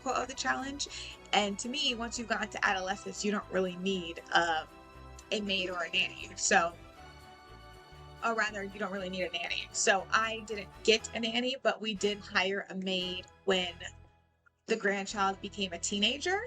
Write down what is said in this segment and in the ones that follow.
quote of the challenge. And to me, once you've gotten to adolescence, you don't really need a maid or a nanny. So, or rather, you don't really need a nanny. So I didn't get a nanny, but we did hire a maid when the grandchild became a teenager.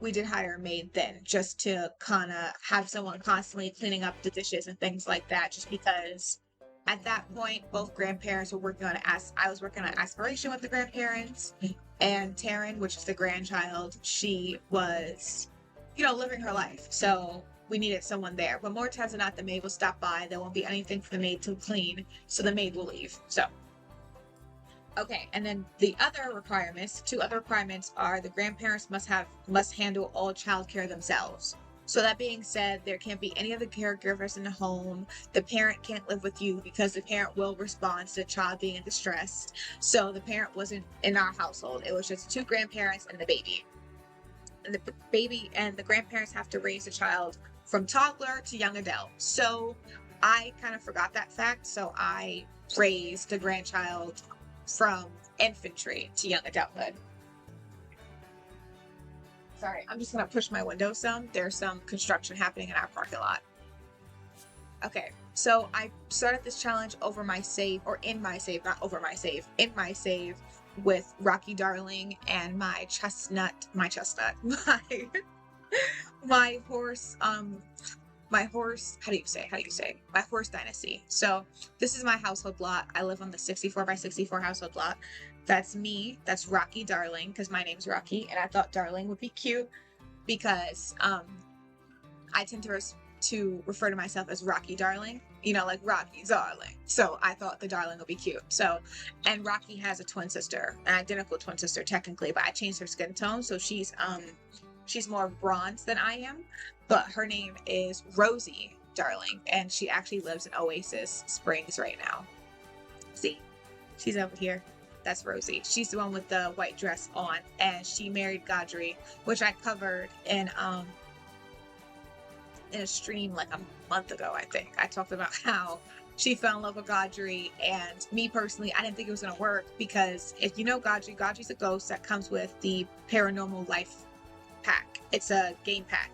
We did hire a maid then, just to kind of have someone constantly cleaning up the dishes and things like that, just because at that point both grandparents were working on I was working on aspiration with the grandparents, and Taryn, which is the grandchild, she was, living her life. So we needed someone there. But more times than not, the maid will stop by. There won't be anything for the maid to clean, so the maid will leave. So okay, and then the other requirements, two other requirements are the grandparents must handle all childcare themselves. So that being said, there can't be any other caregivers in the home. The parent can't live with you because the parent will respond to the child being in distress. So the parent wasn't in our household. It was just two grandparents and the baby. And the baby and the grandparents have to raise the child from toddler to young adult. So I kind of forgot that fact. So I raised the grandchild from infantry to young adulthood. Sorry, I'm just gonna push my window some. There's some construction happening in our parking lot. Okay, so I started this challenge over my save, or in my save, not over my save, in my save with Rocky Darling and my my horse, my horse, how do you say? My horse dynasty. So this is my household lot. I live on the 64 by 64 household lot. That's me. That's Rocky Darling, because my name's Rocky, and I thought Darling would be cute because I tend to refer to myself as Rocky Darling, like Rocky Darling. So I thought the Darling would be cute. So, and Rocky has a twin sister, an identical twin sister technically, but I changed her skin tone, so she's more bronze than I am, but her name is Rosie Darling, and she actually lives in Oasis Springs right now. See, she's over here. That's Rosie. She's the one with the white dress on, and she married Godry, which I covered in a stream like a month ago, I think. I talked about how she fell in love with Godry, and me personally, I didn't think it was gonna work, because if you know Godry, Godry's a ghost that comes with the Paranormal Life pack. It's a game pack.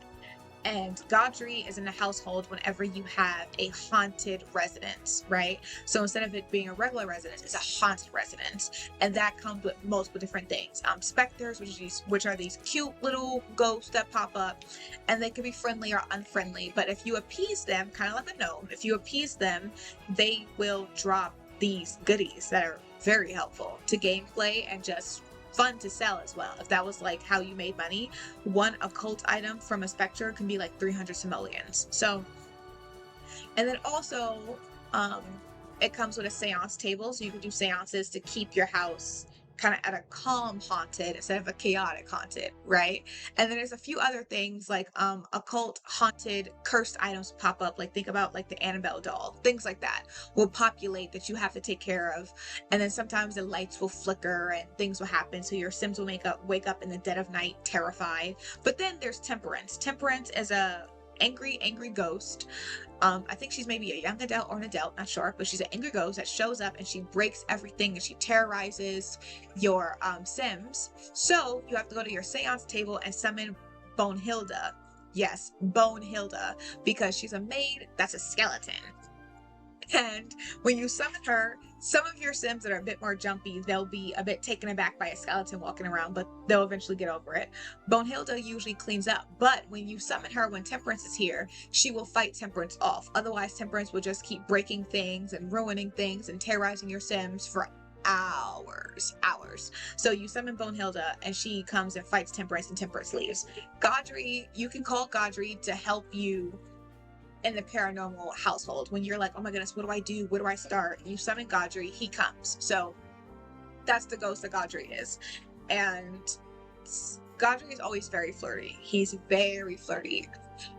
And Godry is in the household whenever you have a haunted residence, right? So instead of it being a regular residence, it's a haunted residence. And that comes with multiple different things. Specters, which are these cute little ghosts that pop up, and they can be friendly or unfriendly. But if you appease them, kind of like a gnome, if you appease them, they will drop these goodies that are very helpful to gameplay and just fun to sell as well. If that was like how you made money, one occult item from a specter can be like 300 simoleons. So, and then also it comes with a seance table, so you can do seances to keep your house kind of at a calm haunted instead of a chaotic haunted, right? And then there's a few other things like occult haunted cursed items pop up, like think about like the Annabelle doll, things like that will populate that you have to take care of. And then sometimes the lights will flicker and things will happen, so your Sims will wake up in the dead of night terrified. But then there's Temperance. Temperance is a angry ghost. I think she's maybe a young adult or an adult, not sure, but she's an angry ghost that shows up and she breaks everything and she terrorizes your Sims. So you have to go to your seance table and summon Bonehilda. Yes, Bonehilda, because she's a maid that's a skeleton. And when you summon her, some of your Sims that are a bit more jumpy, they'll be a bit taken aback by a skeleton walking around, but they'll eventually get over it. Bonehilda usually cleans up, but when you summon her when Temperance is here, she will fight Temperance off. Otherwise, Temperance will just keep breaking things and ruining things and terrorizing your Sims for hours. So you summon Bonehilda and she comes and fights Temperance, and Temperance leaves. Godry, you can call Godry to help you in the paranormal household. When you're like, oh my goodness, what do I do? Where do I start? You summon Godry, he comes. So that's the ghost that Godry is. And Godry is always very flirty. He's very flirty.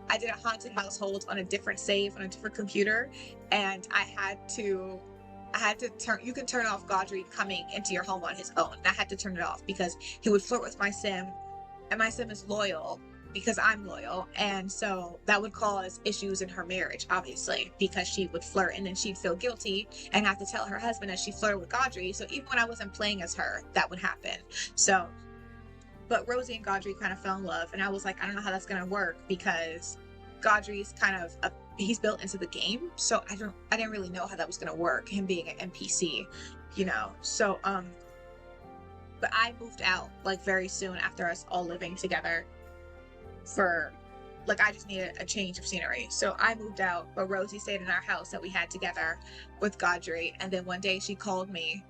I did a haunted household on a different save on a different computer, and I had to turn, you can turn off Godry coming into your home on his own. I had to turn it off because he would flirt with my Sim, and my Sim is loyal because I'm loyal, and so that would cause issues in her marriage, obviously, because she would flirt and then she'd feel guilty and have to tell her husband that she flirted with Godry. So even when I wasn't playing as her, that would happen. So but Rosie and Godry kind of fell in love, and I was like, I don't know how that's gonna work because Godry's kind of he's built into the game, so I didn't really know how that was gonna work, him being an NPC, you know. So but I moved out like very soon after us all living together for like I just needed a change of scenery. So I moved out, but Rosie stayed in our house that we had together with Godry, and then one day she called me.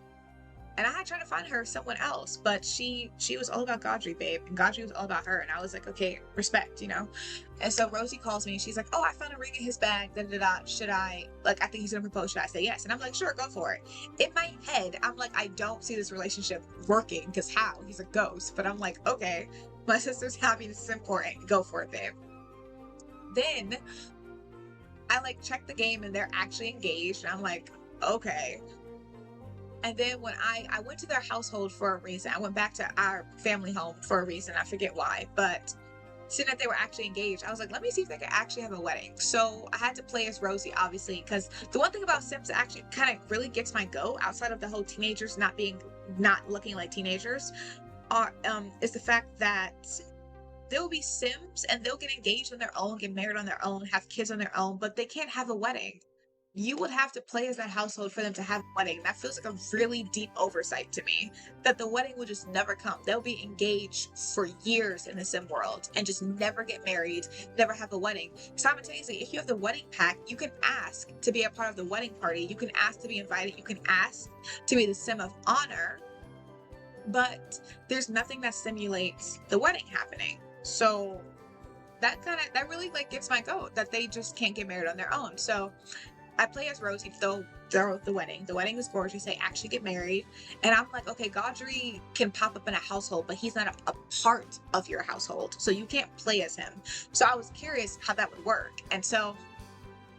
And I had tried to find her someone else, but she was all about Godry, babe, and Godry was all about her. And I was like, okay, respect, you know. And so Rosie calls me, and she's like, oh, I found a ring in his bag. Da da da. Should I I think he's gonna propose? Should I say yes? And I'm like, sure, go for it. In my head, I'm like, I don't see this relationship working because how? He's a ghost. But I'm like, okay, my sister's happy. This is important. Go for it, babe. Then I check the game, and they're actually engaged, and I'm like, okay. And then when I went to their household for a reason, I went back to our family home for a reason, I forget why, but seeing that they were actually engaged, I was like, let me see if they could actually have a wedding. So I had to play as Rosie, obviously, because the one thing about Sims that actually kind of really gets my goat, outside of the whole teenagers not looking like teenagers, is the fact that there will be Sims and they'll get engaged on their own, get married on their own, have kids on their own, but they can't have a wedding. You would have to play as that household for them to have a wedding. That feels like a really deep oversight to me, that the wedding will just never come. They'll be engaged for years in the sim world and just never get married, never have a wedding. Simultaneously, if you have the wedding pack, you can ask to be a part of the wedding party. You can ask to be invited. You can ask to be the sim of honor, but there's nothing that simulates the wedding happening. So that really gets my goat, that they just can't get married on their own. So I play as Rosie though the wedding. The wedding is gorgeous. They actually get married. And I'm like, okay, Godry can pop up in a household, but he's not a part of your household. So you can't play as him. So I was curious how that would work. And so,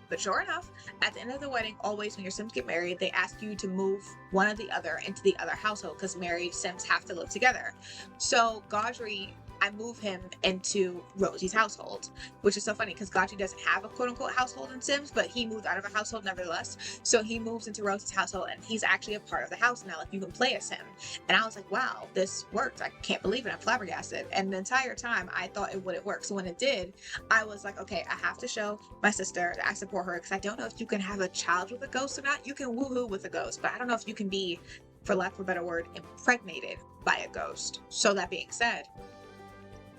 but sure enough, at the end of the wedding, always when your Sims get married, they ask you to move one or the other into the other household because married Sims have to live together. So Godry, I move him into Rosie's household, which is so funny because Godry doesn't have a quote unquote household in Sims, but he moved out of a household nevertheless. So he moves into Rosie's household and he's actually a part of the house now. Like you can play as him. And I was like, wow, this worked. I can't believe it. I'm flabbergasted. And the entire time I thought it wouldn't work. So when it did, I was like, okay, I have to show my sister that I support her because I don't know if you can have a child with a ghost or not. You can woohoo with a ghost, but I don't know if you can be, for lack of a better word, impregnated by a ghost. So that being said,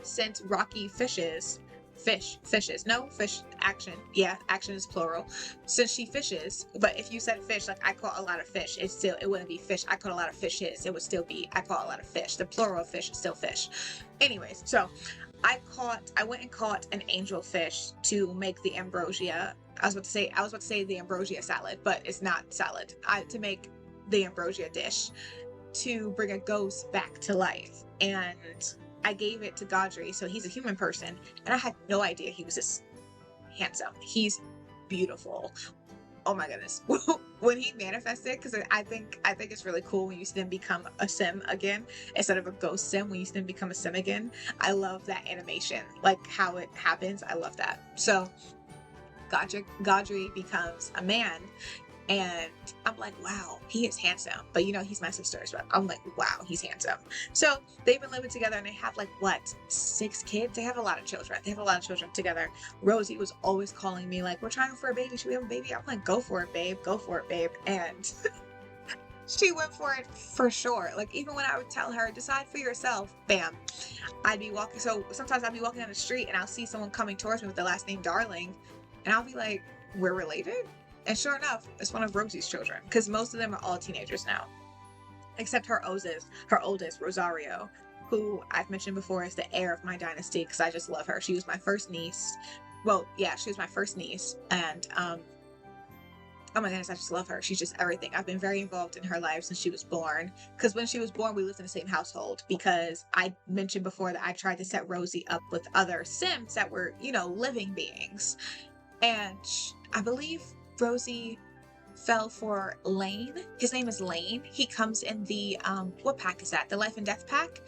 since Rocky fishes, action. Yeah, action is plural. Since she fishes, but if you said fish, like I caught a lot of fish, it wouldn't be fish. I caught a lot of fishes. It would still be, I caught a lot of fish. The plural of fish is still fish. Anyways, so I went and caught an angelfish to make the ambrosia. I was about to say the ambrosia salad, but it's not salad. To make the ambrosia dish to bring a ghost back to life. And I gave it to Godry, so he's a human person, and I had no idea he was this handsome. He's beautiful. Oh my goodness. When he manifested, because I think it's really cool when you see them become a sim again instead of a ghost sim, when you see them become a sim again. I love that animation, like how it happens. I love that. So Godry becomes a man. And I'm like, wow, he is handsome. But he's my sister's, but I'm like, wow, he's handsome. So they've been living together and they have 6 kids? They have a lot of children. Together. Rosie was always calling me like, we're trying for a baby. Should we have a baby? I'm like, go for it, babe. Go for it, babe. And she went for it for sure. Like even when I would tell her, decide for yourself, bam. I'd be walking. So sometimes I'd be walking down the street and I'll see someone coming towards me with the last name Darling. And I'll be like, we're related? And sure enough, it's one of Rosie's children, because most of them are all teenagers now, except her oldest, Rosario, who I've mentioned before is the heir of my dynasty, because I just love her. She was my first niece. Well, yeah, she was my first niece, and oh my goodness, I just love her. She's just everything. I've been very involved in her life since she was born, because when she was born, we lived in the same household, because I mentioned before that I tried to set Rosie up with other Sims that were, living beings, and I believe Rosie fell for Lane. His name is Lane. He comes in the what pack is that? The Life and Death pack.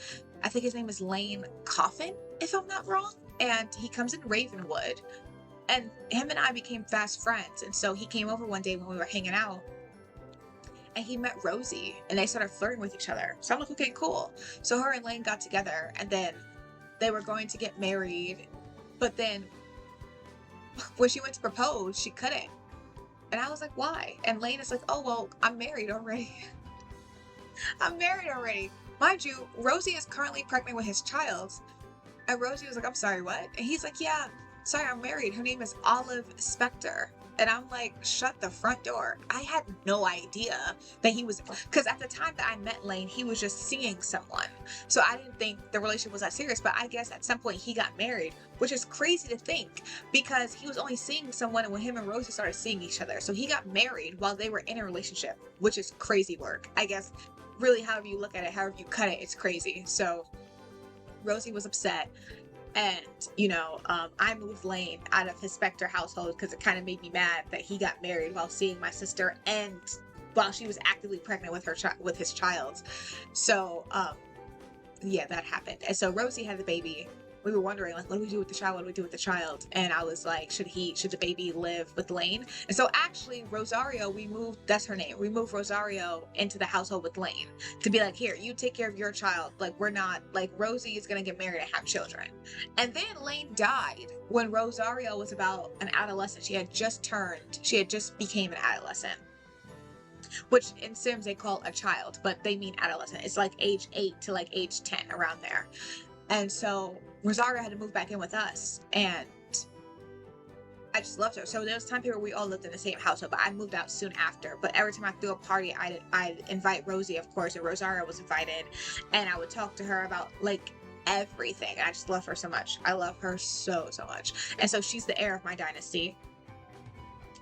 I think his name is Lane Coffin, if I'm not wrong. And he comes in Ravenwood. And him and I became fast friends. And so he came over one day when we were hanging out. and he met Rosie, and they started flirting with each other. So I'm like, okay, cool. So her and Lane got together, and then they were going to get married, but then when she went to propose, she couldn't. And I was like, why? And Lane is like, oh, well, I'm married already. I'm married already. Mind you, Rosie is currently pregnant with his child. And Rosie was like, I'm sorry, what? And he's like, yeah, sorry, I'm married. Her name is Olive Spector. And I'm like, shut the front door. I had no idea that he was, because at the time that I met Lane, he was just seeing someone. So I didn't think the relationship was that serious. But I guess at some point he got married, which is crazy to think because he was only seeing someone when him and Rosie started seeing each other. So he got married while they were in a relationship, which is crazy work. I guess really, however you look at it, however you cut it, it's crazy. So Rosie was upset. And, you know, I moved Lane out of his Spector household because it kind of made me mad that he got married while seeing my sister and while she was actively pregnant with with his child. So, yeah, that happened. And so Rosie had the baby. We were wondering, like, what do we do with the child? What do we do with the child? And I was like, should the baby live with Lane? And so actually, Rosario, that's her name. We moved Rosario into the household with Lane to be like, here, you take care of your child. Like, we're not, like, Rosie is going to get married and have children. And then Lane died when Rosario was about an adolescent. She had just became an adolescent, which in Sims they call a child, but they mean adolescent. It's like age 8 to like age 10, around there. And so Rosario had to move back in with us, and I just loved her. So there was time period where we all lived in the same household, but I moved out soon after. But every time I threw a party, I'd invite Rosie, of course, and Rosario was invited, and I would talk to her about like everything. I just love her so much. I love her so much. And so she's the heir of my dynasty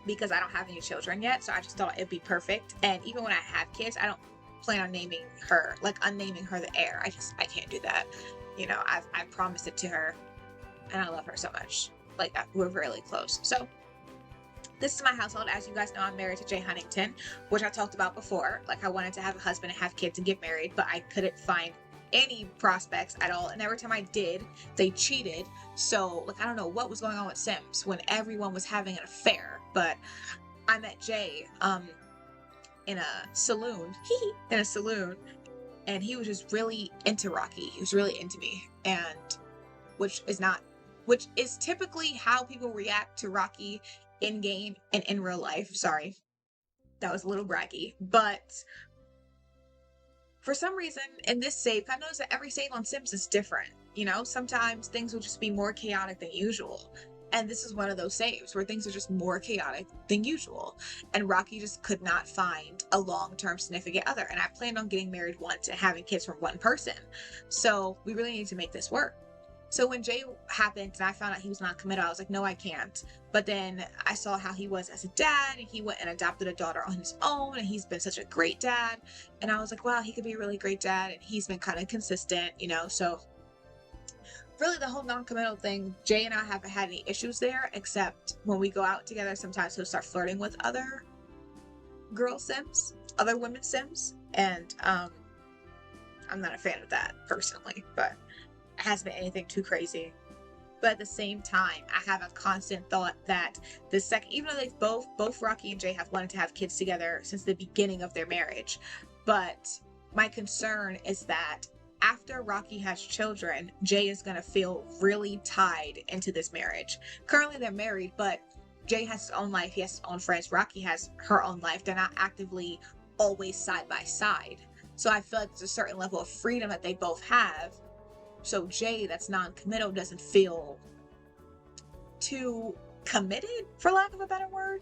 because I don't have any children yet. So I just thought it'd be perfect. And even when I have kids, I don't plan on naming her, like unnaming her the heir. I can't do that. You know, I've promised it to her, and I love her so much. Like, we're really close. So this is my household. As you guys know, I'm married to Jay Huntington, which I talked about before. Like, I wanted to have a husband and have kids and get married, but I couldn't find any prospects at all. And every time I did, they cheated. So, like, I don't know what was going on with Sims when everyone was having an affair. But I met Jay in a saloon. And he was just really into Rocky. He was really into me. And which is typically how people react to Rocky in game and in real life. Sorry, that was a little braggy. But for some reason in this save, I noticed that every save on Sims is different. You know, sometimes things will just be more chaotic than usual. And this is one of those saves where things are just more chaotic than usual. And Rocky just could not find a long-term significant other. And I planned on getting married once and having kids from one person. So we really need to make this work. So when Jay happened and I found out he was not committed, I was like, no, I can't. But then I saw how he was as a dad, and he went and adopted a daughter on his own, and he's been such a great dad. And I was like, wow, he could be a really great dad. And he's been kind of consistent, you know, so really the whole non-committal thing, Jay and I haven't had any issues there, except when we go out together, sometimes he'll start flirting with other women Sims, and I'm not a fan of that personally, but it hasn't been anything too crazy. But at the same time, I have a constant thought that even though they've both Rocky and Jay have wanted to have kids together since the beginning of their marriage, but my concern is that after Rocky has children, Jay is going to feel really tied into this marriage. Currently, they're married, but Jay has his own life. He has his own friends. Rocky has her own life. They're not actively always side by side. So I feel like there's a certain level of freedom that they both have. So Jay, that's non-committal, doesn't feel too committed, for lack of a better word.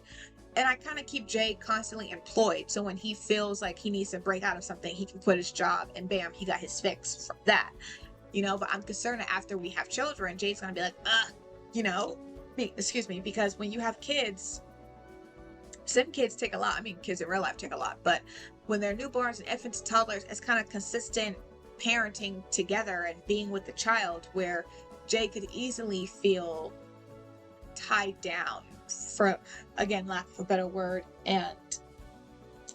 And I kind of keep Jay constantly employed. So when he feels like he needs to break out of something, he can quit his job and bam, he got his fix from that. You know, but I'm concerned that after we have children, Jay's going to be like, you know, excuse me, because when you have kids, some kids take a lot. I mean, kids in real life take a lot. But when they're newborns and infants and toddlers, it's kind of consistent parenting together and being with the child where Jay could easily feel tied down, for again, lack of a better word, and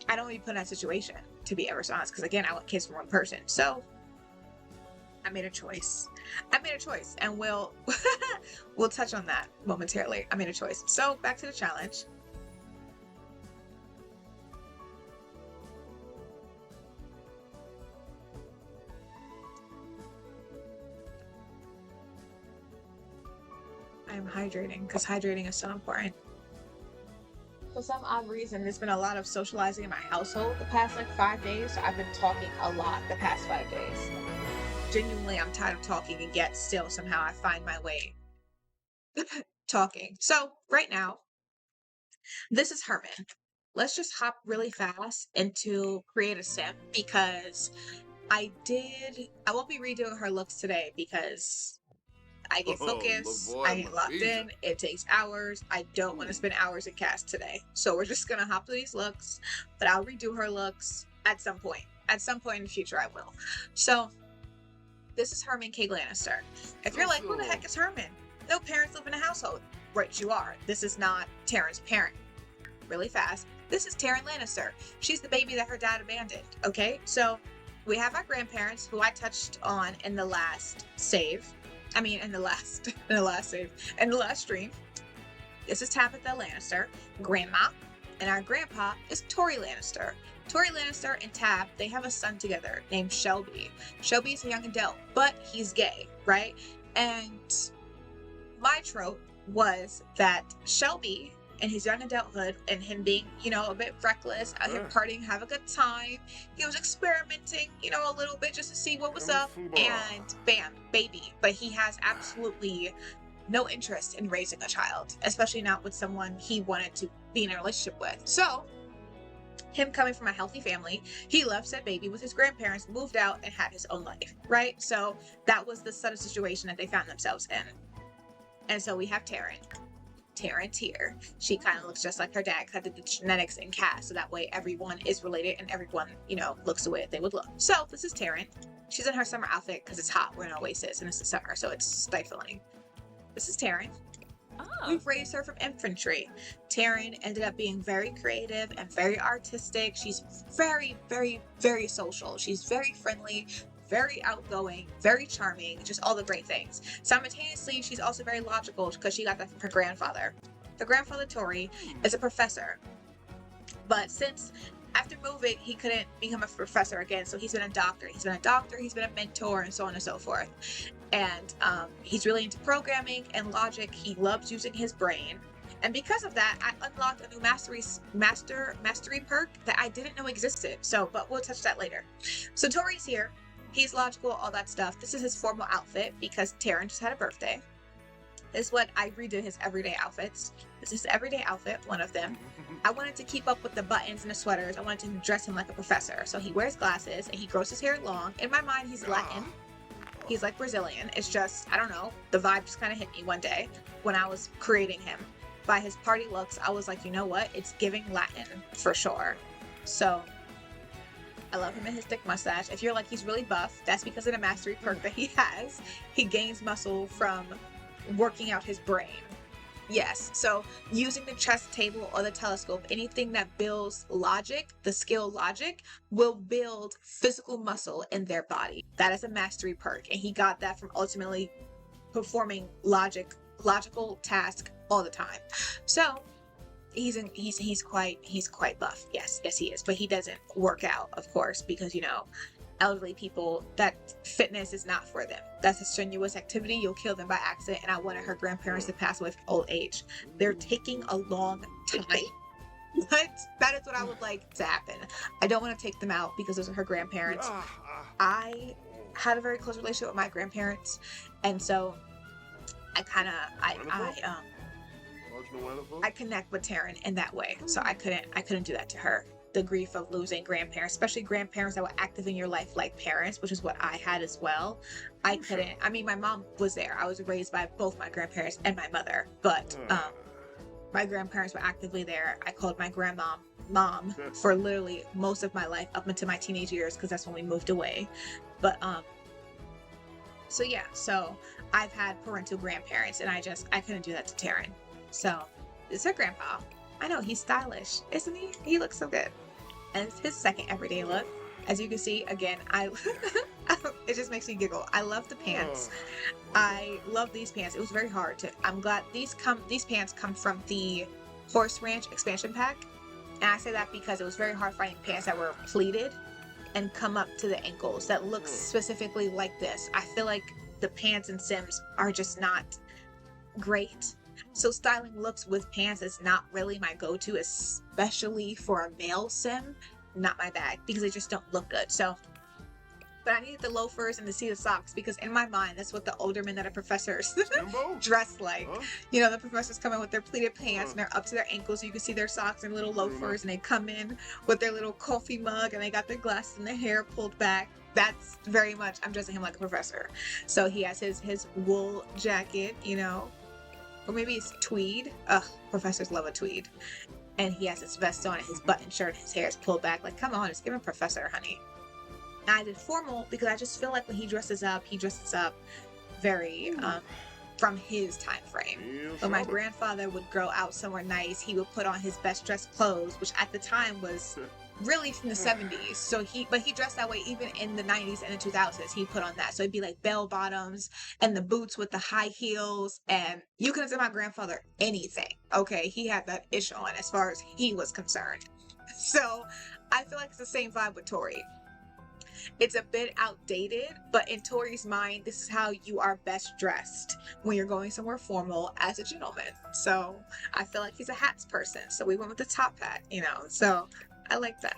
I don't want to be put in that situation, to be ever so honest, because again, I want kids from one person. So I made a choice, and we'll touch on that momentarily. I made a choice. So back to the challenge. I'm hydrating because hydrating is so important. For some odd reason, there's been a lot of socializing in my household the past like 5 days. So I've been talking a lot the past 5 days. Genuinely, I'm tired of talking, and yet still somehow I find my way talking. So right now, this is Herman. Let's just hop really fast into create a sim because I won't be redoing her looks today because I get Oh, the focused, boy I get locked Louisa. in, it takes hours. I don't want to spend hours in cast today. So we're just gonna hop through these looks, but I'll redo her looks at some point. At some point in the future I will. So this is Herman K. Lannister. If you're like, who the heck is Herman? No parents live in a household. Right, you are. This is not Taryn's parent. Really fast. This is Taryn Lannister. She's the baby that her dad abandoned. Okay, so we have our grandparents, who I touched on in the last save. I mean, in the last stream. This is Tabitha Lannister, grandma, and our grandpa is Tory Lannister. Tory Lannister and Tab, they have a son together named Shelby. Shelby's a young adult, but he's gay, right? And my trope was that Shelby, in his young adulthood, and him being, a bit reckless, out here partying, have a good time, he was experimenting, a little bit just to see what was up, and bam, baby. But he has absolutely no interest in raising a child, especially not with someone he wanted to be in a relationship with. So, him coming from a healthy family, he left said baby with his grandparents, moved out, and had his own life, right? So that was the sort of situation that they found themselves in. And so we have Taryn. Taryn's here. She kind of looks just like her dad, cut the genetics and cast, so that way everyone is related and everyone, looks the way that they would look. So this is Taryn. She's in her summer outfit because it's hot. We're in Oasis and it's the summer, so it's stifling. This is Taryn. Oh. We've raised her from infantry. Taryn ended up being very creative and very artistic. She's very, very, very social. She's very friendly, very outgoing, very charming, just all the great things. Simultaneously, she's also very logical because she got that from her grandfather. Her grandfather, Tory, is a professor. But since after moving, he couldn't become a professor again, so he's been a doctor. He's been a mentor, and so on and so forth. And he's really into programming and logic. He loves using his brain. And because of that, I unlocked a new mastery perk that I didn't know existed. But we'll touch that later. So Tori's here. He's logical, all that stuff. This is his formal outfit because Taryn just had a birthday. This is what I redid his everyday outfits. This is his everyday outfit, one of them. I wanted to keep up with the buttons and the sweaters. I wanted to dress him like a professor. So he wears glasses and he grows his hair long. In my mind, he's Latin. He's like Brazilian. It's just, I don't know, the vibe just kind of hit me one day when I was creating him. By his party looks, I was like, you know what? It's giving Latin for sure. So I love him and his thick mustache. If you're like, he's really buff, that's because of the mastery perk that he has. He gains muscle from working out his brain. Yes, so using the chess table or the telescope, anything that builds logic, the skill logic, will build physical muscle in their body. That is a mastery perk, and he got that from ultimately performing logical task all the time. So he's quite buff. Yes, he is, but he doesn't work out, of course, because elderly people, that fitness is not for them. That's a strenuous activity. You'll kill them by accident, and I wanted her grandparents to pass away from old age. They're taking a long time. But that is what I would like to happen. I don't want to take them out because those are her grandparents. I had a very close relationship with my grandparents, and so I connect with Taryn in that way. So I couldn't do that to her. The grief of losing grandparents, especially grandparents that were active in your life like parents, which is what I had as well. I couldn't. I mean, my mom was there. I was raised by both my grandparents and my mother, but my grandparents were actively there. I called my grandma mom for literally most of my life up until my teenage years because that's when we moved away. But so I've had parental grandparents, and I couldn't do that to Taryn. So this is her grandpa. I know, he's stylish, isn't he? He looks so good. And it's his second everyday look. As you can see, again, it just makes me giggle. I love the pants. I love these pants. It was very hard to, I'm glad these pants come from the Horse Ranch expansion pack. And I say that because it was very hard finding pants that were pleated and come up to the ankles that look specifically like this. I feel like the pants in Sims are just not great. So styling looks with pants is not really my go-to, especially for a male sim. Not my bag because they just don't look good. So, but I needed the loafers and the seated socks because in my mind, that's what the older men that are professors dress like. You know, the professors come in with their pleated pants and they're up to their ankles. So you can see their socks and little loafers, and they come in with their little coffee mug and they got their glasses and their hair pulled back. That's very much, I'm dressing him like a professor. So he has his wool jacket, you know, or maybe it's tweed. Ugh, professors love a tweed. And he has his vest on and his button shirt and his hair is pulled back. Like, come on, just give him professor, honey. And I did formal because I just feel like when he dresses up very from his time frame. When my grandfather would go out somewhere nice, he would put on his best dressed clothes, which at the time was really from the 70s. So he dressed that way even in the 90s and the 2000s. He put on that. So it'd be like bell bottoms and the boots with the high heels. And you couldn't tell my grandfather anything. Okay. He had that ish on as far as he was concerned. So I feel like it's the same vibe with Tori. It's a bit outdated, but in Tori's mind, this is how you are best dressed when you're going somewhere formal as a gentleman. So I feel like he's a hats person. So we went with the top hat, you know. So I like that.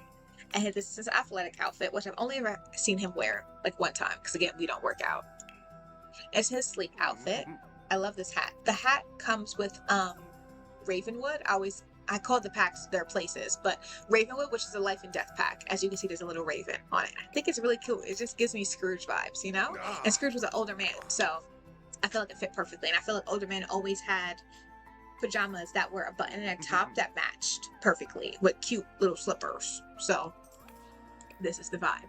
And this is his athletic outfit, which I've only ever seen him wear like one time, because again, we don't work out. It's his sleek outfit. I love this hat. The hat comes with Ravenwood. I call the packs their places, but Ravenwood, which is a life and death pack. As you can see, there's a little raven on it. I think it's really cool. It just gives me Scrooge vibes, you know? And Scrooge was an older man, so I feel like it fit perfectly. And I feel like older men always had pajamas that were a button and a top that matched perfectly with cute little slippers. So this is the vibe.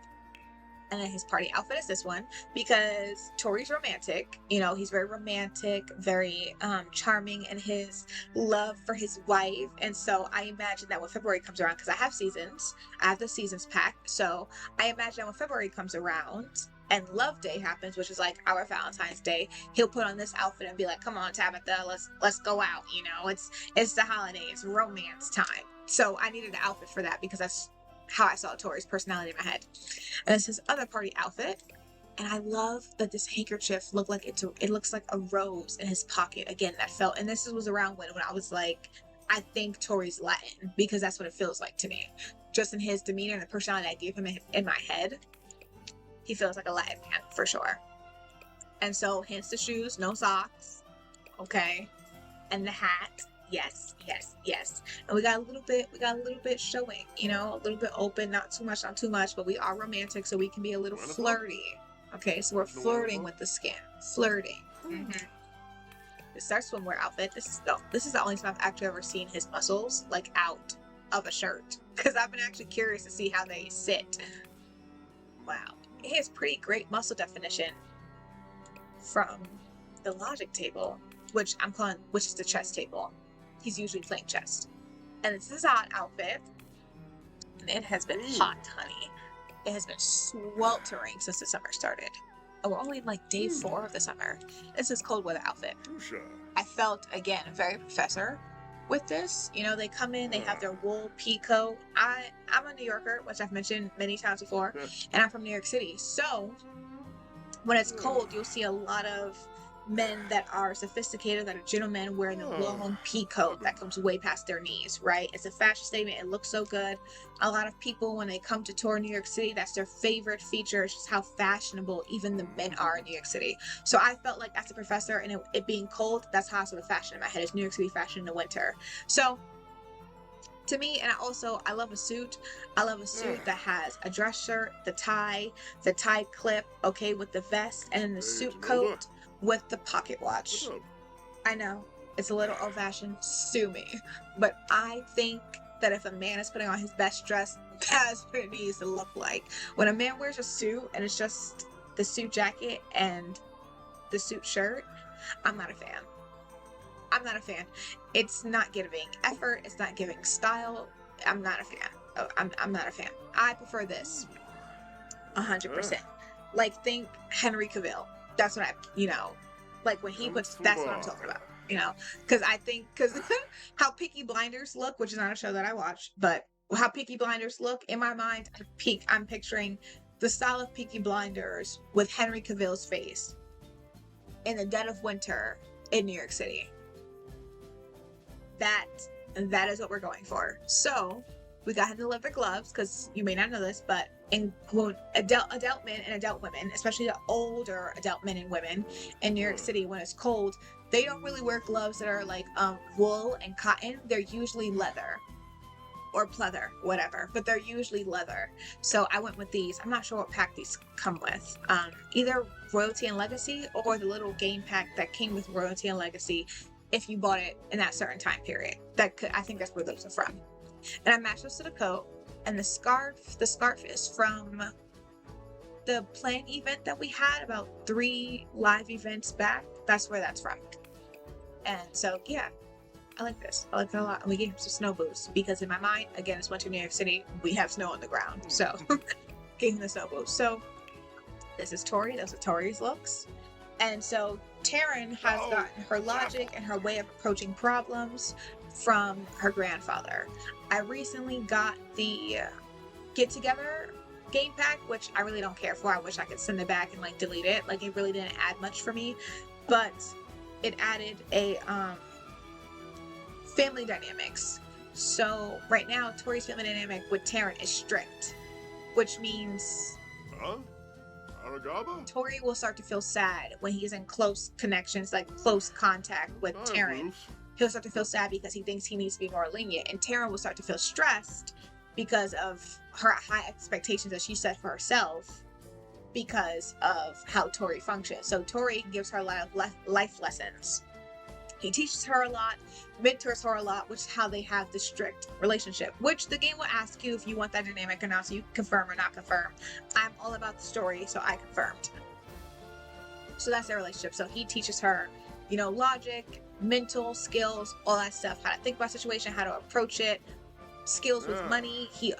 And then his party outfit is this one because Tori's romantic. You know, he's very romantic, very charming in his love for his wife. And so I imagine that when February comes around, because I have the seasons pack. So I imagine that when February comes around and Love Day happens, which is like our Valentine's Day, he'll put on this outfit and be like, "Come on, Tabitha, let's go out." You know, it's the holiday, it's romance time. So I needed an outfit for that because that's how I saw Tori's personality in my head. And it's his other party outfit. And I love that this handkerchief looks like a rose in his pocket. Again, that felt, and this was around when I was like, I think Tori's Latin, because that's what it feels like to me. Just in his demeanor and the personality I gave him in my head, he feels like a Latin man for sure. And so hence the shoes, no socks. Okay. And the hat. Yes. And we got a little bit showing, you know, a little bit open, not too much, but we are romantic, so we can be a little flirty. Okay, so we're flirting with the skin. Flirting. Mm-hmm. This is our swimwear outfit. This is the only time I've actually ever seen his muscles like out of a shirt, because I've been actually curious to see how they sit. Wow. He has pretty great muscle definition from the logic table, which is the chess table. He's usually playing chess. And this is our outfit. And it has been hot, honey. It has been sweltering since the summer started. And we're only like day 4 of the summer. This is cold weather outfit. I felt, again, very professor with this. You know, they come in, they have their wool pea coat. I'm a New Yorker, which I've mentioned many times before, and I'm from New York City. So when it's cold, you'll see a lot of men that are sophisticated, that are gentlemen, wearing the long pea coat that comes way past their knees, right? It's a fashion statement. It looks so good. A lot of people, when they come to tour New York City, that's their favorite feature. It's just how fashionable even the men are in New York City. So I felt like as a professor, and it being cold, that's how I saw the fashion in my head. It's New York City fashion in the winter. So to me, and I love a suit. I love a suit that has a dress shirt, the tie clip, okay, with the vest, and then the suit coat with the pocket watch. I know, it's a little old-fashioned, sue me. But I think that if a man is putting on his best dress, that's what it needs to look like. When a man wears a suit and it's just the suit jacket and the suit shirt, I'm not a fan. It's not giving effort. It's not giving style. I'm not a fan. I'm not a fan. I prefer this 100%. Like, think Henry Cavill. That's what like when he puts, that's what I'm talking about, you know, because how Peaky Blinders look, which is not a show that I watch, but how Peaky Blinders look in my mind, I'm picturing the style of Peaky Blinders with Henry Cavill's face in the dead of winter in New York City. That is what we're going for. So we got him to leather gloves, because you may not know this, but in adult men and adult women, especially the older adult men and women in New York City, when it's cold, they don't really wear gloves that are like wool and cotton. They're usually leather or pleather, whatever, but they're usually leather. So I went with these. I'm not sure what pack these come with. Either Royalty and Legacy, or the little game pack that came with Royalty and Legacy if you bought it in that certain time period. I think that's where those are from. And I matched those to the coat. And the scarf is from the playing event that we had about 3 live events back. That's where that's from. And so, yeah, I like this. I like that a lot. And we gave him some snow boots, because in my mind, again, it's winter New York City. We have snow on the ground. So, gave him the snow boots. So, this is Tori. Those are Tori's looks. And so, Taryn has gotten her logic and her way of approaching problems from her grandfather. I recently got the Get Together game pack, which I really don't care for. I wish I could send it back and like delete it. Like, it really didn't add much for me, but it added a family dynamics. So right now, Tori's family dynamic with Taryn is strict, which means Tori will start to feel sad when he's in close connections, like close contact with Taryn. He'll start to feel sad because he thinks he needs to be more lenient, and Taryn will start to feel stressed because of her high expectations that she set for herself because of how Tori functions. So Tori gives her a lot of life lessons. He teaches her a lot, mentors her a lot, which is how they have the strict relationship, which the game will ask you if you want that dynamic or not, so you can confirm or not confirm. I'm all about the story, so I confirmed. So that's their relationship. So he teaches her, logic, mental skills, all that stuff, how to think about a situation, how to approach it, skills with money. He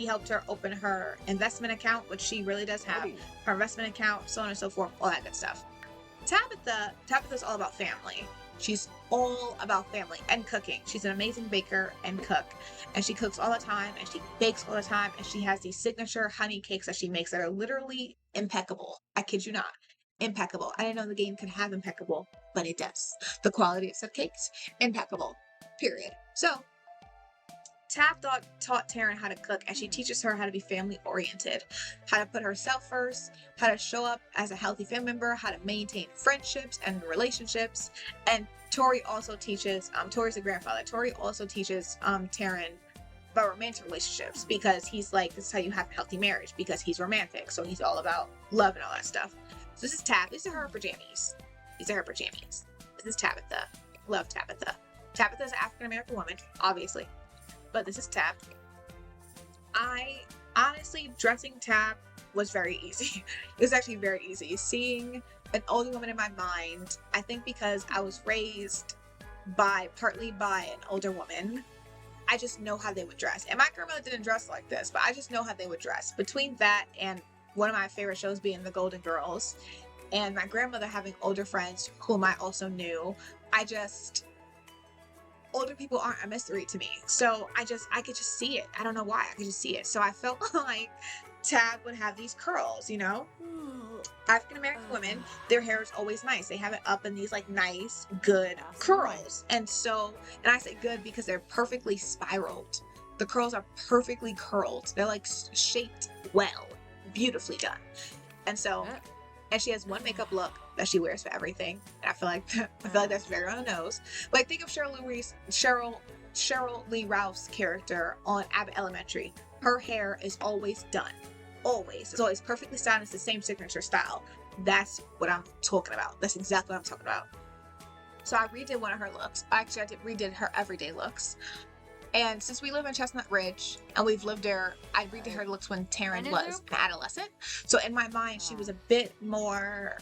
helped her open her investment account, which she really does have, her investment account, so on and so forth, all that good stuff. Tabitha's all about family. She's all about family and cooking. She's an amazing baker and cook, and she cooks all the time, and she bakes all the time, and she has these signature honey cakes that she makes that are literally impeccable. I kid you not. Impeccable. I didn't know the game could have impeccable, but it does. The quality of said cakes, impeccable. Period. So Tab taught Taryn how to cook, and she teaches her how to be family oriented, how to put herself first, how to show up as a healthy family member, how to maintain friendships and relationships. And Tori also teaches, Tori's a grandfather. Tori also teaches Taryn about romantic relationships, because he's like, this is how you have a healthy marriage, because he's romantic. So he's all about love and all that stuff. So this is Tab. These are her pajamas. This is Tabitha. Love Tabitha. Tabitha's an African American woman, obviously. But this is Tab. Honestly, dressing Tab was very easy. It was actually very easy. Seeing an older woman in my mind, I think because I was raised partly by an older woman, I just know how they would dress. And my grandmother didn't dress like this, but I just know how they would dress. Between that and one of my favorite shows being The Golden Girls, and my grandmother having older friends whom I also knew, older people aren't a mystery to me. So I could just see it. I don't know why. I could just see it. So I felt like Tab would have these curls, African American women, their hair is always nice. They have it up in these like nice, good curls. And I say good because they're perfectly spiraled. The curls are perfectly curled. They're like shaped well, beautifully done. And she has one makeup look that she wears for everything. And I feel like that's very on the nose. Like, think of Cheryl Lee Ralph's character on Abbott Elementary. Her hair is always done. Always. It's always perfectly styled. It's the same signature style. That's what I'm talking about. That's exactly what I'm talking about. So I redid one of her looks. Actually, I redid her everyday looks. And since we live in Chestnut Ridge and we've lived there, I redid her looks when Taryn was an adolescent. So in my mind, she was a bit more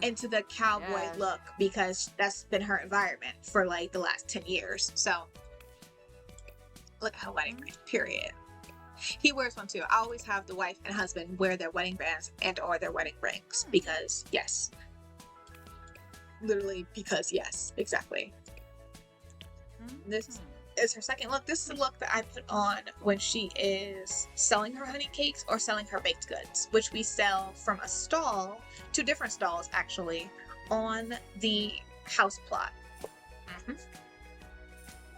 into the cowboy look, because that's been her environment for like the last 10 years. So look at her wedding ring, period. He wears one too. I always have the wife and husband wear their wedding bands and or their wedding rings, because yes. Literally because yes, exactly. This is her second look. This is a look that I put on when she is selling her honey cakes or selling her baked goods, which we sell from a stall, 2 different stalls actually, on the house plot. Mhm.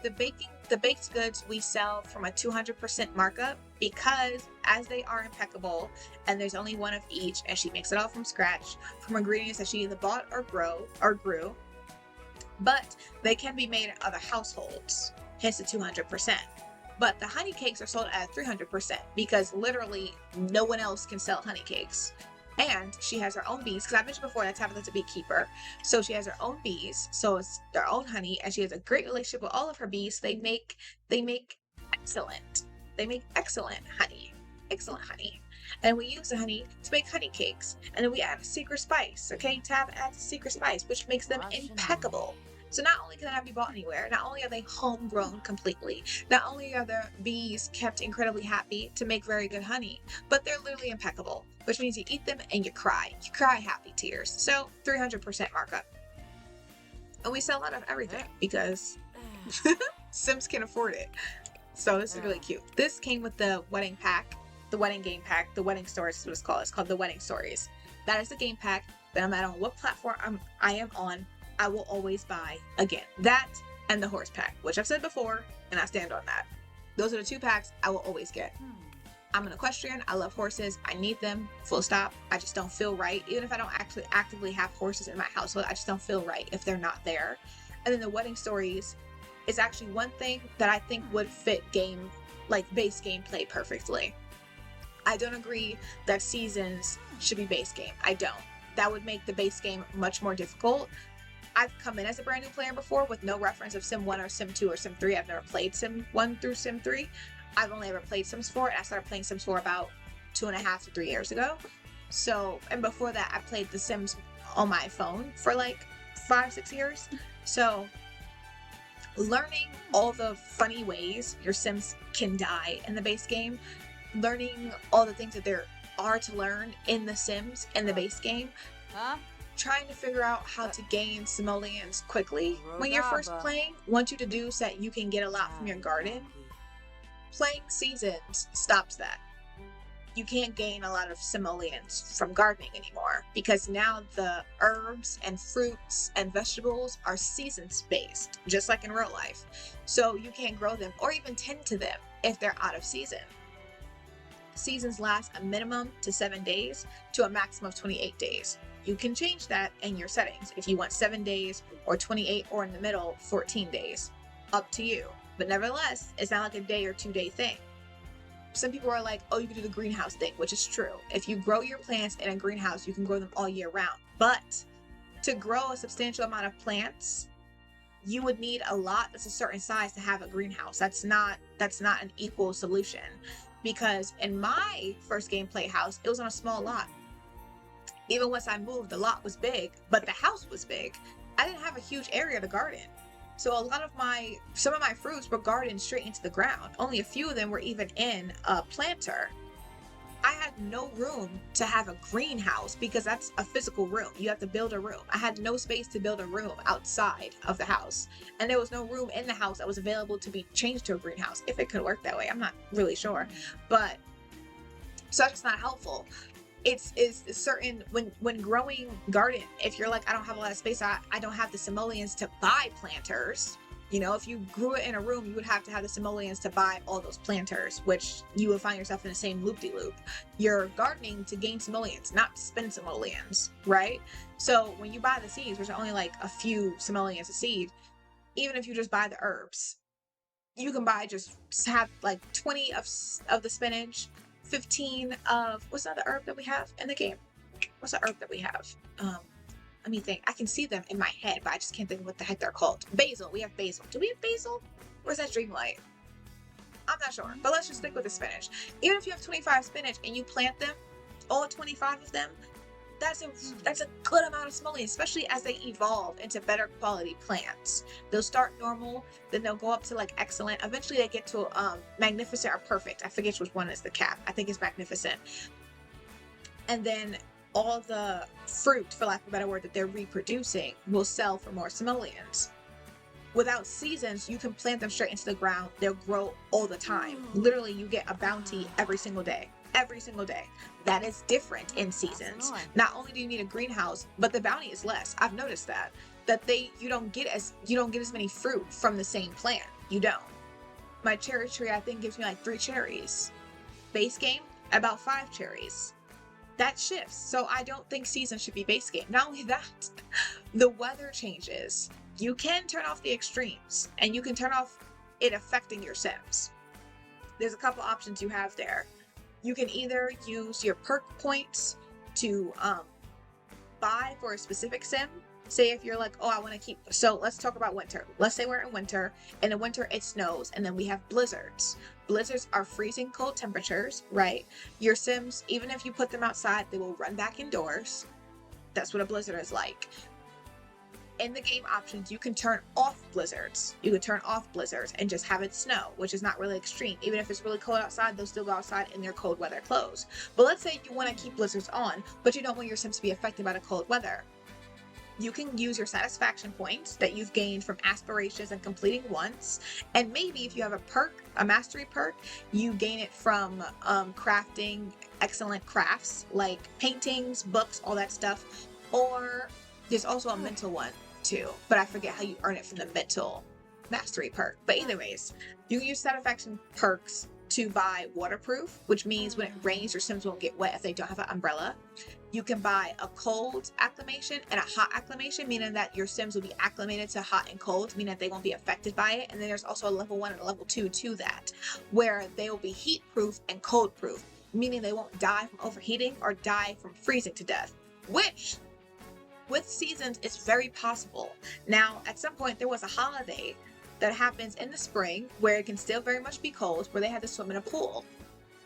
The baked goods we sell from a 200% markup because as they are impeccable and there's only one of each and she makes it all from scratch from ingredients that she either bought or grew, but they can be made in other households, hence the 200%. But the honey cakes are sold at 300% because literally no one else can sell honey cakes. And she has her own bees, because I mentioned before that Tabitha's a beekeeper. So she has her own bees, so it's their own honey, and she has a great relationship with all of her bees. They make excellent. They make excellent honey. Excellent honey. And we use the honey to make honey cakes. And then we add a secret spice. Okay, Tab adds a secret spice, which makes them impeccable. So not only can they not be bought anywhere, not only are they homegrown completely, not only are the bees kept incredibly happy to make very good honey, but they're literally impeccable, which means you eat them and you cry. You cry happy tears. So 300% markup. And we sell a lot of everything because Sims can afford it. So this is really cute. This came with the wedding pack, the wedding game pack, the wedding stories is what it's called. It's called the wedding stories. That is the game pack that no matter on what platform I am on, I will always buy again. That and the horse pack, which I've said before, and I stand on that. Those are the two packs I will always get. I'm an equestrian. I love horses. I need them. Full stop. I just don't feel right. Even if I don't actually actively have horses in my household, I just don't feel right if they're not there. And then the wedding stories is actually one thing that I think would fit game, like base gameplay perfectly. I don't agree that seasons should be base game. I don't. That would make the base game much more difficult. I've come in as a brand new player before with no reference of Sim 1 or Sim 2 or Sim 3. I've never played Sim 1 through Sim 3. I've only ever played Sims 4, and I started playing Sims 4 about 2.5 to 3 years ago. So, and before that, I played The Sims on my phone for like 5-6 years. So, learning all the funny ways your Sims can die in the base game, learning all the things that there are to learn in the Sims in the base game, trying to figure out how to gain simoleons quickly when you're first playing wants you to do so that you can get a lot from your garden. Playing seasons stops that. You can't gain a lot of simoleons from gardening anymore because now the herbs and fruits and vegetables are seasons based, just like in real life. So you can't grow them or even tend to them if they're out of season. Seasons last a minimum to 7 days to a maximum of 28 days. You can change that in your settings if you want 7 days or 28 or in the middle 14 days. Up to you. But nevertheless, it's not like a day or 2 day thing. Some people are like, oh, you can do the greenhouse thing, which is true. If you grow your plants in a greenhouse, you can grow them all year round. But to grow a substantial amount of plants, you would need a lot that's a certain size to have a greenhouse. That's not an equal solution. Because in my first gameplay house, it was on a small lot. Even once I moved, the lot was big, but the house was big. I didn't have a huge area to garden. So some of my fruits were gardened straight into the ground. Only a few of them were even in a planter. I had no room to have a greenhouse because that's a physical room. You have to build a room. I had no space to build a room outside of the house. And there was no room in the house that was available to be changed to a greenhouse. If it could work that way, I'm not really sure. But, so that's just not helpful. It's certain when growing garden, if you're like, I don't have a lot of space, I don't have the simoleons to buy planters. You know, if you grew it in a room, you would have to have the simoleons to buy all those planters, which you would find yourself in the same loop-de-loop. You're gardening to gain simoleons, not to spend simoleons, right? So when you buy the seeds, which are only like a few simoleons a seed, even if you just buy the herbs, you can buy just have like 20 of the spinach, 15 of, what's another herb that we have in the game? What's the herb that we have? Let me think. I can see them in my head, but I just can't think of what the heck they're called. Basil. We have basil. Do we have basil? Or is that Dreamlight? I'm not sure, but let's just stick with the spinach. Even if you have 25 spinach and you plant them, all 25 of them, that's a good amount of simoleons, especially as they evolve into better quality plants. They'll start normal, then they'll go up to like excellent. Eventually they get to magnificent or perfect. I forget which one is the cap. I think it's magnificent. And then all the fruit, for lack of a better word, that they're reproducing will sell for more simoleons. Without seasons, you can plant them straight into the ground. They'll grow all the time. Literally, you get a bounty every single day. every single day. That is different in seasons. Not only do you need a greenhouse, but the bounty is less. I've noticed that you don't get as many fruit from the same plant. You don't. My cherry tree, I think, gives me like 3 cherries. Base game, about 5 cherries. That shifts. So I don't think season should be base game. Not only that, the weather changes. You can turn off the extremes, and you can turn off it affecting your sims. There's a couple options you have there. You can either use your perk points to buy for a specific sim. Say if you're like, oh, I want to keep, so let's talk about winter. Let's say we're in winter, and in winter it snows, and then we have blizzards. Blizzards are freezing cold temperatures, right? Your sims, even if you put them outside, they will run back indoors. That's what a blizzard is like. In the game options, you can turn off blizzards. You can turn off blizzards and just have it snow, which is not really extreme. Even if it's really cold outside, they'll still go outside in their cold weather clothes. But let's say you want to keep blizzards on, but you don't want your sims to be affected by the cold weather. You can use your satisfaction points that you've gained from aspirations and completing once. And maybe if you have a perk, a mastery perk, you gain it from crafting excellent crafts like paintings, books, all that stuff. Or there's also a mental one too, but I forget how you earn it from the mental mastery perk. But anyways, you can use satisfaction perks to buy waterproof, which means when it rains, your sims won't get wet if they don't have an umbrella. You can buy a cold acclimation and a hot acclimation, meaning that your sims will be acclimated to hot and cold, meaning that they won't be affected by it. And then there's also a level 1 and a level 2 to that, where they will be heat proof and cold proof, meaning they won't die from overheating or die from freezing to death, which with seasons is very possible. Now, at some point there was a holiday that happens in the spring where it can still very much be cold, where they had to swim in a pool.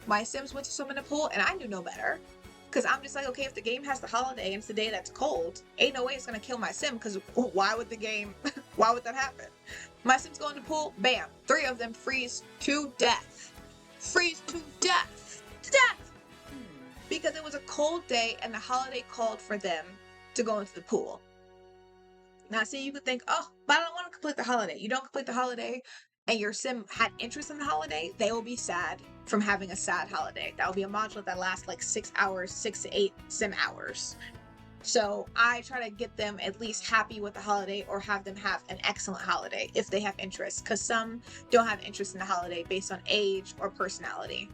My sims went to swim in a pool, and I knew no better. Because I'm just like, okay, if the game has the holiday and it's the day that's cold, ain't no way it's going to kill my sim, because why would that happen? My sims go in the pool, bam, 3 of them freeze to death. Freeze to death. To death! Because it was a cold day and the holiday called for them to go into the pool. Now, see, you could think, oh, but I don't want to complete the holiday. You don't complete the holiday, and your sim had interest in the holiday, they will be sad from having a sad holiday. That will be a module that lasts like 6 hours, 6 to 8 sim hours. So I try to get them at least happy with the holiday, or have them have an excellent holiday if they have interest, because some don't have interest in the holiday based on age or personality,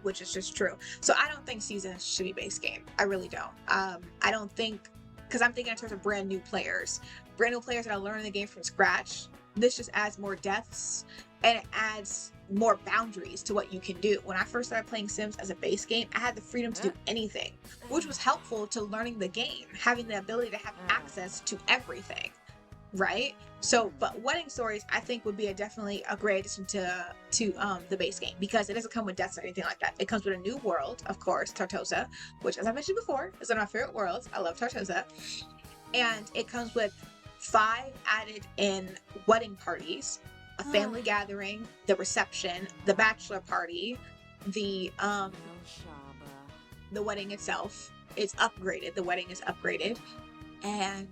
which is just true. So I don't think seasons should be base game. I really don't. I don't think, because I'm thinking in terms of brand new players that are learning the game from scratch. This just adds more deaths, and it adds more boundaries to what you can do. When I first started playing Sims as a base game, I had the freedom to do anything, which was helpful to learning the game, having the ability to have access to everything, right? So, but wedding stories, I think, would be definitely a great addition to the base game, because it doesn't come with deaths or anything like that. It comes with a new world, of course, Tartosa, which, as I mentioned before, is one of my favorite worlds. I love Tartosa. And it comes with 5 added in wedding parties, a family gathering, the reception, the bachelor party, the wedding itself is upgraded. The wedding is upgraded. And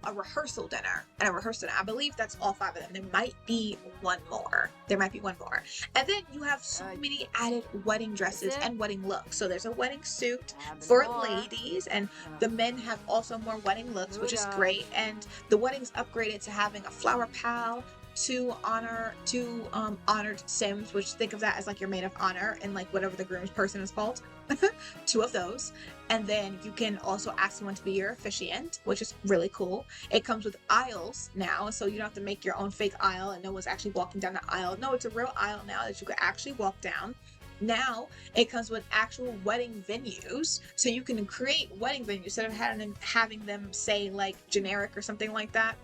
a rehearsal dinner and a rehearsal dinner. I believe that's all 5 of them. There might be one more. And then you have so many added wedding dresses and wedding looks. So there's a wedding suit for ladies, and the men have also more wedding looks, which is great. And the wedding's upgraded to having a flower pal, 2 honored sims, which think of that as like your maid of honor and like whatever the groom's person is called. 2 of those. And then you can also ask someone to be your officiant, which is really cool. It comes with aisles now, so you don't have to make your own fake aisle and no one's actually walking down the aisle. No, it's a real aisle now that you can actually walk down. Now it comes with actual wedding venues, so you can create wedding venues instead of having them say like generic or something like that.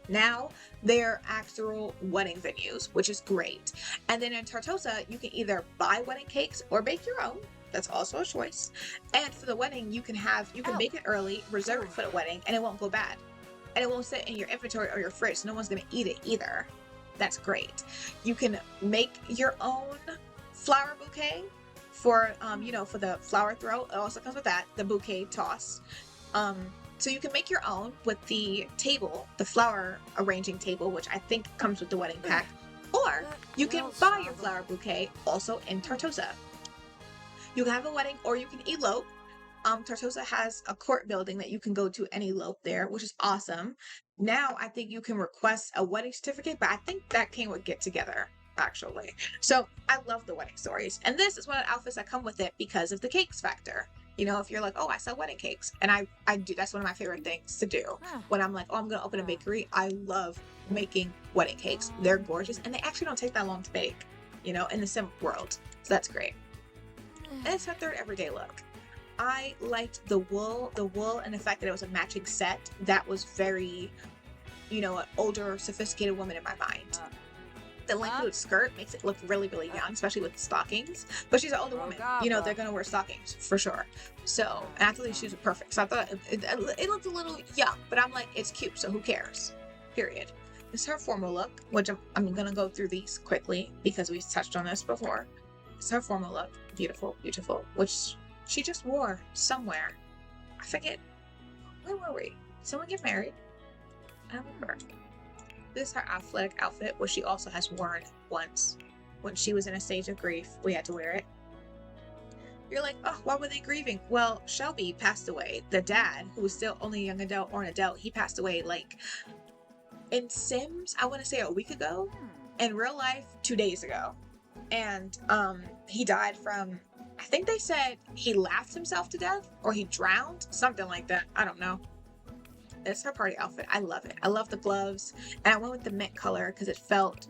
Now they're actual wedding venues, which is great. And then in Tartosa, you can either buy wedding cakes or bake your own. That's also a choice. And for the wedding, you can bake it early, reserve it for the wedding, and it won't go bad. And it won't sit in your inventory or your fridge, so no one's going to eat it either. That's great. You can make your own flower bouquet for the flower throw. It also comes with that, the bouquet toss. So you can make your own with the table, the flower arranging table, which I think comes with the wedding pack. Or you can buy your flower bouquet also in Tartosa. You can have a wedding or you can elope. Tartosa has a court building that you can go to and elope there, which is awesome. Now I think you can request a wedding certificate, but I think that came with get together actually. So I love the wedding stories, and this is one of the outfits that come with it because of the cakes factor. You know, if you're like, oh, I sell wedding cakes, and I do, that's one of my favorite things to do. When I'm like, oh, I'm gonna open a bakery, I love making wedding cakes. They're gorgeous, and they actually don't take that long to bake, you know, in the sim world. So that's great. And it's her third everyday look. I liked the wool, and the fact that it was a matching set. That was very, you know, an older, sophisticated woman in my mind. The length skirt makes it look really, really young, especially with the stockings. But she's an older woman. You know, they're going to wear stockings for sure. So, and I thought these shoes were perfect. So I thought it looked a little young, but I'm like, it's cute, so who cares? Period. This is her formal look, which I'm going to go through these quickly because we touched on this before. It's her formal look. Beautiful, beautiful. Which she just wore somewhere. I forget. Where were we? Someone get married? I don't remember. This is her athletic outfit, which she also has worn once. When she was in a stage of grief, we had to wear it. You're like, oh, why were they grieving? Well, Shelby passed away. The dad, who was still only a young adult or an adult, he passed away like in Sims, I want to say a week ago. In real life, 2 days ago. And he died from, I think they said he laughed himself to death or he drowned, something like that. I don't know. It's her party outfit. I love it. I love the gloves, and I went with the mint color because it felt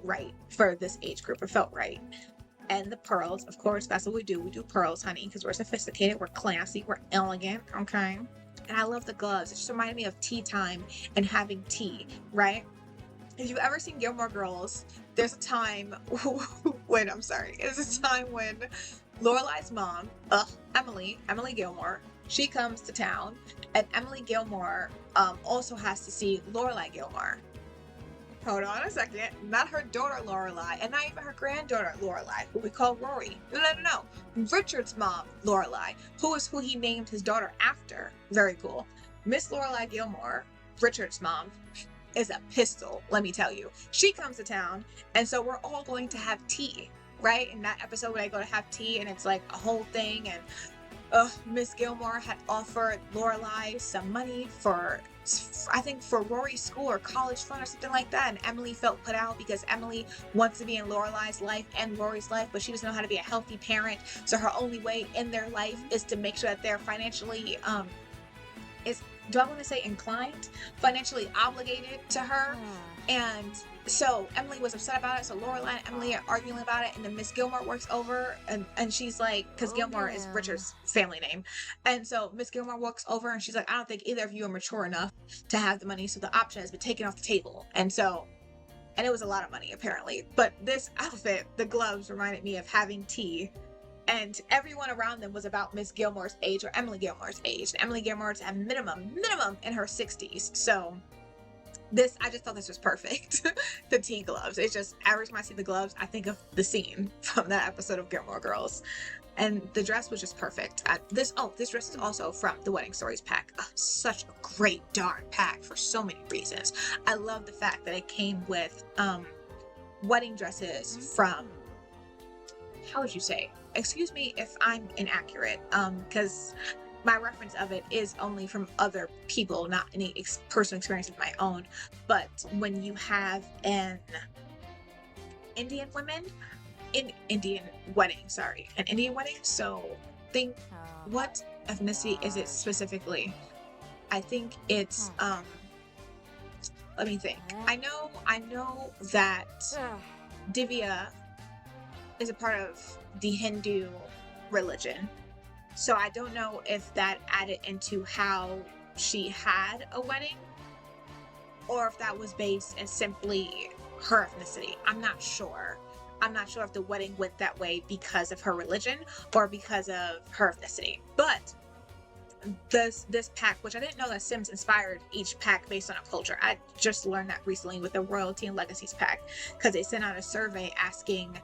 right for this age group. It felt right. And the pearls, of course, that's what we do. We do pearls, honey, because we're sophisticated, we're classy, we're elegant, okay? And I love the gloves. It just reminded me of tea time and having tea, right? If you've ever seen Gilmore Girls, there's a time when Lorelai's mom, Emily Gilmore, she comes to town, and Emily Gilmore also has to see Lorelai Gilmore. Hold on a second. Not her daughter Lorelai, and not even her granddaughter Lorelai, who we call Rory. No. Richard's mom, Lorelai, who is who he named his daughter after. Very cool. Miss Lorelai Gilmore, Richard's mom, is a pistol, let me tell you. She comes to town, and so we're all going to have tea, right? In that episode where they go to have tea, and it's like a whole thing, and Miss Gilmore had offered Lorelai some money for, I think, for Rory's school or college fund or something like that, and Emily felt put out because Emily wants to be in Lorelai's life and Rory's life, but she doesn't know how to be a healthy parent, so her only way in their life is to make sure that they're financially, do I want to say inclined? Financially obligated to her. And so Emily was upset about it. So Lorelai and Emily are arguing about it. And then Miss Gilmore works over and she's like, because Gilmore is Richard's family name. And so Miss Gilmore walks over and she's like, I don't think either of you are mature enough to have the money. So the option has been taken off the table. And it was a lot of money apparently. But this outfit, the gloves, reminded me of having tea. And everyone around them was about Miss Gilmore's age or Emily Gilmore's age. And Emily Gilmore's at minimum in her 60s. So I just thought this was perfect. The tea gloves. It's just, every time I see the gloves, I think of the scene from that episode of Gilmore Girls. And the dress was just perfect. This dress is also from the Wedding Stories pack. Such a great darn pack for so many reasons. I love the fact that it came with wedding dresses from, how would you say? Excuse me if I'm inaccurate, because my reference of it is only from other people, not any personal experience of my own. But when you have an Indian wedding, so think, what ethnicity is it specifically? I think it's, let me think. I know that Divya is a part of the Hindu religion. So I don't know if that added into how she had a wedding or if that was based in simply her ethnicity. I'm not sure. I'm not sure if the wedding went that way because of her religion or because of her ethnicity. But this pack, which I didn't know that Sims inspired each pack based on a culture. I just learned that recently with the Royalty and Legacies pack because they sent out a survey asking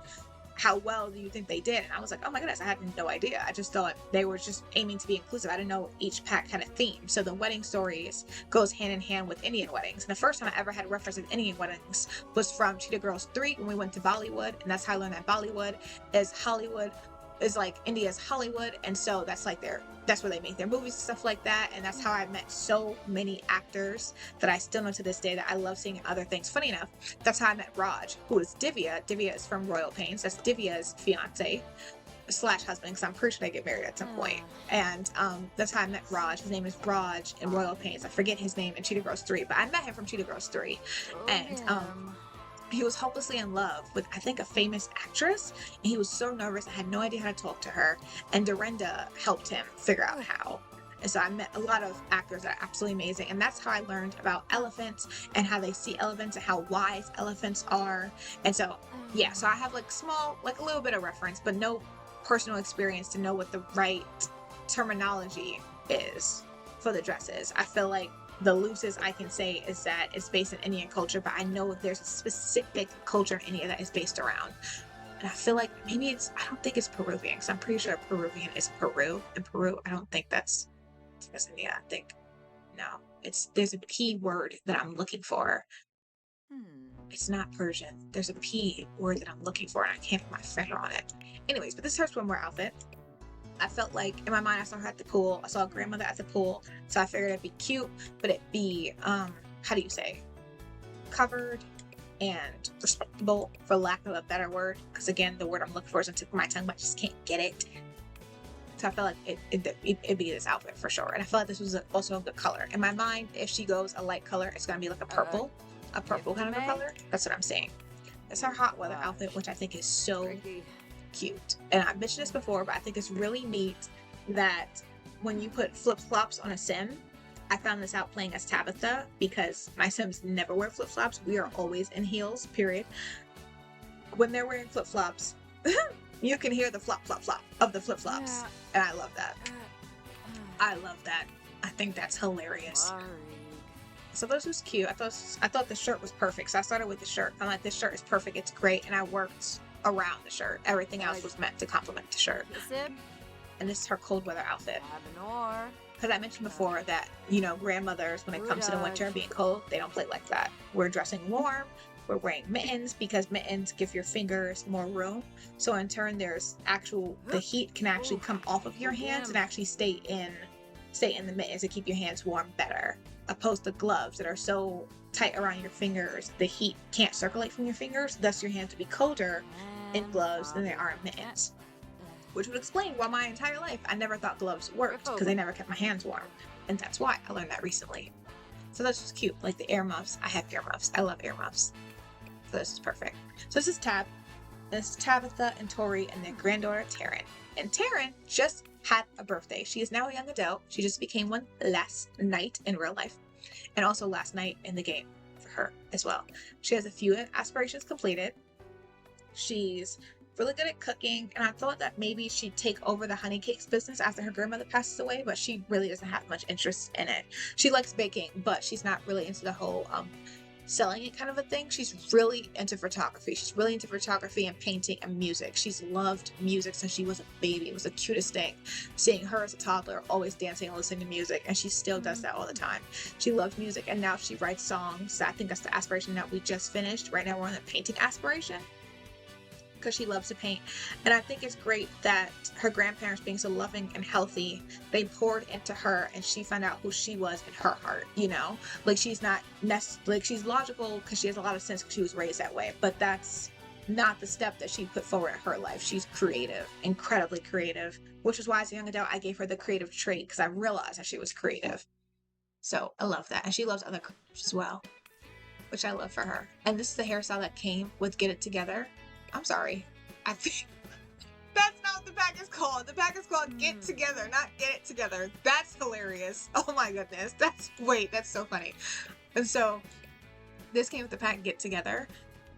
how well do you think they did? And I was like, oh my goodness, I had no idea. I just thought they were just aiming to be inclusive. I didn't know each pack had a theme. So the wedding stories goes hand in hand with Indian weddings. And the first time I ever had reference of Indian weddings was from Cheetah Girls 3 when we went to Bollywood. And that's how I learned that Bollywood is like India's Hollywood. And so that's like that's where they make their movies and stuff like that. And that's how I met so many actors that I still know to this day that I love seeing in other things. Funny enough, that's how I met Raj, who is Divya. Divya is from Royal Pains. That's Divya's fiance / husband, because I'm pretty sure they get married at some point. And that's how I met Raj. His name is Raj in Royal Pains. I forget his name in Cheetah Girls 3, but I met him from Cheetah Girls 3. And he was hopelessly in love with, I think, a famous actress, and he was so nervous. I had no idea how to talk to her, and Dorinda helped him figure out how. And so I met a lot of actors that are absolutely amazing, and that's how I learned about elephants and how they see elephants and how wise elephants are. And so, yeah, so I have like a little bit of reference, but no personal experience to know what the right terminology is for the dresses. I feel like the loosest I can say is that it's based in Indian culture, but I know there's a specific culture in India that is based around. And I feel like maybe I don't think it's Peruvian, because I'm pretty sure Peruvian is Peru. And Peru, I don't think that's India. I think, no, there's a P word that I'm looking for. It's not Persian. There's a P word that I'm looking for, and I can't put my finger on it. Anyways, but this is her swimwear outfit. I felt like, in my mind, I saw her at the pool. I saw a grandmother at the pool. So I figured it'd be cute, but it'd be, how do you say, covered and respectable, for lack of a better word. Because again, the word I'm looking for is on the tip of my tongue, but I just can't get it. So I felt like it'd be this outfit for sure. And I felt like this was also a good color. In my mind, if she goes a light color, it's going to be like a purple kind of a color. That's what I'm saying. It's her hot weather outfit, which I think is so cute. And I've mentioned this before, but I think it's really neat that when you put flip-flops on a sim, I found this out playing as Tabitha, because my sims never wear flip-flops. We are always in heels, period. When they're wearing flip-flops, you can hear the flop, flop, flop of the flip-flops. And I love that. I love that. I think that's hilarious. So this was cute. I thought the shirt was perfect. So I started with the shirt. I'm like, this shirt is perfect. It's great. And I worked around the shirt. Everything else was meant to complement the shirt. And this is her cold weather outfit. Because I mentioned before that, grandmothers, when it comes to the winter and being cold, they don't play like that. We're dressing warm. We're wearing mittens, because mittens give your fingers more room. So in turn, the heat can actually come off of your hands and actually stay in the mittens to keep your hands warm better. Opposed to gloves that are so tight around your fingers, the heat can't circulate from your fingers, thus your hands would be colder in gloves than they are in mittens. Which would explain why my entire life I never thought gloves worked, because they never kept my hands warm. And that's why I learned that recently. So that's just cute. Like the earmuffs. I have earmuffs. I love earmuffs. So this is perfect. So this is Tabitha and Tori and their granddaughter Taryn. And Taryn just had a birthday. She is now a young adult. She just became one last night in real life, and also last night in the game for her as well. She has a few aspirations completed. She's really good at cooking, and I thought that maybe she'd take over the honey cakes business after her grandmother passes away, but she really doesn't have much interest in it. She likes baking, but she's not really into the whole selling it kind of a thing. She's really into photography. She's really into photography and painting and music. She's loved music since she was a baby. It was the cutest thing. Seeing her as a toddler, always dancing and listening to music, and she still does that all the time. She loves music, and now she writes songs. I think that's the aspiration that we just finished. Right now we're on the painting aspiration, because she loves to paint. And I think it's great that her grandparents, being so loving and healthy, they poured into her, and she found out who she was in her heart, like she's not like she's logical because she has a lot of sense because she was raised that way, but that's not the step that she put forward in her life. She's creative, incredibly creative, which is why as a young adult I gave her the creative trait, because I realized that she was creative. So I love that. And she loves other creatives as well, which I love for her. And this is the hairstyle that came with Get It Together. I'm sorry. I think that's not what the pack is called. The pack is called Get Together, not Get It Together. That's hilarious. Oh my goodness. That's so funny. And so this came with the pack Get Together,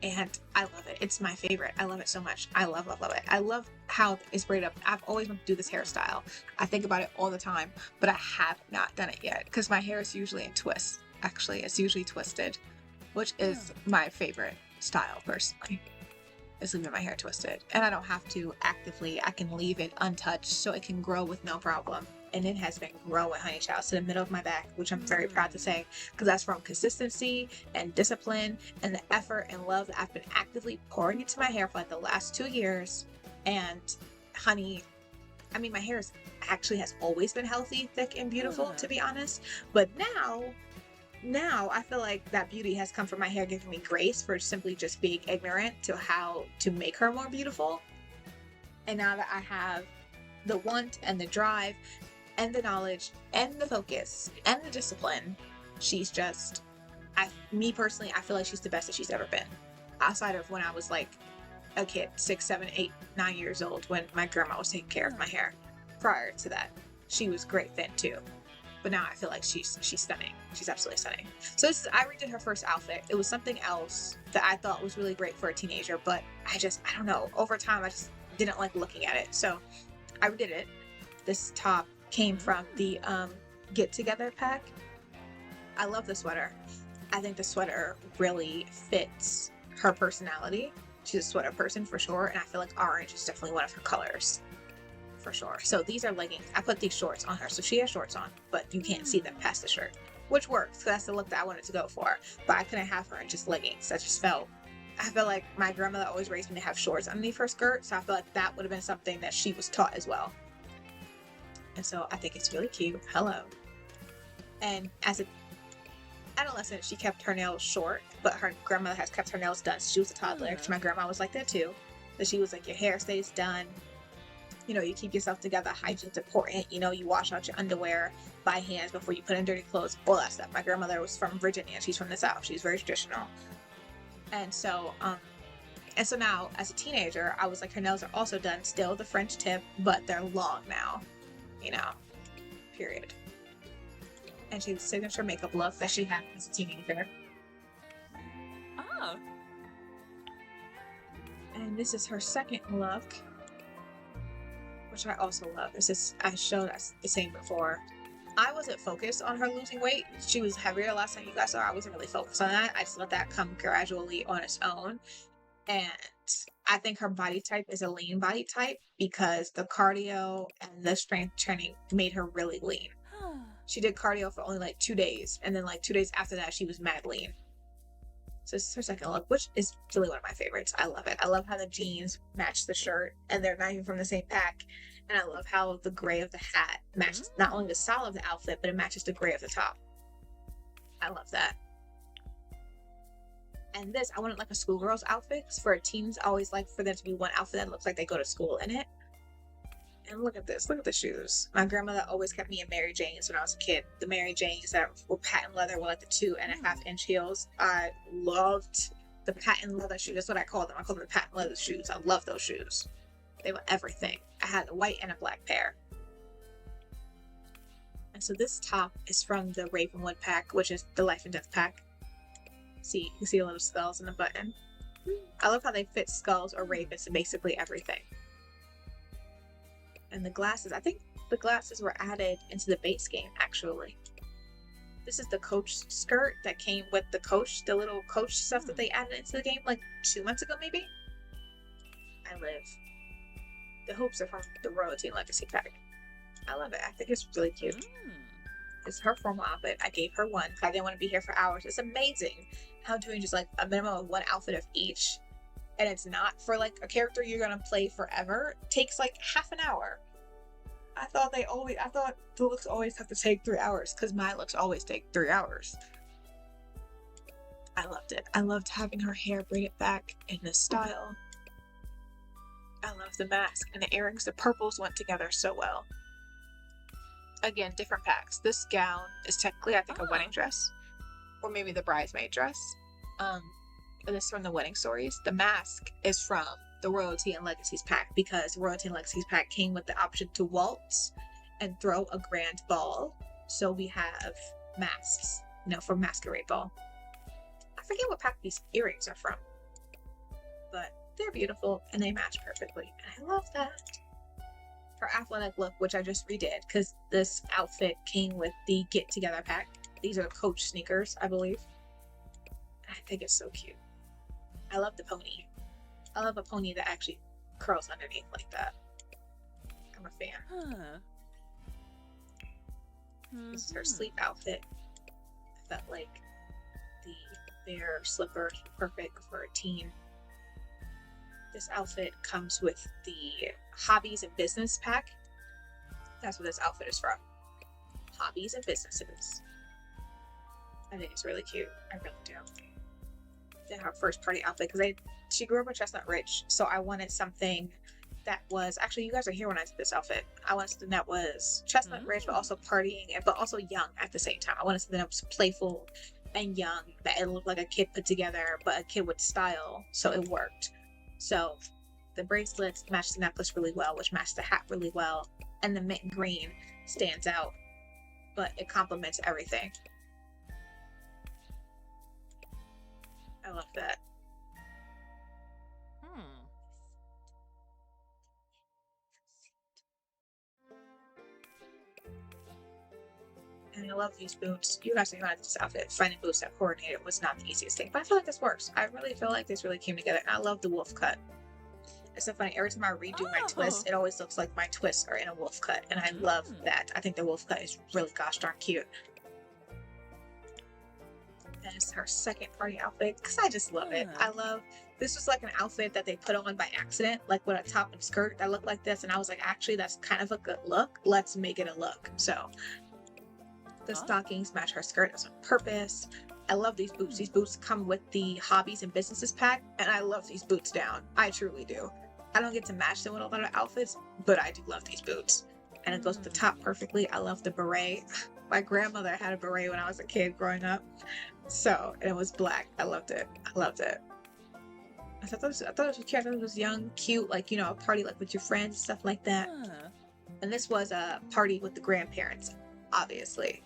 and I love it. It's my favorite. I love it so much. I love it. I love how it's braided up. I've always wanted to do this hairstyle. I think about it all the time, but I have not done it yet because my hair is usually in twists. Actually, it's usually twisted, which is my favorite style personally. is leaving my hair twisted. And I don't have to actively, I can leave it untouched so it can grow with no problem. And it has been growing, honey child, to the middle of my back, which I'm very proud to say, because that's from consistency and discipline and the effort and love that I've been actively pouring into my hair for like the last 2 years. And honey, I mean, my hair actually has always been healthy, thick, and beautiful, to be honest. But now I feel like that beauty has come from my hair giving me grace for simply just being ignorant to how to make her more beautiful. And now that I have the want and the drive and the knowledge and the focus and the discipline, she's just, me personally, I feel like she's the best that she's ever been. Outside of when I was like a kid, 6, 7, 8, 9 years old, when my grandma was taking care of my hair. Prior to that, she was great then too. But now I feel like she's stunning. She's absolutely stunning. So I redid her first outfit. It was something else that I thought was really great for a teenager, but I don't know. Over time, I just didn't like looking at it. So I redid it. This top came from the Get Together pack. I love the sweater. I think the sweater really fits her personality. She's a sweater person for sure, and I feel like orange is definitely one of her colors for sure. So these are leggings. I put these shorts on her, so she has shorts on, but you can't see them past the shirt, which works because that's the look that I wanted to go for. But I couldn't have her in just leggings. I feel like my grandmother always raised me to have shorts underneath her skirt, so I feel like that would have been something that she was taught as well. And so I think it's really cute. Hello. And as an adolescent, she kept her nails short, but her grandmother has kept her nails done. She was a toddler. My grandma was like that too. So she was like, your hair stays done. You know, you keep yourself together. Hygiene's important. You know, you wash out your underwear by hand before you put in dirty clothes. All that stuff. My grandmother was from Virginia. She's from the South. She's very traditional. And so now as a teenager, I was like, her nails are also done. Still the French tip, but they're long now. You know, period. And she's signature makeup look that she had as a teenager. Oh. And this is her second look, which I also love. I showed us the same before. I wasn't focused on her losing weight. She was heavier last time you guys saw her. I wasn't really focused on that. I just let that come gradually on its own. And I think her body type is a lean body type because the cardio and the strength training made her really lean. She did cardio for only like 2 days, and then like 2 days after that she was mad lean. So this is her second look, which is really one of my favorites. I love it. I love how the jeans match the shirt, and they're not even from the same pack. And I love how the gray of the hat matches not only the style of the outfit, but it matches the gray of the top. I love that. And this, I wanted like a schoolgirl's outfit. For teens, I always like for there to be one outfit that looks like they go to school in it. And look at this. Look at the shoes. My grandmother always kept me in Mary Janes when I was a kid. The Mary Janes that were patent leather with like the 2.5-inch heels. I loved the patent leather shoes. That's what I call them. I call them the patent leather shoes. I love those shoes. They were everything. I had a white and a black pair. And so this top is from the Ravenwood pack, which is the Life and Death pack. See, you can see a little skulls in the button. I love how they fit skulls or ravens in basically everything. And the glasses, I think the glasses were added into the base game, actually. This is the Coach skirt that came with the Coach, the little Coach stuff that they added into the game like 2 months ago, maybe? I live. The hoops are from the Royalty and Legacy pack. I love it. I think it's really cute. It's her formal outfit. I gave her one because I didn't want to be here for hours. It's amazing how doing just like a minimum of one outfit of each, and it's not for like a character you're gonna play forever, takes like half an hour. I thought the looks always have to take 3 hours because my looks always take 3 hours. I loved it. I loved having her hair bring it back in this style. I love the mask and the earrings. The purples went together so well. Again, different packs. This gown is technically, I think, a wedding dress, or maybe the bridesmaid dress. This is from the Wedding Stories. The mask is from the Royalty and Legacies pack because the Royalty and Legacies pack came with the option to waltz and throw a grand ball. So we have masks, for masquerade ball. I forget what pack these earrings are from, but they're beautiful and they match perfectly, and I love that. Her athletic look, which I just redid because this outfit came with the Get Together pack. These are Coach sneakers, I believe. I think it's so cute. I love the pony. I love a pony that actually curls underneath like that. I'm a fan. Huh. This is her sleep outfit. I felt like the bare slippers were perfect for a teen. This outfit comes with the hobbies and business pack. That's what this outfit is from. Hobbies and businesses. I think it's really cute. I really do. Then her first party outfit, because she grew up in Chestnut Ridge, so I wanted something that was actually, you guys are here when I did this outfit. I wanted something that was Chestnut Ridge, but also partying, but also young at the same time. I wanted something that was playful and young, that it looked like a kid put together, but a kid with style, so it worked. So the bracelets matched the necklace really well, which matched the hat really well, and the mint green stands out, but it complements everything. I love that. And I love these boots. You guys know this outfit. Finding boots that coordinated was not the easiest thing, but I feel like this works. I really feel like this really came together. And I love the wolf cut. It's so funny. Every time I redo my twist, it always looks like my twists are in a wolf cut, and I love that. I think the wolf cut is really gosh darn cute. And it's her second party outfit because I just love it. I love this was like an outfit that they put on by accident, like with a top and skirt that looked like this, and I was like, actually, that's kind of a good look. Let's make it a look. So the stockings match her skirt as on purpose. I love these boots. These boots come with the hobbies and businesses pack, and I love these boots down. I truly do. I don't get to match them with a lot of outfits, but I do love these boots. And it goes with the top perfectly. I love the beret. My grandmother had a beret when I was a kid growing up. So, and it was black. I loved it. I loved it. I thought it was cute. I thought it was young, cute, like, you know, a party like with your friends, stuff like that. And this was a party with the grandparents, obviously.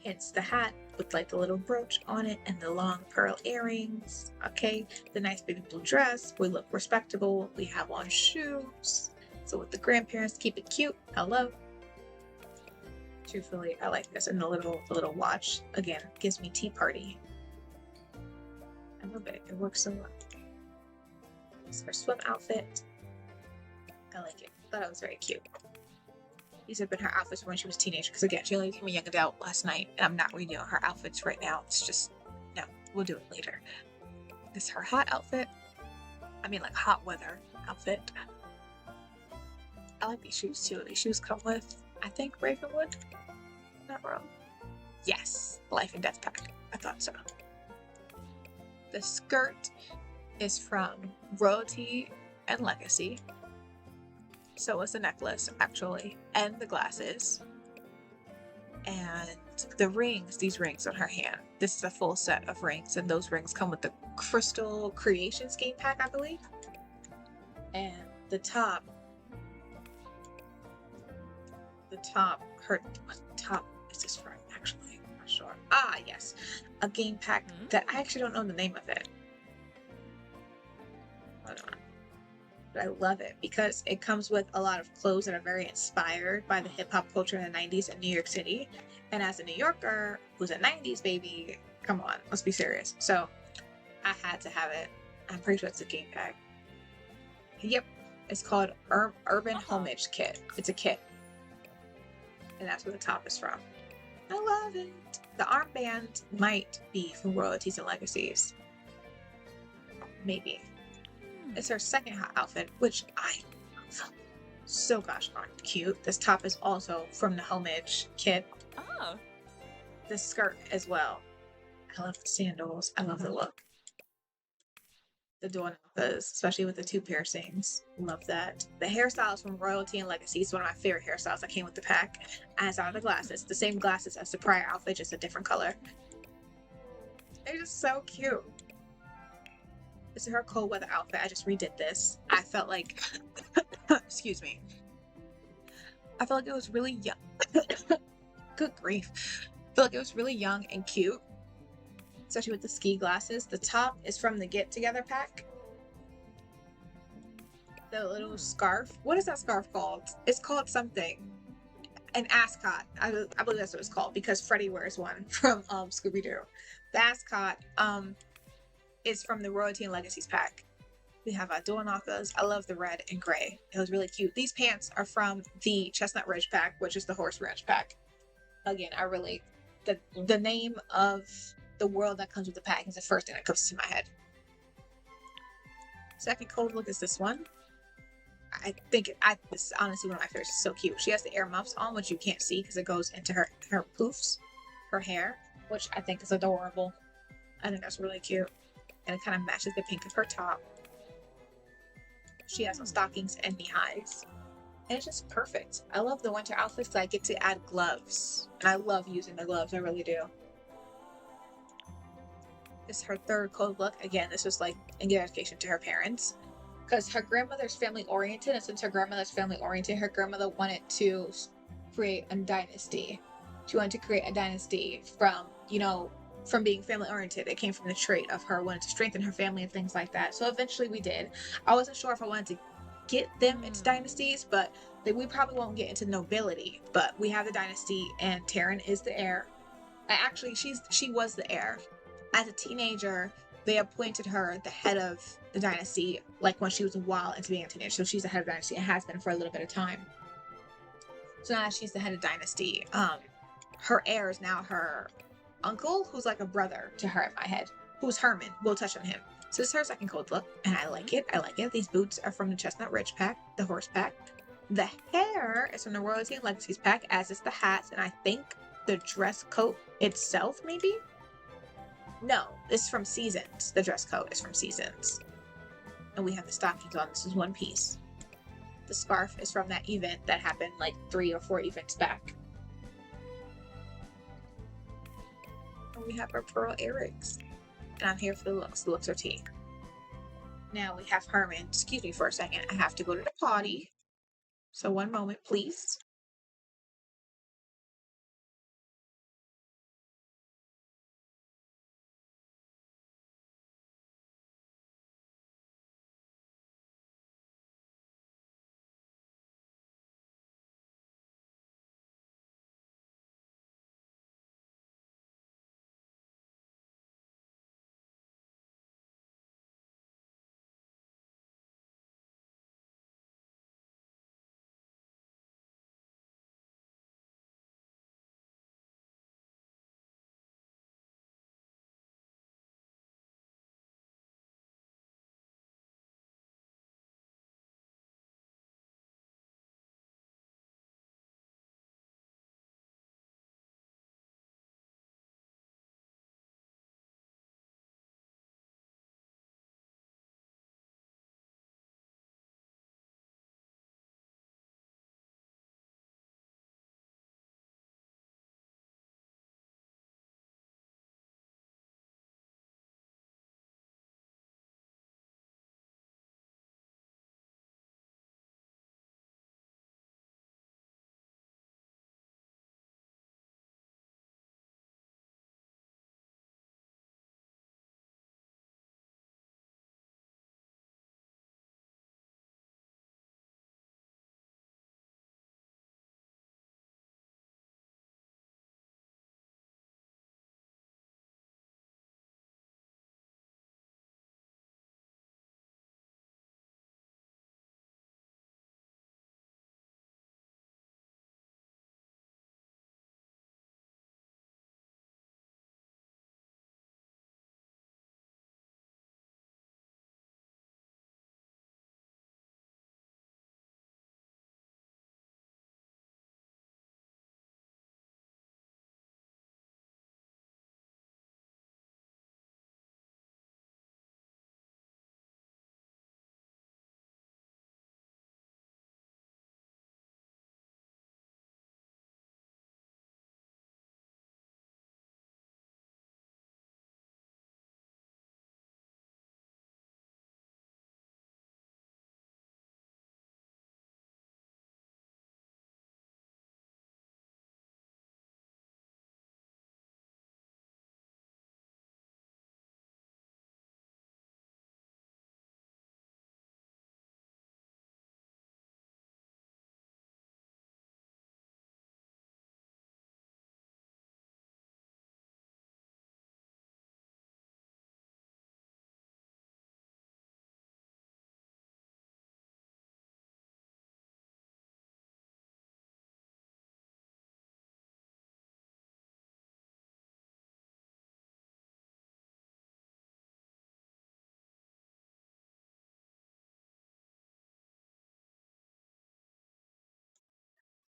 Hence the hat with like the little brooch on it and the long pearl earrings. Okay, the nice baby blue dress. We look respectable. We have on shoes. So with the grandparents, keep it cute. I love. Truthfully, I like this. And the little watch again gives me tea party. I love it. It works so well. It's her swim outfit. I like it. I thought it was very cute. These have been her outfits when she was a teenager. Because again, she only became a young adult last night, and I'm not redoing her outfits right now. It's just no. We'll do it later. This is her hot outfit. I mean, like hot weather outfit. I like these shoes too. These shoes come with, I think, Ravenwood. Not wrong. Yes, Life and Death pack. I thought so. The skirt is from Royalty and Legacy. So is the necklace, actually, and the glasses. And the rings, these rings on her hand. This is a full set of rings, and those rings come with the Crystal Creations game pack, I believe. And the top, her top is this from, actually? I'm not sure. Ah, yes. A game pack that I actually don't know the name of it. Hold on. But I love it because it comes with a lot of clothes that are very inspired by the hip-hop culture in the 90s in New York City. And as a New Yorker who's a 90s baby, come on, let's be serious. So I had to have it. I'm pretty sure it's a game pack. Yep, it's called Urban Homage Kit. It's a kit. And that's where the top is from. I love it. The armband might be from Royalties and Legacies. Maybe. It's her second hot outfit, which I love. So gosh darn cute. This top is also from the Homage kit. Oh. The skirt as well. I love the sandals. I love the look. The doorknobbers, especially with the two piercings. Love that. The hairstyles from Royalty and Legacy is one of my favorite hairstyles that came with the pack. As are the glasses. The same glasses as the prior outfit, just a different color. They're just so cute. This is her cold weather outfit. I just redid this. I felt like, excuse me. I felt like it was really young. Good grief. I feel like it was really young and cute. Especially with the ski glasses. The top is from the Get Together pack. The little scarf. What is that scarf called? It's called something. An ascot. I believe that's what it's called because Freddie wears one from Scooby-Doo. The ascot is from the Royalty and Legacies pack. We have our door knockers. I love the red and gray. It was really cute. These pants are from the Chestnut Ridge pack, which is the Horse Ranch pack. Again, I really the name of the world that comes with the pack is the first thing that comes to my head. Second cold look is this one. This is honestly one of my favorites. It's so cute. She has the earmuffs on, which you can't see because it goes into her poofs, her hair, which I think is adorable. I think that's really cute, and it kind of matches the pink of her top. She has some stockings and knee highs, and it's just perfect. I love the winter outfits because I get to add gloves, and I love using the gloves. I really do. This is her third cold look. Again, this was like a dedication to her parents, because her grandmother's family oriented, and since her grandmother's family oriented, her grandmother wanted to create a dynasty. She wanted to create a dynasty from, from being family oriented. It came from the trait of her wanting to strengthen her family and things like that. So eventually we did. I wasn't sure if I wanted to get them into dynasties, but we probably won't get into nobility. But we have the dynasty, and Taryn is the heir. She was the heir. As a teenager, they appointed her the head of the dynasty, like when she was a while into being a teenager. So she's the head of the dynasty and has been for a little bit of time. So now she's the head of dynasty. Her heir is now her uncle, who's like a brother to her in my head, who's Herman. We'll touch on him. So this is her second cold look, and I like it. I like it. These boots are from the Chestnut Ridge pack, the horse pack. The hair is from the Royalty and Legacies pack, as is the hats, and I think the dress coat itself, maybe? No, it's from Seasons. The dress coat is from Seasons. And we have the stockings on. This is one piece. The scarf is from that event that happened like 3 or 4 events back. And we have our pearl earrings. And I'm here for the looks. The looks are tea. Now we have Herman. Excuse me for a second. I have to go to the potty. So one moment, please.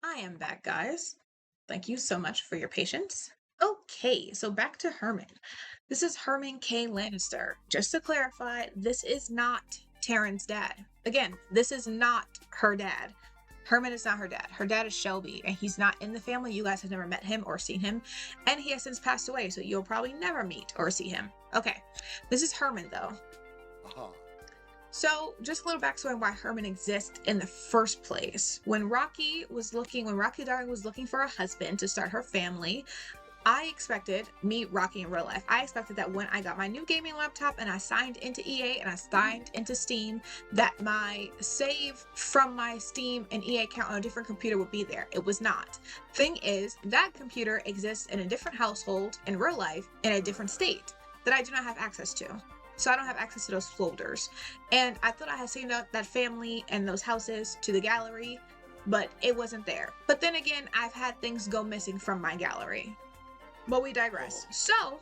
I am back, guys. Thank you so much for your patience. Okay, so back to Herman. This is Herman K. Lannister. Just to clarify, this is not Taryn's dad. Again, this is not her dad. Herman is not her dad. Her dad is Shelby, and he's not in the family. You guys have never met him or seen him, and he has since passed away, so you'll probably never meet or see him. Okay, this is Herman, though. Uh-huh. So, just a little backstory on why Herman exists in the first place. When Rocky Darling was looking for a husband to start her family, I expected, Rocky in real life, I expected that when I got my new gaming laptop and I signed into EA and I signed into Steam, that my save from my Steam and EA account on a different computer would be there. It was not. Thing is, that computer exists in a different household in real life in a different state that I do not have access to. So I don't have access to those folders. And I thought I had saved out that family and those houses to the gallery, but it wasn't there. But then again, I've had things go missing from my gallery. But we digress. So,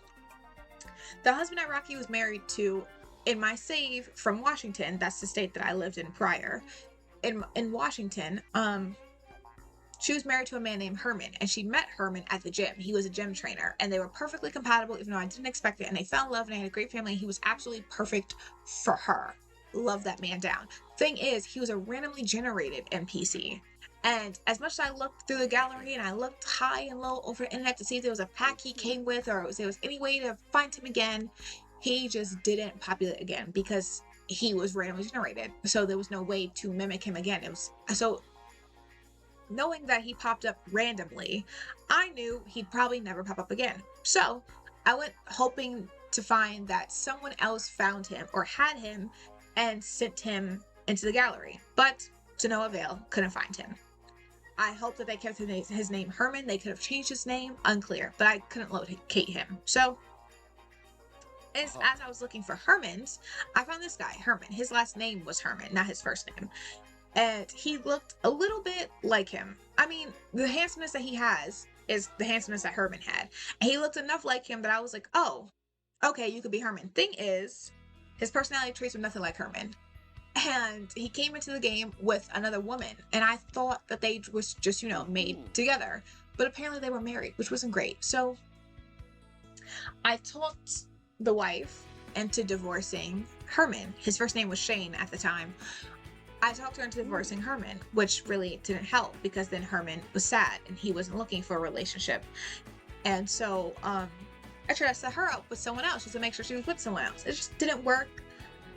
the husband that Rocky was married to in my save from Washington, that's the state that I lived in prior, in Washington, she was married to a man named Herman, and she met Herman at the gym. He was a gym trainer, and they were perfectly compatible, even though I didn't expect it, and they fell in love, and they had a great family, and he was absolutely perfect for her. Love that man down. Thing is, he was a randomly generated NPC, and as much as I looked through the gallery, and I looked high and low over the internet to see if there was a pack he came with, or if there was any way to find him again, he just didn't populate again, because he was randomly generated, so there was no way to mimic him again. It was so... Knowing that he popped up randomly, I knew he'd probably never pop up again. So I went hoping to find that someone else found him or had him and sent him into the gallery. But to no avail, couldn't find him. I hope that they kept his name Herman. They could have changed his name, unclear, but I couldn't locate him. So as I was looking for Herman's, I found this guy, Herman. His last name was Herman, not his first name. And he looked a little bit like him. I mean, the handsomeness that he has is the handsomeness that Herman had. And he looked enough like him that I was like, oh, okay, you could be Herman. Thing is, his personality traits were nothing like Herman. And he came into the game with another woman. And I thought that they was just, made together. But apparently they were married, which wasn't great. So I talked the wife into divorcing Herman. His first name was Shane at the time. I talked her into divorcing Herman, which really didn't help because then Herman was sad and he wasn't looking for a relationship. And so I tried to set her up with someone else just to make sure she was with someone else. It just didn't work.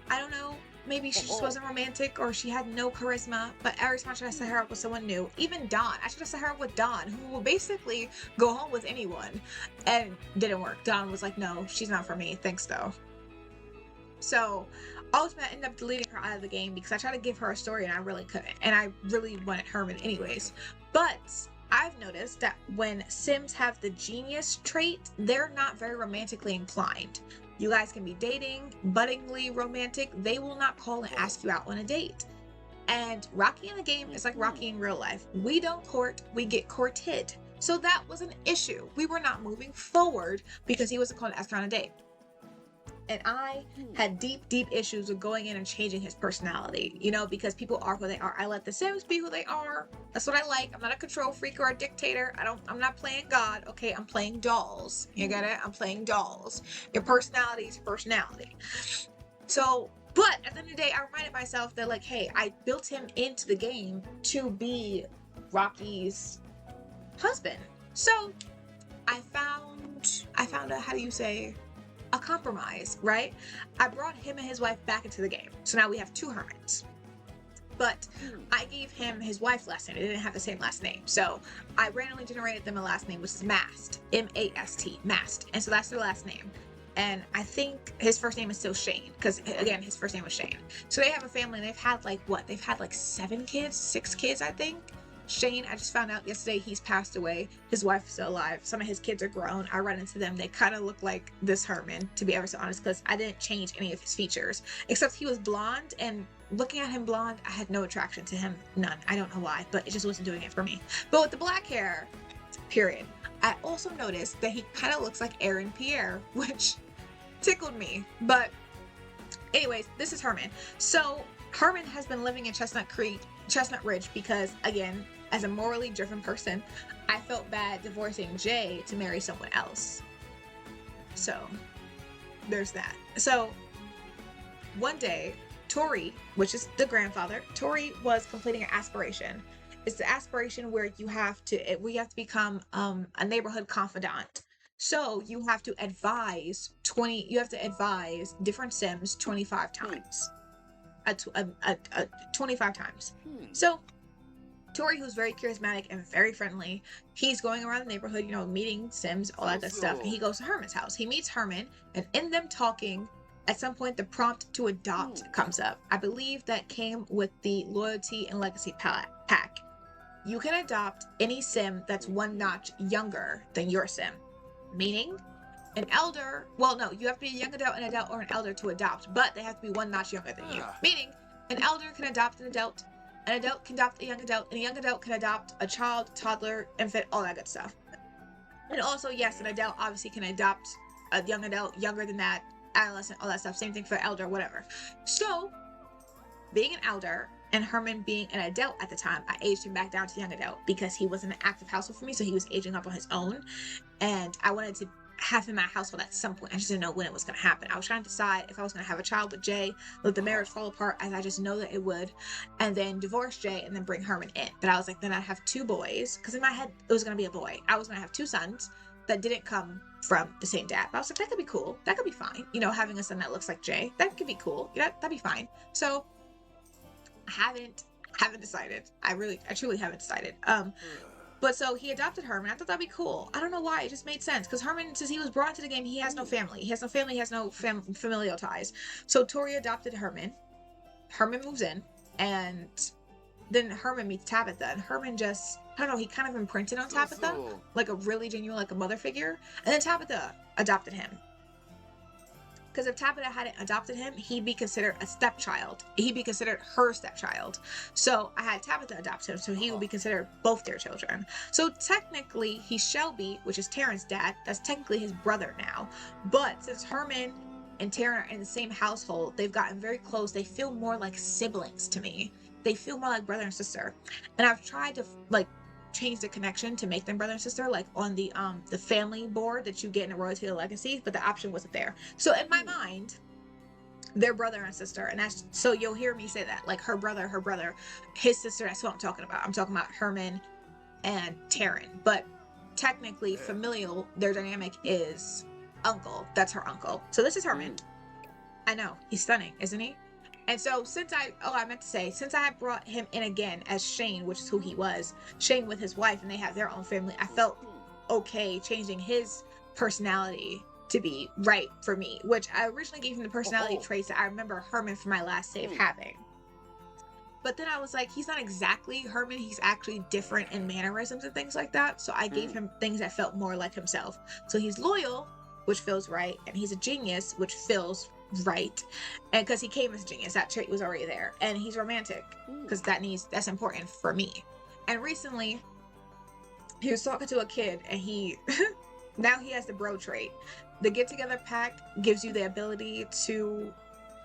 I don't know. Maybe she just wasn't romantic or she had no charisma. But every time I tried to set her up with someone new, even Dawn, I tried to set her up with Dawn, who will basically go home with anyone. And didn't work. Dawn was like, no, she's not for me. Thanks, though. So ultimately I ended up deleting her out of the game because I tried to give her a story and I really couldn't. And I really wanted Herman anyways. But I've noticed that when Sims have the genius trait, they're not very romantically inclined. You guys can be dating, buddingly romantic. They will not call and ask you out on a date. And Rocky in the game is like Rocky in real life. We don't court, we get courted. So that was an issue. We were not moving forward because he wasn't calling to ask her on a date. And I had deep issues with going in and changing his personality, because people are who they are. I let the Sims be who they are. That's what I like. I'm not a control freak or a dictator. I'm not playing God. Okay, I'm playing dolls. You get it? I'm playing dolls. Your personality is your personality. So, but at the end of the day, I reminded myself that like, hey, I built him into the game to be Rocky's husband. So I found a, how do you say, a compromise, right? I brought him and his wife back into the game. So now we have two Hermans. But I gave him his wife's last name. They didn't have the same last name. So I randomly generated them a last name, which is Mast. M-A-S-T. Mast. And so that's their last name. And I think his first name is still Shane. Because, again, his first name was Shane. So they have a family. And they've had, They've had, 7 kids? 6 kids, I think. Shane, I just found out yesterday he's passed away. His wife is still alive. Some of his kids are grown. I run into them. They kind of look like this Herman, to be ever so honest, because I didn't change any of his features. Except he was blonde, and looking at him blonde, I had no attraction to him. None. I don't know why, but it just wasn't doing it for me. But with the black hair, period. I also noticed that he kind of looks like Aaron Pierre, which tickled me. But anyways, this is Herman. So Herman has been living in Chestnut Ridge because, again, as a morally driven person, I felt bad divorcing Jay to marry someone else. So there's that. So one day, Tori, which is the grandfather, Tori was completing an aspiration. It's the aspiration where we have to become a neighborhood confidant. So you have to advise different Sims 25 times. 25 times. So Tori, who's very charismatic and very friendly, he's going around the neighborhood, meeting Sims, all that good stuff. And he goes to Herman's house. He meets Herman, and in them talking, at some point, the prompt to adopt comes up. I believe that came with the loyalty and legacy pack. You can adopt any Sim that's one notch younger than your Sim. Meaning, an elder, you have to be a young adult, an adult, or an elder to adopt, but they have to be one notch younger than you. Meaning, an elder can adopt an adult can adopt a young adult, and a young adult can adopt a child, toddler, infant, all that good stuff. And also, yes, an adult obviously can adopt a young adult younger than that, adolescent, all that stuff. Same thing for elder, whatever. So, being an elder and Herman being an adult at the time, I aged him back down to young adult because he was in an active household for me, so he was aging up on his own, and I wanted to have him in my household at some point. I just didn't know when it was going to happen. I was trying to decide if I was going to have a child with Jay, let the marriage fall apart, as I just know that it would, and then divorce Jay and then bring Herman in. But I was like, then I'd have 2 boys, because in my head it was going to be a boy. I was going to have 2 sons that didn't come from the same dad. But I was like, that could be cool. That could be fine. Having a son that looks like Jay, that could be cool. That'd be fine. So I haven't decided. I truly haven't decided. But so he adopted Herman. I thought that'd be cool. I don't know why. It just made sense. Because Herman, since he was brought into the game, he has no family. He has no family. He has no familial ties. So Tori adopted Herman. Herman moves in. And then Herman meets Tabitha. And Herman just, I don't know, he kind of imprinted on Tabitha. Like a really genuine, like a mother figure. And then Tabitha adopted him. Because if Tabitha hadn't adopted him, he'd be considered a stepchild. He'd be considered her stepchild. So I had Tabitha adopt him, so he would be considered both their children. So technically, he's Shelby, which is Taryn's dad. That's technically his brother now. But since Herman and Taryn are in the same household, they've gotten very close. They feel more like siblings to me. They feel more like brother and sister. And I've tried to, change the connection to make them brother and sister, like on the family board that you get in a royalty and legacy, but the option wasn't there. So in my mind, they're brother and sister, and that's, so you'll hear me say that, like her brother, his sister. That's what I'm talking about. I'm talking about Herman and Taryn. But technically, familial, their dynamic is uncle. That's her uncle. So this is Herman. I know, he's stunning, isn't he? And so since I had brought him in again as Shane, which is who he was, Shane with his wife, and they have their own family, I felt okay changing his personality to be right for me, which I originally gave him the personality traits that I remember Herman from my last save having. But then I was like, he's not exactly Herman, he's actually different in mannerisms and things like that. So I gave him things that felt more like himself. So he's loyal, which feels right, and he's a genius, which feels right, and because he came as a genius, that trait was already there. And he's romantic, because that's important for me. And recently he was talking to a kid, and he now he has the bro trait. The get together pack gives you the ability to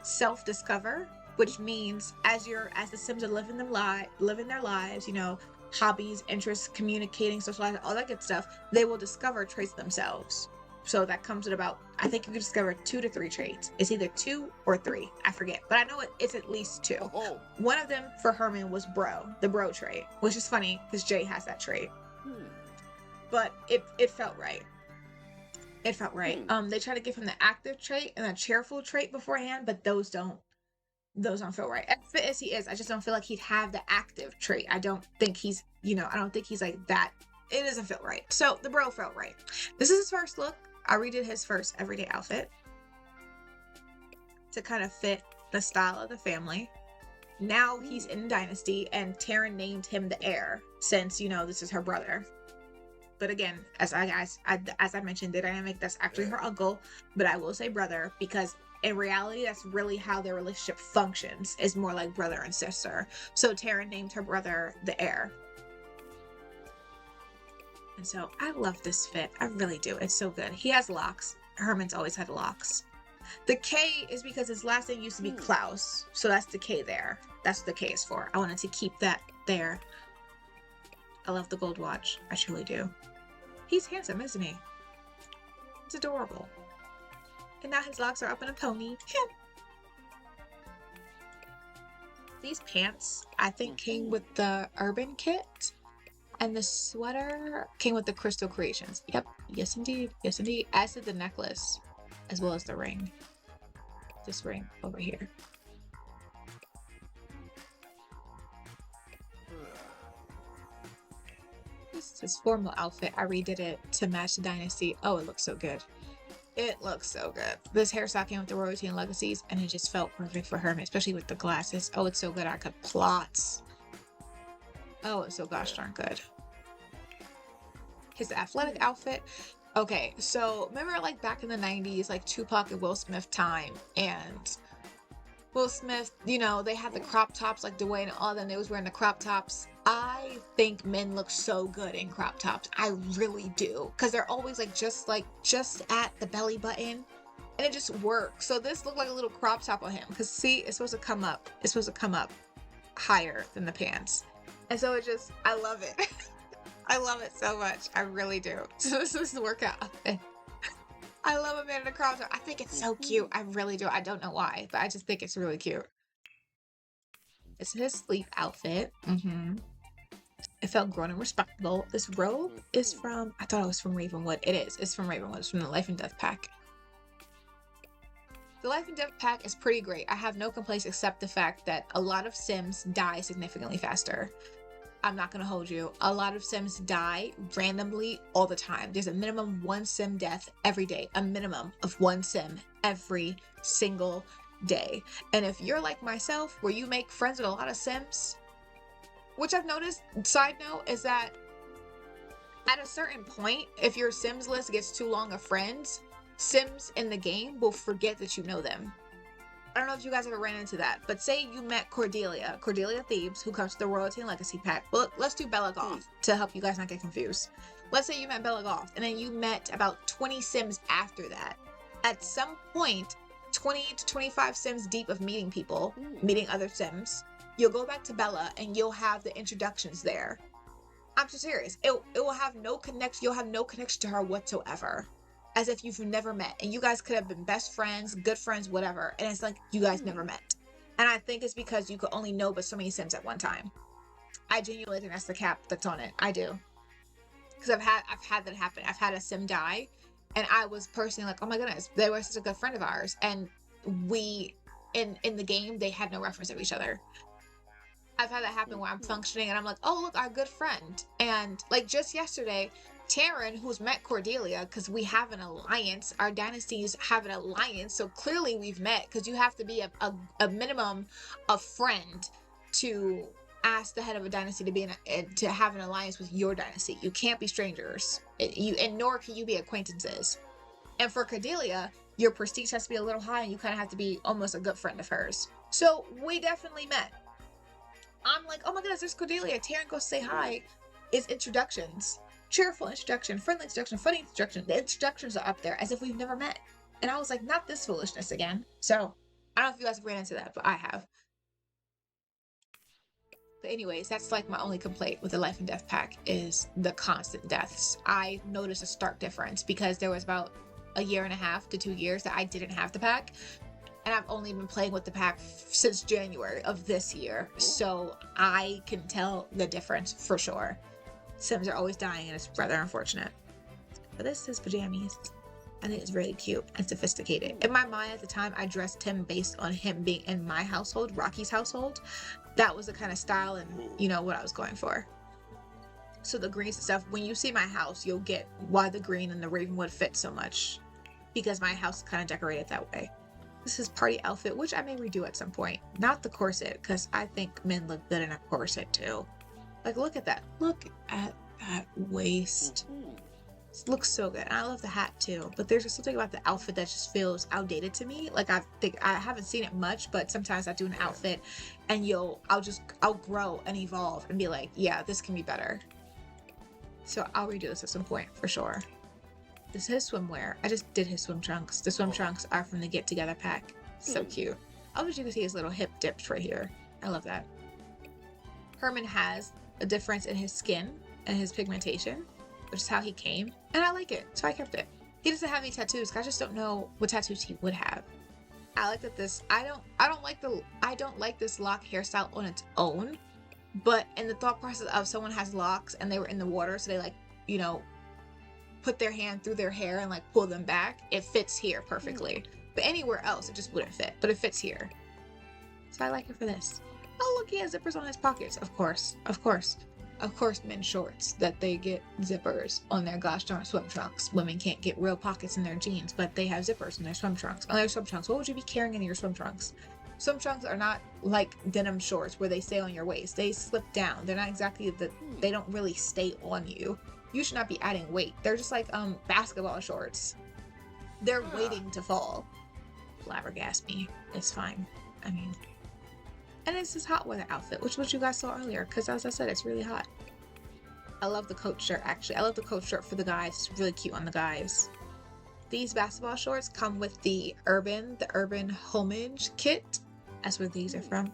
self-discover, which means as the Sims are living their lives, hobbies, interests, communicating, socializing, all that good stuff, they will discover traits themselves. So that comes at about, I think you can discover 2 to 3 traits. It's either 2 or 3. I forget. But I know it's at least 2. One of them for Herman was the bro trait, which is funny because Jay has that trait. But it felt right. It felt right. They try to give him the active trait and the cheerful trait beforehand, but those don't feel right. As fit as he is, I just don't feel like he'd have the active trait. I don't think he's like that. It doesn't feel right. So the bro felt right. This is his first look. I redid his first everyday outfit to kind of fit the style of the family. Now he's in Dynasty, and Taryn named him the heir since, this is her brother. But again, as I mentioned, the dynamic, that's actually her uncle, but I will say brother because in reality, that's really how their relationship functions, is more like brother and sister. So Taryn named her brother the heir. And so I love this fit. I really do. It's so good. He has locks. Herman's always had locks. The K is because his last name used to be Klaus. So that's the K there. That's what the K is for. I wanted to keep that there. I love the gold watch. I truly do. He's handsome, isn't he? It's adorable. And now his locks are up in a pony. These pants, I think, came with the urban kit. And the sweater came with the crystal creations. Yep. Yes, indeed. Yes, indeed. As did the necklace, as well as the ring. This ring over here. This is his formal outfit. I redid it to match the dynasty. Oh, it looks so good. It looks so good. This hairstyle came with the royalty and legacies, and it just felt perfect for Herman, especially with the glasses. Oh, it's so good. I cut plots. Oh, it's so gosh darn good. His athletic outfit. Okay, so remember like back in the 90s, like Tupac and Will Smith time, and Will Smith, you know, they had the crop tops like Dwayne and all of them, they was wearing the crop tops. I think men look so good in crop tops. I really do. Because they're always like just at the belly button. And it just works. So this looked like a little crop top on him. Because see, it's supposed to come up. It's supposed to come up higher than the pants. And so it just, I love it. I love it so much. I really do. So this is the workout outfit. I love a man in a crop top. I think it's so cute. I really do. I don't know why, but I just think it's really cute. This is his sleep outfit. It felt grown and respectable. This robe is from, I thought it was from Ravenwood. It is. It's from Ravenwood. It's from the Life and Death pack. The Life and Death pack is pretty great. I have no complaints except the fact that a lot of Sims die significantly faster. I'm not gonna hold you. A lot of Sims die randomly all the time. There's a minimum 1 Sim death every day. A minimum of 1 Sim every single day. And if you're like myself, where you make friends with a lot of Sims, which I've noticed, side note, is that at a certain point, if your Sims list gets too long of friends, Sims in the game will forget that you know them. I don't know if you guys ever ran into that, but say you met Cordelia Thebes, who comes to the Royalty and Legacy pack. Well, let's do Bella Goth to help you guys not get confused. Let's say you met Bella Goth, and then you met about 20 Sims after that. At some point, 20 to 25 Sims deep of meeting people, meeting other Sims, you'll go back to Bella and you'll have the introductions there. I'm so serious. It will have no connection. You'll have no connection to her whatsoever. As if you've never met. And you guys could have been best friends, good friends, whatever. And it's like you guys never met. And I think it's because you could only know but so many Sims at one time. I genuinely think that's the cap that's on it. I do. Because I've had that happen. I've had a Sim die. And I was personally like, oh my goodness, they were such a good friend of ours. And we, in the game, they had no reference of each other. I've had that happen where I'm functioning and I'm like, oh, look, our good friend. And like just yesterday, Taryn, who's met Cordelia, because we have an alliance, our dynasties have an alliance, so clearly we've met, because you have to be a minimum of friend to ask the head of a dynasty to be to have an alliance with your dynasty. You can't be strangers, and nor can you be acquaintances. And for Cordelia, your prestige has to be a little high, and you kind of have to be almost a good friend of hers. So we definitely met. I'm like, oh my goodness, there's Cordelia. Taryn, go say hi. It's introductions. Cheerful introduction, friendly introduction, funny introduction. The introductions are up there as if we've never met. And I was like, not this foolishness again. So, I don't know if you guys ran into that, but I have. But anyways, that's like my only complaint with the Life and Death pack is the constant deaths. I noticed a stark difference because there was about 1.5 to 2 years that I didn't have the pack. And I've only been playing with the pack since January of this year. So, I can tell the difference for sure. Sims are always dying and it's rather unfortunate. But this is pajamas. I think it's really cute and sophisticated. In my mind at the time, I dressed him based on him being in my household, Rocky's household. That was the kind of style and, you know, what I was going for. So the greens and stuff, when you see my house, you'll get why the green and the Ravenwood fit so much. Because my house is kind of decorated that way. This is party outfit, which I may redo at some point. Not the corset, because I think men look good in a corset too. Like, look at that. Look at that waist. It looks so good. And I love the hat too. But there's just something about the outfit that just feels outdated to me. Like, I haven't seen it much, but sometimes I do an outfit and I'll grow and evolve and be like, yeah, this can be better. So I'll redo this at some point for sure. This is his swimwear. I just did his swim trunks. The swim trunks are from the Get Together pack. So cute. I wish you could see his little hip dips right here. I love that. Herman has a difference in his skin. and his pigmentation, which is how he came, and I like it, so I kept it. He doesn't have any tattoos. I just don't know what tattoos he would have. I like that this. I don't like this lock hairstyle on its own, but in the thought process of someone has locks and they were in the water, so they like, you know, put their hand through their hair and like pull them back. It fits here perfectly, but anywhere else it just wouldn't fit. But it fits here, so I like it for this. Oh look, he has zippers on his pockets. Of course, of course. Of course, men's shorts that they get zippers on their gosh darn swim trunks. Women can't get real pockets in their jeans, but they have zippers in their swim trunks. On their swim trunks, what would you be carrying in your swim trunks? Swim trunks are not like denim shorts where they stay on your waist. They slip down. They're not exactly they don't really stay on you. You should not be adding weight. They're just like basketball shorts. They're waiting to fall. Flabbergast me. It's fine. I mean, and it's this hot weather outfit, which was what you guys saw earlier, because as I said, it's really hot. I love the coat shirt, actually. I love the coat shirt for the guys. It's really cute on the guys. These basketball shorts come with the Urban Homage kit. That's where these are from.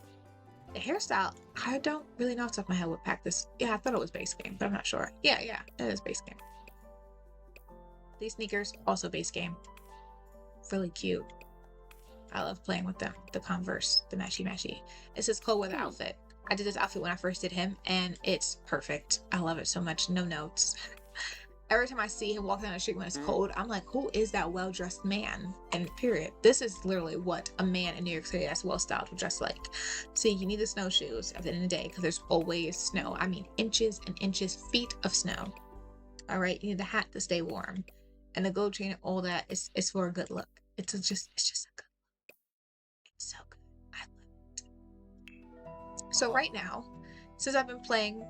The hairstyle, I don't really know off the top of my head what pack this. Yeah, I thought it was base game, but I'm not sure. Yeah, it is base game. These sneakers, also base game. Really cute. I love playing with them. The Converse, the matchy. It's his cold weather outfit. I did this outfit when I first did him, and it's perfect. I love it so much. No notes. Every time I see him walking down the street when it's cold, I'm like, who is that well-dressed man? And period. This is literally what a man in New York City that's well-styled would dress like. See, you need the snowshoes at the end of the day because there's always snow. I mean, inches and inches, feet of snow. All right, you need the hat to stay warm, and the gold chain and all that is for a good look. It's just a good. It's so good. I love it. So right now, since I've been playing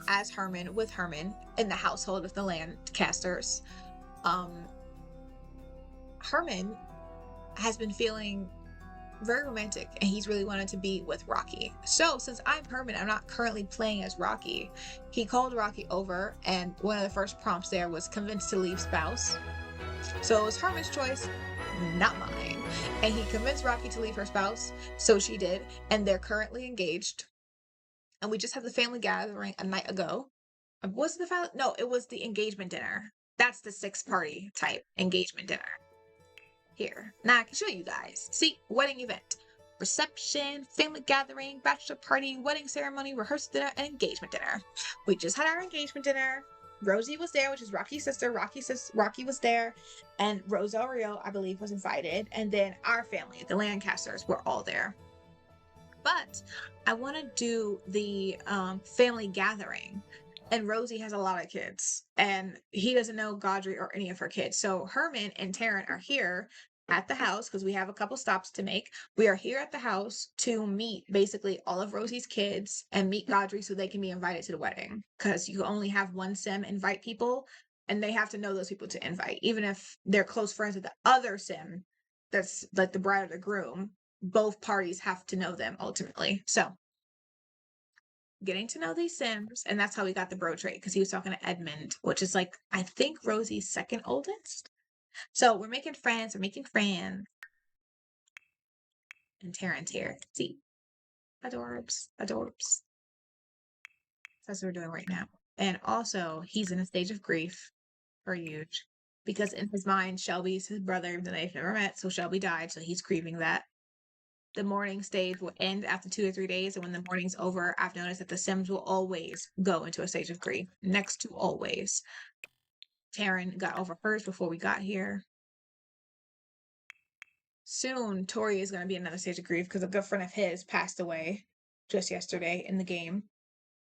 as Herman with Herman in the household of the Lancasters, Herman has been feeling very romantic and he's really wanted to be with Rocky. So since I'm Herman, I'm not currently playing as Rocky. He called Rocky over and one of the first prompts there was convinced to leave spouse. So it was Herman's choice, not mine. And he convinced Rocky to leave her spouse, so she did, and they're currently engaged. And we just had the family gathering a night ago. Was it the family? No, it was the engagement dinner. That's the 6-party type engagement dinner. Here, now I can show you guys. See, wedding event, reception, family gathering, bachelor party, wedding ceremony, rehearsal dinner, and engagement dinner. We just had our engagement dinner. Rosie was there, which is Rocky's sister. Rocky was there, and Rosario, I believe, was invited. And then our family, the Lancasters, were all there. But I want to do the family gathering, and Rosie has a lot of kids, and he doesn't know Gaudry or any of her kids. So Herman and Taryn are here at the house because we have a couple stops to make. We are here at the house to meet basically all of Rosie's kids and meet Gaudry so they can be invited to the wedding, because you only have one sim invite people, and they have to know those people to invite, even if they're close friends with the other sim that's like the bride or the groom. Both parties have to know them ultimately. So getting to know these sims, and that's how we got the bro trait, because he was talking to Edmund, which is like I think Rosie's second oldest. So we're making friends, and Terrence here. See, adorbs. That's what we're doing right now. And also, he's in a stage of grief, for huge, because in his mind, Shelby's his brother that they've never met. So Shelby died, so he's grieving that. The mourning stage will end after 2 or 3 days, and when the mourning's over, I've noticed that the Sims will always go into a stage of grief. Next to always. Taryn got over hers before we got here. Soon, Tori is going to be in another stage of grief because a good friend of his passed away just yesterday in the game.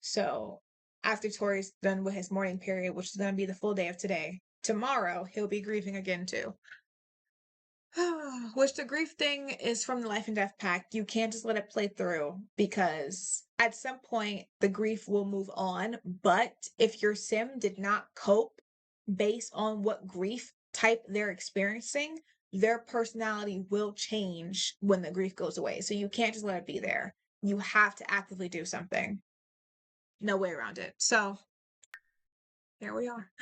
So after Tori's done with his mourning period, which is going to be the full day of today, tomorrow he'll be grieving again too. Which the grief thing is from the Life and Death Pack. You can't just let it play through because at some point the grief will move on. But if your sim did not cope based on what grief type they're experiencing, their personality will change when the grief goes away. So you can't just let it be there. You have to actively do something. No way around it. So here we are.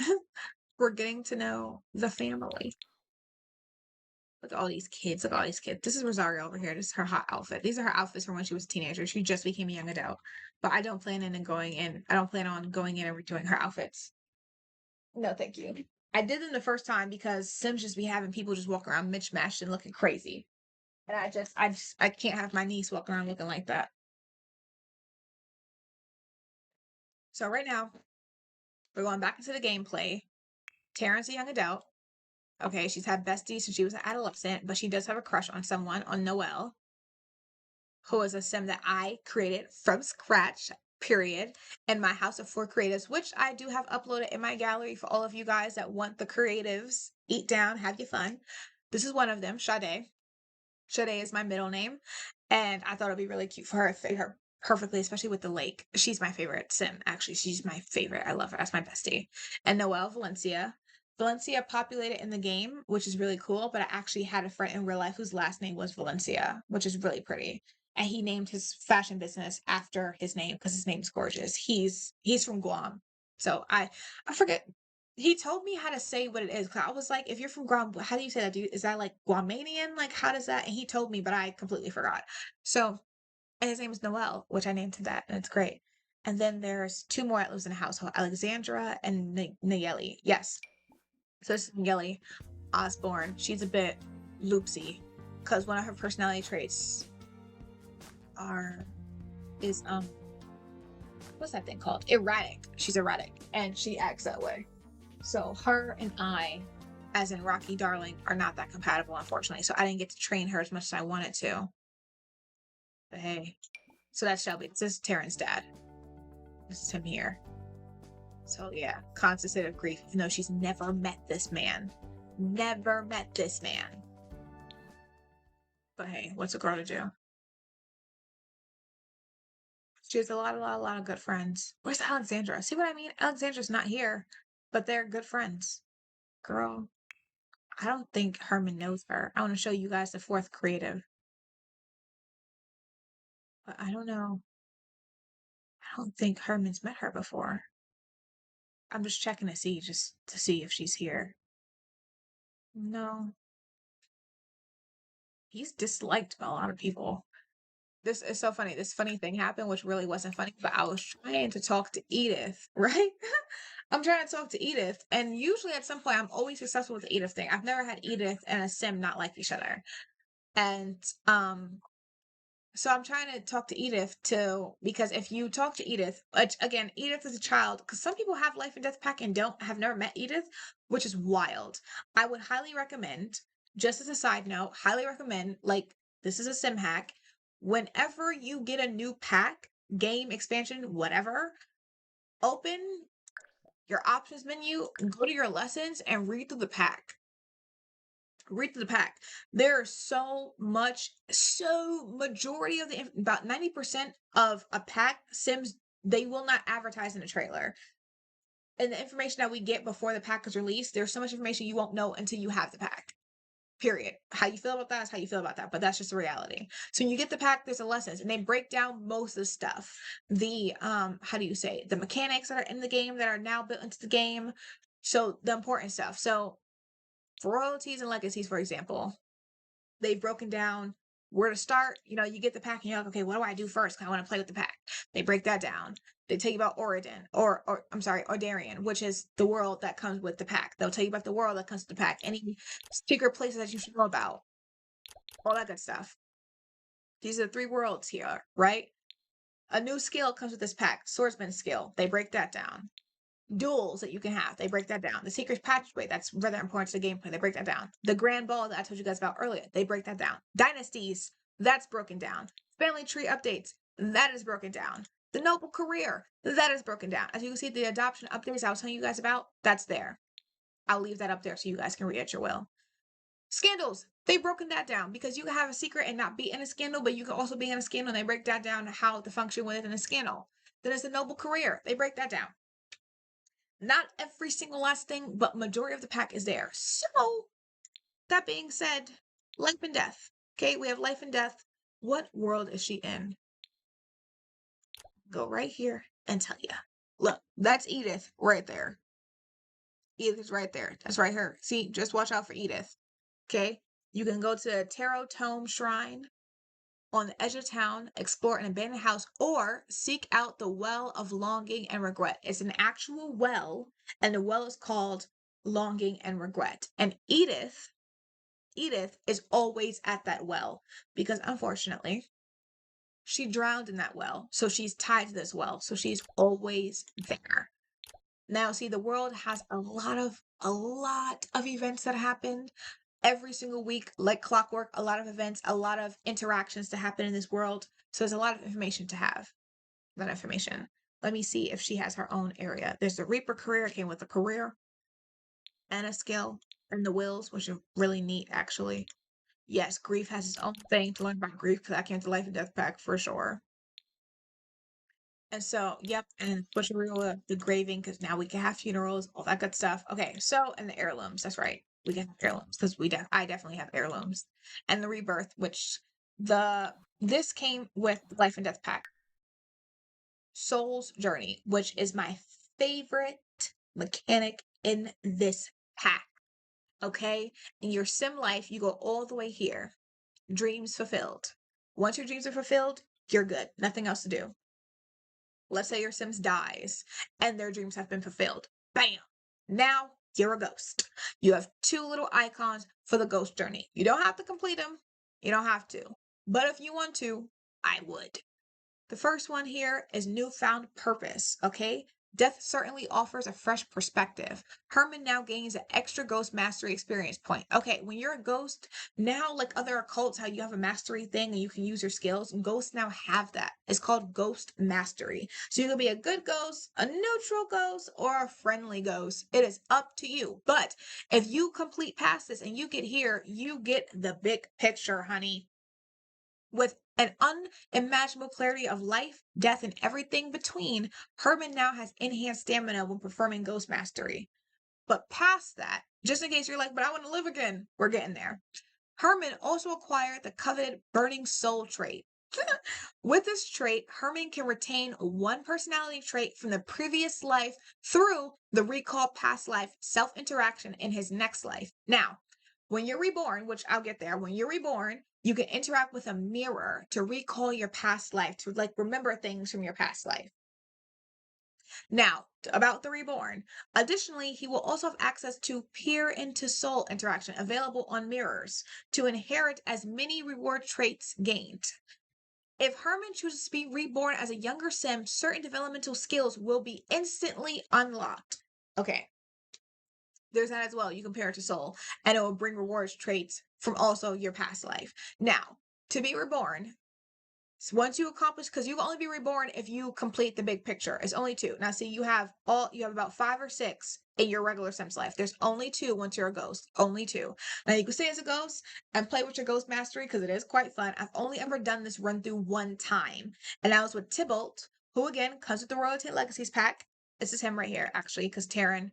We're getting to know the family. Look at all these kids. Look at all these kids. This is Rosario over here. This is her hot outfit. These are her outfits from when she was a teenager. She just became a young adult. But I don't plan on going in and redoing her outfits. No, thank you. I did them the first time because Sims just be having people just walk around mismatched and looking crazy. And I can't have my niece walking around looking like that. So right now, we're going back into the gameplay. Taryn's a young adult. Okay, she's had besties since she was an adolescent, but she does have a crush on someone, on Noelle, who is a sim that I created from scratch, period, in my House of Four Creatives, which I do have uploaded in my gallery for all of you guys that want the creatives. Eat down, have your fun. This is one of them, Sade. Sade is my middle name, and I thought it'd be really cute for her to fit her perfectly, especially with the lake. She's my favorite sim, actually. She's my favorite. I love her. That's my bestie. And Noelle Valencia. Valencia populated in the game, which is really cool, but I actually had a friend in real life whose last name was Valencia, which is really pretty. And he named his fashion business after his name because his name's gorgeous. He's from Guam. So I forget he told me how to say what it is. 'Cause I was like, if you're from Guam, how do you say that? Is that like Guamanian? Like, how does that? And he told me, but I completely forgot. So, and his name is Noel, which I named him that, and it's great. And then there's two more that lives in a household, Alexandra and Nayeli. Yes. So this is Nayeli Osborne. She's a bit loopsy because one of her personality traits are is what's that thing called? Erratic. She's erratic, and she acts that way. So her and I, as in Rocky Darling, are not that compatible, unfortunately. So I didn't get to train her as much as I wanted to. But hey, so that's Shelby. This is Taryn's dad. This is him here. So yeah, constant state of grief, even though she's never met this man. Never met this man. But hey, what's a girl to do? She has a lot of good friends. Where's Alexandra? See what I mean? Alexandra's not here, but they're good friends. Girl, I don't think Herman knows her. I want to show you guys the fourth creative. But I don't know. I don't think Herman's met her before. I'm just checking to see, just to see if she's here. No. He's disliked by a lot of people. This is so funny. This funny thing happened, which really wasn't funny, but I was trying to talk to Edith, right? I'm trying to talk to Edith, and usually at some point I'm always successful with the Edith thing. I've never had Edith and a sim not like each other. And so I'm trying to talk to Edith too, because if you talk to Edith, again, Edith is a child, because some people have life and death pack and don't have never met Edith, which is wild. I would highly recommend, just as a side note, highly recommend, like, this is a sim hack. Whenever you get a new pack, game, expansion, whatever, open your options menu, go to your lessons, and read through the pack. Read through the pack. There's so majority of about 90% of a pack sims, they will not advertise in a trailer. And the information that we get before the pack is released, there's so much information you won't know until you have the pack. Period. How you feel about that is how you feel about that, but that's just the reality. So when you get the pack, there's the lessons, and they break down most of the stuff. The how do you say, the mechanics that are in the game that are now built into the game. So the important stuff. So for royalties and legacies, for example, they've broken down where to start. You know, you get the pack and you're like, okay, what do I do first? I want to play with the pack. They break that down. They tell you about Oridon, or I'm sorry, Ordarian, which is the world that comes with the pack. They'll tell you about the world that comes with the pack, any secret places that you should know about, all that good stuff. These are the three worlds here, right? A new skill comes with this pack, swordsman skill. They break that down. Duels that you can have, they break that down. The secret passageway, that's rather important to the gameplay, they break that down. The grand ball that I told you guys about earlier, they break that down. Dynasties, that's broken down. Family tree updates, that is broken down. The noble career, that is broken down. As you can see, the adoption updates I was telling you guys about, that's there. I'll leave that up there so you guys can read at your will. Scandals, they've broken that down, because you can have a secret and not be in a scandal, but you can also be in a scandal, and they break that down, how to function within a scandal. Then there's the noble career, they break that down. Not every single last thing, but majority of the pack is there. So, that being said, life and death. Okay, we have life and death. What world is she in? Go right here and tell you. Look, that's Edith right there. Edith is right there. That's right here. See, just watch out for Edith. Okay? You can go to a tarot tome shrine on the edge of town, explore an abandoned house, or seek out the well of longing and regret. It's an actual well, and the well is called Longing and Regret. And Edith is always at that well because unfortunately she drowned in that well. So she's tied to this well. So she's always there. Now, see, the world has a lot of events that happened every single week, like clockwork, a lot of events, a lot of interactions to happen in this world. So there's a lot of information to have. That information. Let me see if she has her own area. There's the Reaper career, it came with a career and a skill, and the wills, which are really neat actually. Yes, grief has its own thing to learn about grief because I came to Life and Death Pack for sure. And so, yep, and butchery, the graving, because now we can have funerals, all that good stuff. Okay, so and the heirlooms, that's right, we can have heirlooms because I definitely have heirlooms, and the rebirth, which this came with Life and Death Pack, Soul's Journey, which is my favorite mechanic in this pack. Okay, in your sim life, you go all the way here, dreams fulfilled. Once your dreams are fulfilled, you're good, nothing else to do. Let's say your Sims dies and their dreams have been fulfilled. Bam! Now you're a ghost. You have two little icons for the ghost journey. You don't have to complete them. You don't have to. But if you want to, I would. The first one here is newfound purpose, okay? Death certainly offers a fresh perspective. Herman now gains an extra ghost mastery experience point. Okay, when you're a ghost, now like other occults, how you have a mastery thing and you can use your skills, ghosts now have that. It's called ghost mastery. So you can be a good ghost, a neutral ghost, or a friendly ghost. It is up to you. But if you complete past this and you get here, you get the big picture, honey. With an unimaginable clarity of life, death, and everything between, Herman now has enhanced stamina when performing Ghost Mastery. But past that, just in case you're like, but I want to live again, we're getting there. Herman also acquired the coveted Burning Soul trait. With this trait, Herman can retain one personality trait from the previous life through the recall past life self-interaction in his next life. Now, when you're reborn, which I'll get there, when you're reborn, you can interact with a mirror to recall your past life, to like remember things from your past life. Now, about the reborn. Additionally, he will also have access to peer into soul interaction available on mirrors to inherit as many reward traits gained. If Herman chooses to be reborn as a younger sim, certain developmental skills will be instantly unlocked. Okay, there's that as well. You compare it to Soul, and it will bring rewards traits from also your past life. Now, to be reborn, so once you accomplish, because you can only be reborn if you complete the big picture. It's only two. Now, see, you have about 5 or 6 in your regular Sims life. There's only 2 once you're a ghost. Only 2. Now, you can stay as a ghost and play with your ghost mastery because it is quite fun. I've only ever done this run through one time, and that was with Tybalt, who again comes with the Royalty Legacies pack. This is him right here, actually, because Taryn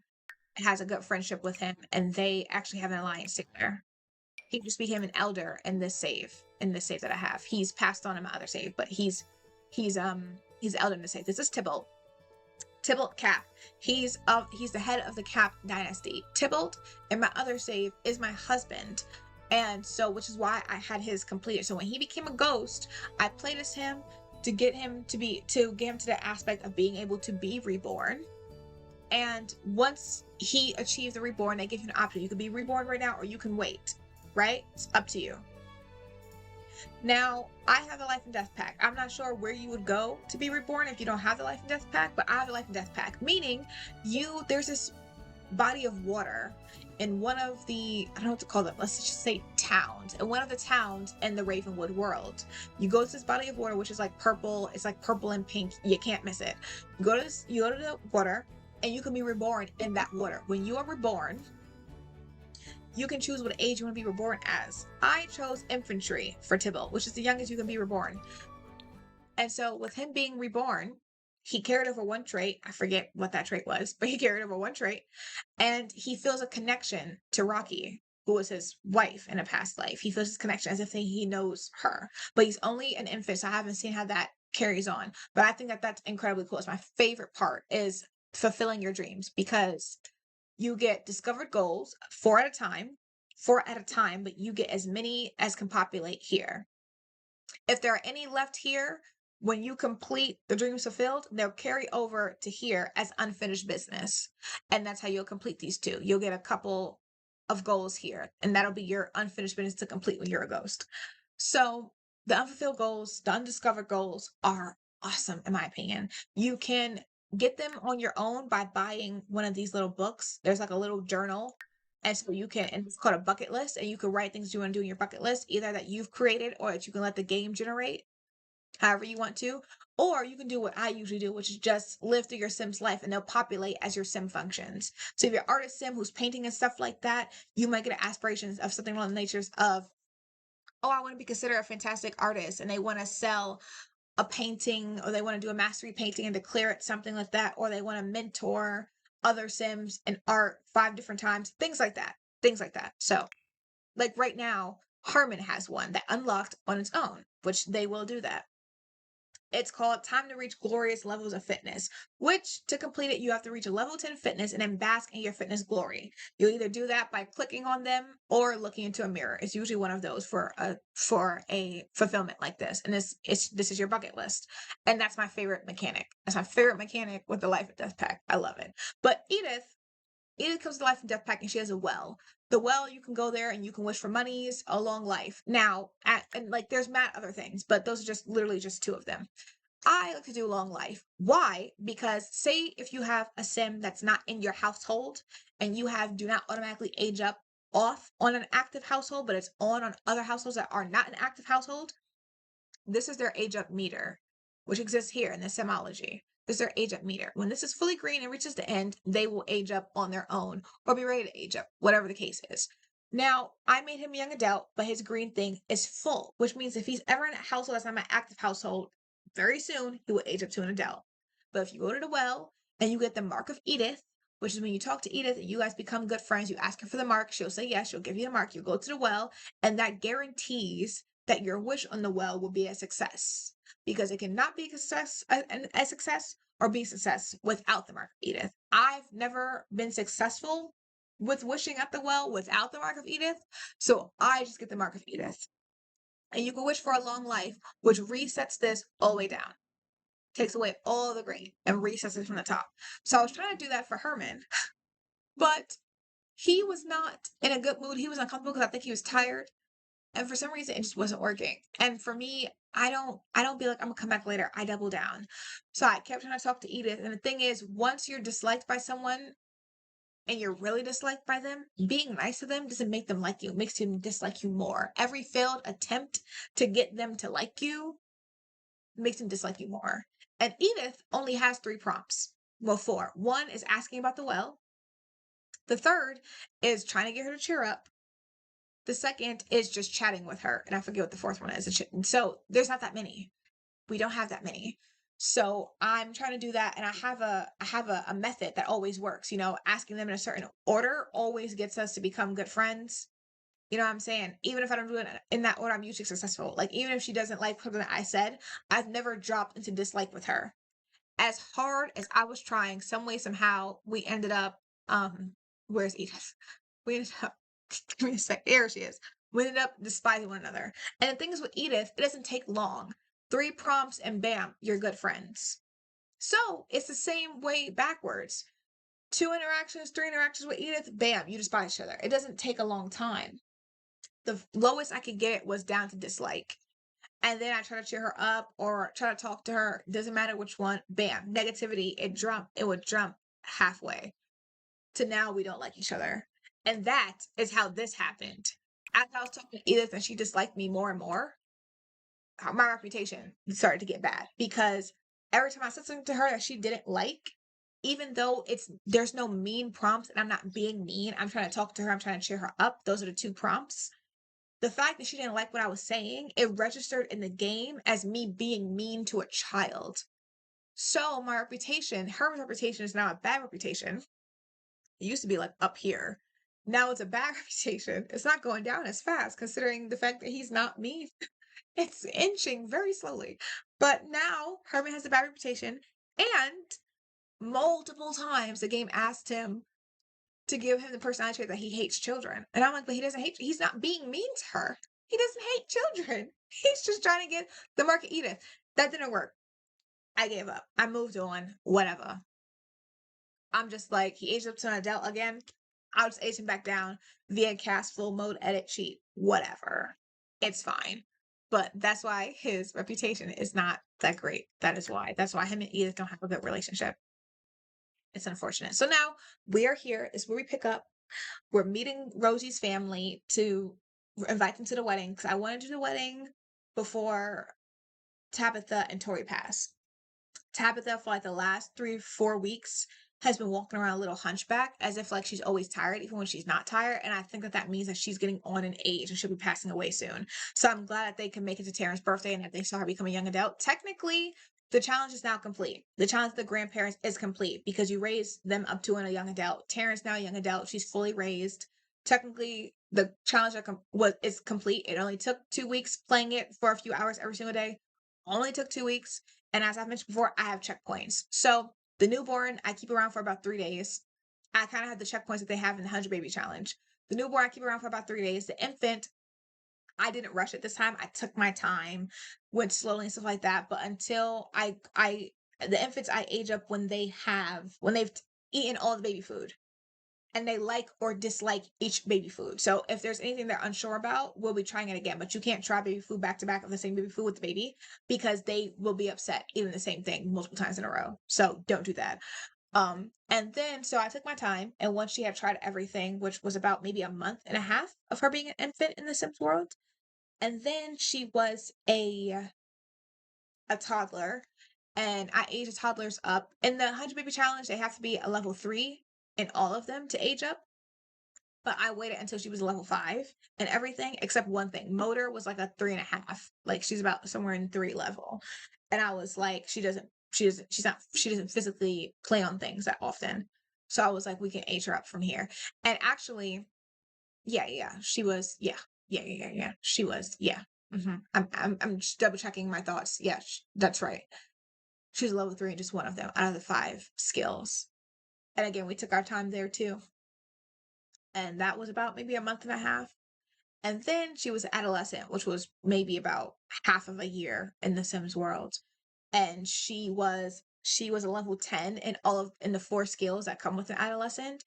has a good friendship with him, and they actually have an alliance together. He just became an elder in this save. In this save that I have, he's passed on in my other save, but he's the elder in the save. This is Tybalt. Tybalt Cap. He's the head of the Cap dynasty. Tybalt in my other save is my husband, and so which is why I had his completed. So when he became a ghost, I played as him to get him to the aspect of being able to be reborn. And once he achieves the reborn, they give you an option. You can be reborn right now or you can wait, right? It's up to you. Now, I have the Life and Death pack. I'm not sure where you would go to be reborn if you don't have the Life and Death pack, but I have the Life and Death pack, meaning there's this body of water in one of the, I don't know what to call them, let's just say towns, in one of the towns in the Ravenwood world. You go to this body of water, which is like purple, it's like purple and pink, you can't miss it. You go to the water, and you can be reborn in that water. When you are reborn, you can choose what age you want to be reborn as. I chose infantry for Tybalt, which is the youngest you can be reborn. And so with him being reborn, he carried over one trait. I forget what that trait was, but he carried over one trait. And he feels a connection to Rocky, who was his wife in a past life. He feels his connection as if he knows her. But he's only an infant, so I haven't seen how that carries on. But I think that that's incredibly cool. It's my favorite part is fulfilling your dreams, because you get discovered goals 4 at a time. 4 at a time, but you get as many as can populate here. If there are any left here, when you complete the dreams fulfilled, they'll carry over to here as unfinished business. And that's how you'll complete these two. You'll get a couple of goals here, and that'll be your unfinished business to complete when you're a ghost. So the unfulfilled goals, the undiscovered goals are awesome, in my opinion. You can get them on your own by buying one of these little books. There's like a little journal. And so you can, and it's called a bucket list, and you can write things you want to do in your bucket list, either that you've created or that you can let the game generate, however you want to. Or you can do what I usually do, which is just live through your Sim's life, and they'll populate as your Sim functions. So if you're an artist Sim who's painting and stuff like that, you might get aspirations of something along the natures of, oh, I want to be considered a fantastic artist, and they want to sell a painting, or they want to do a mastery painting and declare it, something like that, or they want to mentor other Sims in art 5 different times, things like that. Things like that. So, like right now, Harmon has one that unlocked on its own, which they will do that. It's called Time to Reach Glorious Levels of Fitness, which to complete it, you have to reach a level 10 fitness and then bask in your fitness glory. You'll either do that by clicking on them or looking into a mirror. It's usually one of those for a fulfillment like this. And this is your bucket list. And that's my favorite mechanic. That's my favorite mechanic with the Life and Death pack. I love it. But Edith comes to the Life and Death pack, and she has a well. The well, you can go there and you can wish for monies, a long life. Now, and like there's mad other things, but those are just literally just 2 of them. I like to do long life. Why? Because say if you have a Sim that's not in your household, and you have do not automatically age up off on an active household, but it's on other households that are not an active household, this is their age up meter, which exists here in the Simology. This is their age up meter. When this is fully green and reaches the end, they will age up on their own or be ready to age up, whatever the case is. Now, I made him young adult, but his green thing is full, which means if he's ever in a household that's not my active household, very soon he will age up to an adult. But if you go to the well and you get the mark of Edith, which is when you talk to Edith and you guys become good friends, you ask her for the mark, she'll say yes, she'll give you the mark, you go to the well, and that guarantees that your wish on the well will be a success, because it cannot be a success or be a success without the mark of Edith. I've never been successful with wishing at the well without the mark of Edith, so I just get the mark of Edith. And you can wish for a long life, which resets this all the way down, takes away all the green and resets it from the top. So I was trying to do that for Herman, but he was not in a good mood. He was uncomfortable because I think he was tired. And for some reason it just wasn't working. And for me, I don't be like, I'm gonna come back later. I double down. So I kept trying to talk to Edith. And the thing is, once you're disliked by someone and you're really disliked by them, being nice to them doesn't make them like you. It makes them dislike you more. Every failed attempt to get them to like you makes them dislike you more. And Edith only has 3 prompts. Well, 4. One is asking about the well. The third is trying to get her to cheer up. The second is just chatting with her, and I forget what the fourth one is. So there's not that many. We don't have that many. So I'm trying to do that, and I have a method that always works. Asking them in a certain order always gets us to become good friends. You know what I'm saying? Even if I don't do it in that order, I'm usually successful. Like even if she doesn't like something that I said, I've never dropped into dislike with her. As hard as I was trying, some way somehow we ended up. Where's Edith? We ended up. Give me a sec. Here she is. We ended up despising one another. And the thing is with Edith, it doesn't take long. 3 prompts and bam, you're good friends. So it's the same way backwards. 2 interactions, 3 interactions with Edith, bam, you despise each other. It doesn't take a long time. The lowest I could get it was down to dislike. And then I try to cheer her up or try to talk to her. Doesn't matter which one. Bam, negativity. It would jump halfway to now we don't like each other. And that is how this happened. As I was talking to Edith and she disliked me more and more, my reputation started to get bad because every time I said something to her that she didn't like, even though there's no mean prompts and I'm not being mean, I'm trying to talk to her, I'm trying to cheer her up. Those are the 2 prompts. The fact that she didn't like what I was saying, it registered in the game as me being mean to a child. So my reputation, her reputation is now a bad reputation. It used to be like up here. Now it's a bad reputation. It's not going down as fast considering the fact that he's not mean. It's inching very slowly. But now Herman has a bad reputation, and multiple times the game asked him to give him the personality trait that he hates children. And I'm like, but he doesn't hate, he's not being mean to her. He doesn't hate children. He's just trying to get the market Edith. That didn't work. I gave up. I moved on. Whatever. I'm just like, he aged up to an adult again. I'll just age him back down via cast full mode edit cheat. Whatever. It's fine. But that's why his reputation is not that great. That is why. That's why him and Edith don't have a good relationship. It's unfortunate. So now we are here, is where we pick up. We're meeting Rosie's family to invite them to the wedding because I wanted to do the wedding before Tabitha and Tori pass. Tabitha, for like the last 3-4 weeks, has been walking around a little hunchback as if like she's always tired, even when she's not tired. And I think that that means that she's getting on in age and she'll be passing away soon. So I'm glad that they can make it to Taryn's birthday and that they saw her become a young adult. Technically, the challenge is now complete. The challenge of the grandparents is complete because you raise them up to a young adult. Taryn's now a young adult. She's fully raised. Technically, the challenge is complete. It only took 2 weeks playing it for a few hours every single day. Only took 2 weeks. And as I've mentioned before, I have checkpoints. So the newborn, I keep around for about 3 days. I kind of have the checkpoints that they have in the 100 Baby Challenge. The newborn, I keep around for about 3 days. The infant, I didn't rush it this time. I took my time, went slowly and stuff like that. But until the infants, I age up when they've eaten all the baby food and they like or dislike each baby food. So if there's anything they're unsure about, we'll be trying it again. But you can't try baby food back to back of the same baby food with the baby because they will be upset eating the same thing multiple times in a row. So don't do that. And then so I took my time, and once she had tried everything, which was about maybe a month and a half of her being an infant in the Sims world, and then she was a toddler, and I aged toddlers up. In the 100 Baby Challenge, they have to be a level 3 in all of them to age up. But I waited until she was level 5 and everything except one thing. Motor was like a 3.5. Like she's about somewhere in 3 level. And I was like, she doesn't physically play on things that often. So I was like, we can age her up from here. And actually, yeah, she was, yeah. She was, yeah. I'm just double checking my thoughts. Yeah, that's right. She's level 3 in just one of them out of the 5 skills. And again, we took our time there too. And that was about maybe a month and a half. And then she was adolescent, which was maybe about half of a year in the Sims world. And she was a level 10 in the 4 skills that come with an adolescent,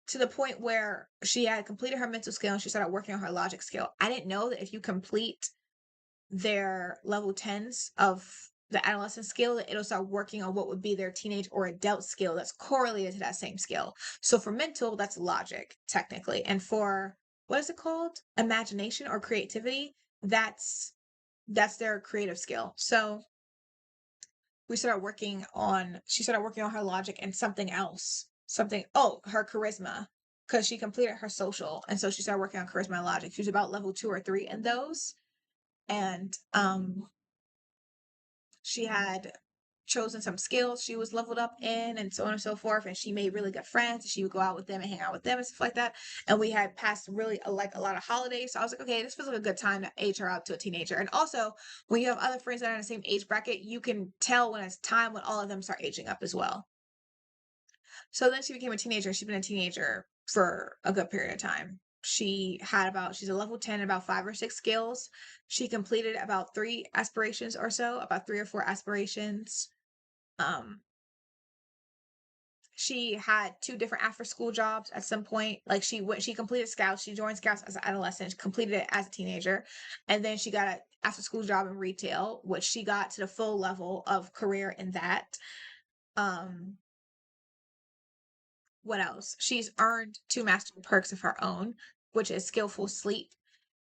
to the point where she had completed her mental skill and she started working on her logic skill. I didn't know that if you complete their level 10s of the adolescent skill, it'll start working on what would be their teenage or adult skill that's correlated to that same skill. So for mental, that's logic, technically. And for what is it called? Imagination or creativity, that's their creative skill. So she started working on her logic and something else. Her charisma. Because she completed her social. And so she started working on charisma and logic. She was about level 2 or 3 in those. And she had chosen some skills she was leveled up in and so on and so forth, and she made really good friends. She would go out with them and hang out with them and stuff like that, and we had passed really like a lot of holidays, so I was like, okay, this feels like a good time to age her up to a teenager. And also, when you have other friends that are in the same age bracket, you can tell when it's time when all of them start aging up as well. So then she became a teenager. She's been a teenager for a good period of time. She's a level 10 in about 5 or 6 skills. She completed about 3 aspirations or so, about 3 or 4 aspirations. She had 2 different after school jobs at some point. Like she completed Scouts. She joined Scouts as an adolescent, completed it as a teenager, and then she got an after school job in retail, which she got to the full level of career in that. What else? She's earned 2 master perks of her own, which is skillful sleep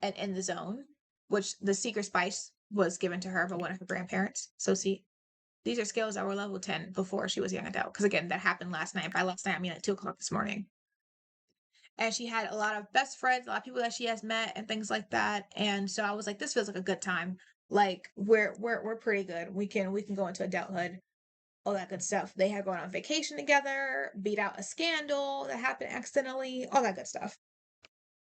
and in the zone, which the secret spice was given to her by one of her grandparents. So see, these are skills that were level 10 before she was a young adult. Because again, that happened last night. By last night, I mean at 2 o'clock this morning. And she had a lot of best friends, a lot of people that she has met and things like that. And so I was like, this feels like a good time. Like we're pretty good. We can go into adulthood, all that good stuff. They had gone on vacation together, beat out a scandal that happened accidentally, all that good stuff.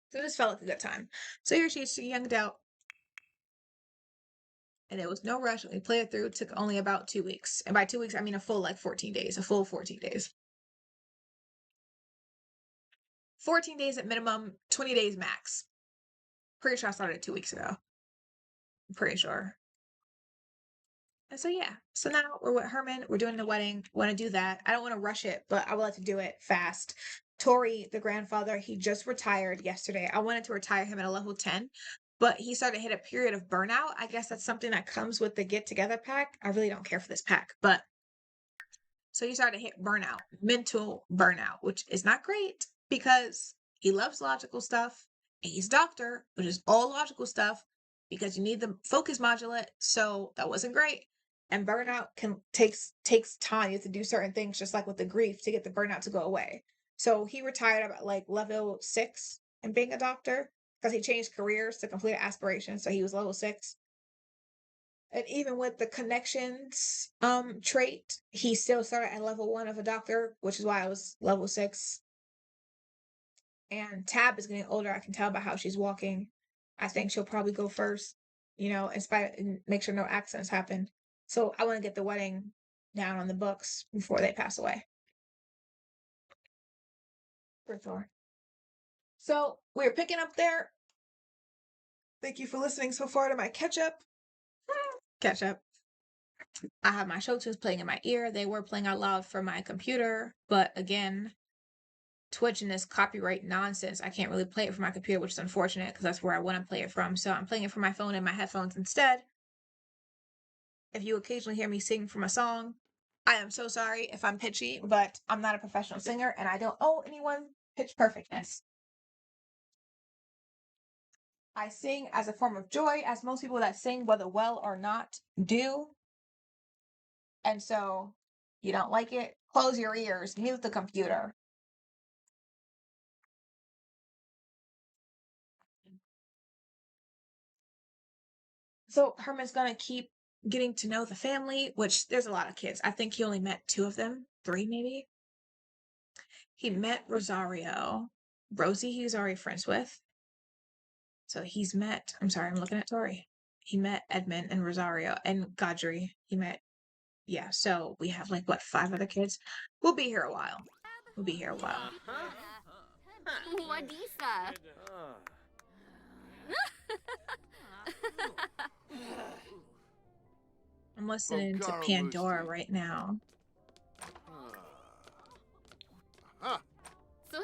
So this felt like a good time. So here she is, a young adult. And it was no rush. We played it through. It took only about 2 weeks. And by 2 weeks, I mean a full 14 days, a full 14 days. 14 days at minimum, 20 days max. Pretty sure I started 2 weeks ago. I'm pretty sure. And so yeah, so now we're with Herman. We're doing the wedding. Want to do that. I don't want to rush it, but I would like to do it fast. Tori, the grandfather, he just retired yesterday. I wanted to retire him at a level 10, but he started to hit a period of burnout. I guess that's something that comes with the get together pack. I really don't care for this pack, but so he started to hit burnout, mental burnout, which is not great because he loves logical stuff. And he's a doctor, which is all logical stuff because you need the focus modulate. So that wasn't great. And burnout takes time. You have to do certain things, just like with the grief, to get the burnout to go away. So he retired at like level 6 in being a doctor because he changed careers to complete aspiration. So he was level 6. And even with the connections trait, he still started at level 1 of a doctor, which is why I was level 6. And Tab is getting older. I can tell by how she's walking. I think she'll probably go first, and make sure no accidents happen. So I want to get the wedding down on the books before they pass away. For sure. So we're picking up there. Thank you for listening so far to my catch up. I have my show tunes playing in my ear. They were playing out loud for my computer, but again, Twitch and this copyright nonsense, I can't really play it from my computer, which is unfortunate because that's where I want to play it from. So I'm playing it from my phone and my headphones instead. If you occasionally hear me sing from a song, I am so sorry if I'm pitchy, but I'm not a professional singer and I don't owe anyone pitch perfectness. I sing as a form of joy, as most people that sing, whether well or not, do. And so, you don't like it? Close your ears, mute the computer. So Herman's gonna keep getting to know the family, which there's a lot of kids. I think he only met 2 of them, 3 maybe. He met Rosario. Rosie he was already friends with. So he's met, I'm sorry, I'm looking at Tori. He met Edmund and Rosario and Godry. Yeah, so we have like, what, 5 other kids? We'll be here a while. Wadisa. I'm listening to Pandora right now. So.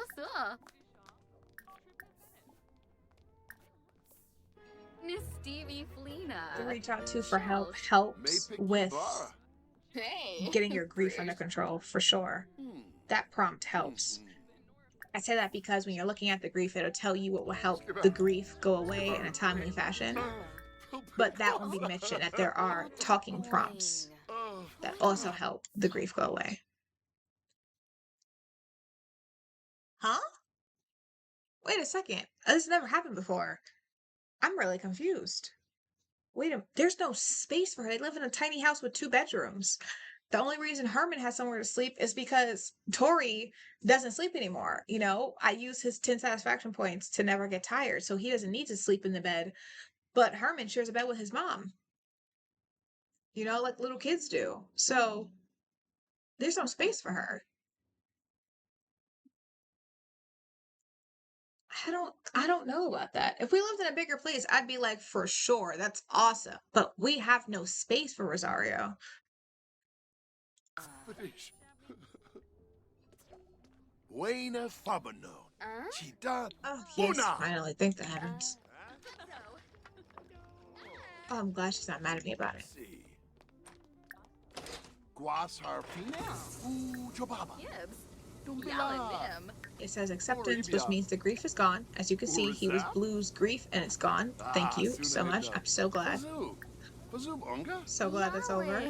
Miss Stevie Flina. To reach out to for help helps with getting your grief under control, for sure. That prompt helps. I say that because when you're looking at the grief, it'll tell you what will help the grief go away in a timely fashion. But that one be mentioned that there are talking prompts that also help the grief go away. Huh? Wait a second. This never happened before. I'm really confused. There's no space for her. They live in a tiny house with 2 bedrooms. The only reason Herman has somewhere to sleep is because Tori doesn't sleep anymore. I use his 10 satisfaction points to never get tired, so he doesn't need to sleep in the bed. But Herman shares a bed with his mom, like little kids do. So there's no space for her. I don't know about that. If we lived in a bigger place, I'd be like, for sure, that's awesome. But we have no space for Rosario. Buena Fabano. Oh, yes, finally. Thank the heavens. Oh, I'm glad she's not mad at me about it. It says acceptance, which means the grief is gone. As you can see, he was Blue's grief and it's gone. Thank you so much. I'm so glad. So glad that's over.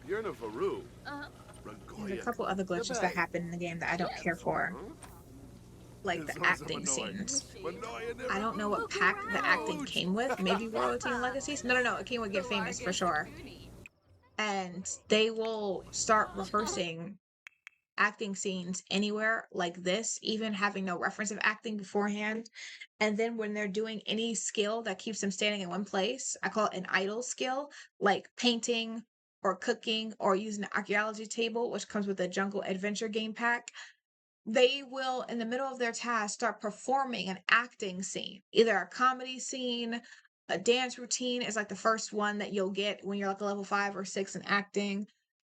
There's a couple other glitches that happen in the game that I don't care for. Like the acting scenes. I don't know what pack the acting came with. Maybe Royalty and Legacies? No. It came with Get Famous for sure. And they will start rehearsing acting scenes anywhere like this, even having no reference of acting beforehand. And then when they're doing any skill that keeps them standing in one place, I call it an idle skill, like painting or cooking or using the archaeology table, which comes with the jungle adventure game pack, they will, in the middle of their task, start performing an acting scene, either a comedy scene, a dance routine is like the first one that you'll get when you're like a level 5 or 6 in acting.